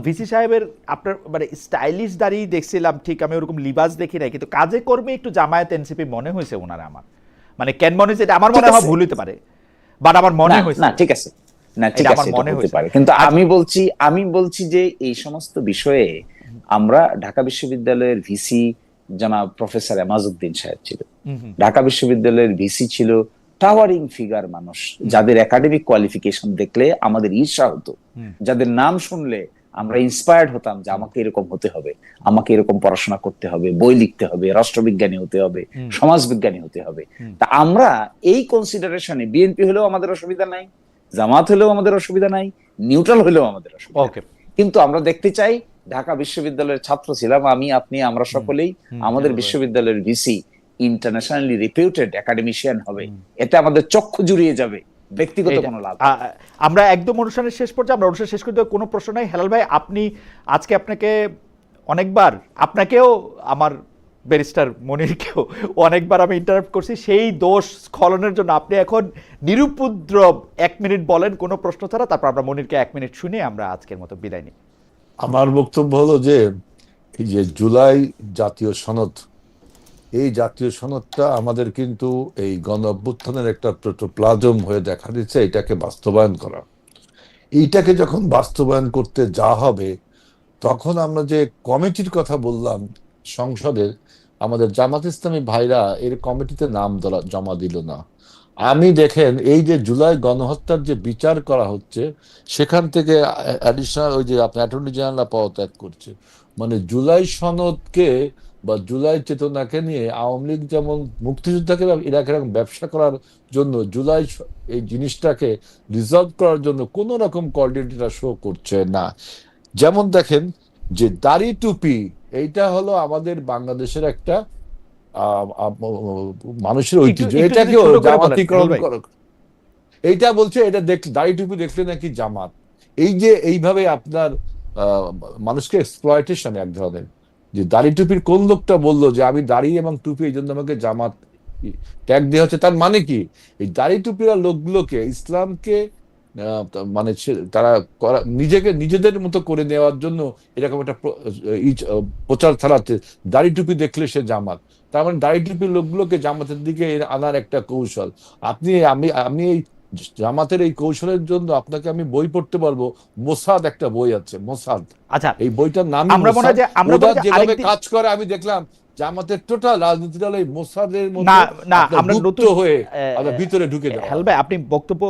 Speaker 2: ভিসি সাহেবের আপনার মানে স্টাইলিশ দাড়ি দেখছিলাম, ঠিক আমি ওরকম লিবাস দেখি নাই, কিন্তু কাজে কর্মে একটু জামায়াত এনসিপি মনে হয়েছে ওনারা। আমার মানে কেন মনে হয়েছে, এটা আমার মনে হয় ভুল হতে পারে, বাট আমার মনে হয়েছে।
Speaker 3: না ঠিক আছে, না ঠিক
Speaker 2: এটা
Speaker 3: আছে,
Speaker 2: আমার
Speaker 3: এটা
Speaker 2: মনে
Speaker 3: হতে
Speaker 2: হয়েছে।
Speaker 3: পারে, কিন্তু আমি বলছি যে এই সমস্ত বিষয়ে আমরা ঢাকা বিশ্ববিদ্যালয়ের ভিসি জনাব প্রফেসর এমাজউদ্দিন সাহেব ছিল, ঢাকা বিশ্ববিদ্যালয়ের ভিসি ছিল টাওয়ারিং ফিগার মানুষ, যাদের একাডেমিক কোয়ালিফিকেশন দেখলে আমাদের ঈর্ষা হতো, যাদের নাম শুনলে আমরা ইন্সপায়ার্ড হতাম যে আমাকে এরকম হতে হবে, আমাকে এরকম পড়াশোনা করতে হবে, বই লিখতে হবে, রাষ্ট্রবিজ্ঞানী হতে হবে, সমাজবিজ্ঞানী হতে হবে। তা আমরা এই কনসিডারেশনে বিএনপি হলেও আমাদের অসুবিধা নাই, জামাত হলেও আমাদের অসুবিধা নাই, নিউট্রাল হলেও আমাদের অসুবিধা
Speaker 2: ওকে,
Speaker 3: কিন্তু আমরা দেখতে চাই ঢাকা বিশ্ববিদ্যালয়ের ছাত্র ছিলাম আমি, আপনি, আমরা সকলেই, আমাদের বিশ্ববিদ্যালয়ের ভিসি ইন্টারন্যাশনালি রিপিউটেড একাডেমিশিয়ান হবে, এতে আমাদের চক্ষু জুড়িয়ে যাবে, ব্যক্তিগত কোনো লাভ।
Speaker 2: আমরা একদম অনুষ্ঠানের শেষ পর্যায়ে, আমরা অনুষ্ঠান শেষ করতে কোনো প্রশ্ন নাই। হেলাল ভাই, আপনি আজকে আপনাকে অনেকবার, আপনাকেও আমার ব্যারিস্টার মনিরকেও অনেকবার আমি ইন্টারাপ্ট করছি, সেই দোষ স্খলনের জন্য আপনি এখন নিরুপদ্রব 1 মিনিট বলেন কোনো প্রশ্ন ছাড়া, তারপর আমরা মনিরকে 1 মিনিট শুনে আমরা আজকের মতো বিদায় নিই।
Speaker 1: আমার বক্তব্য হলো যে এই যে জুলাই জাতীয় সনদ, এই জাতীয় সনদটা আমাদের কিন্তু এই গণ অভ্যুত্থানের একটা প্রোটোপ্লাজম হয়ে দেখা দিচ্ছে, এটাকে বাস্তবায়ন করা। এইটাকে যখন বাস্তবায়ন করতে যা হবে, তখন আমরা যে কমিটির কথা বললাম সংসদের, আমাদের জামাত ইসলামী ভাইরা এর কমিটিতে নাম জমা দিল না। আমি দেখেন এই যে জুলাই গণহত্যার যে বিচার করা হচ্ছে, সেখান থেকে অ্যাডিশনাল ওই যে আপনার অ্যাটর্নি জেনারেল পদত্যাগ করছে, মানে জুলাই সনদকে বা জুলাই চেতনাকে নিয়ে আওয়ামী লীগ যেমন মুক্তিযোদ্ধাকে ইরাকের ব্যবসা করার জন্য জুলাই এই জিনিসটাকে রিজলভ করার জন্য কোন রকম কোঅর্ডিনেটর শো করছে না। যেমন দেখেন যে দাড়ি টুপি, এইটা হলো আমাদের বাংলাদেশের একটা মানুষের ঐতিহ্য, এটাকেও জামাতিকরণ করো, এইটা বলছে, এটা দাড়ি টুপি দেখলে নাকি জামাত। এই যে এইভাবে আপনার মানুষকে এক্সপ্লয়টেশন এক ধরনের, যে দাড়ি টুপির কোন লোকটা বললো যে আমি দাড়ি এবং টুপি এই জন্য আমাকে জামাত ট্যাগ দেওয়া হচ্ছে, তার মানে কি এই দাড়ি টুপিরা লোকগুলোকে ইসলামকে মানে তারা নিজেদের মতো করে নেওয়ার জন্য এরকম একটা প্রচার চালাচ্ছে, দাড়ি টুপি দেখলে সে জামাত। তার মানে দাড়ি টুপির লোকগুলোকে জামাতের দিকে আনার একটা কৌশল। আমি এই জামাতের এই কৌশলের জন্য আপনাকে আমি বই পড়তে পারবো, মোসাদ একটা বই আছে, মোসাদ।
Speaker 2: আচ্ছা,
Speaker 1: এই বইটার নাম যেভাবে কাজ করে আমি দেখলাম জামাতের টোটাল রাজনীতি দল এই মোসাদের মধ্যে হয়ে ভিতরে ঢুকে যাওয়া।
Speaker 2: হেলাল ভাই, আপনি বক্তব্য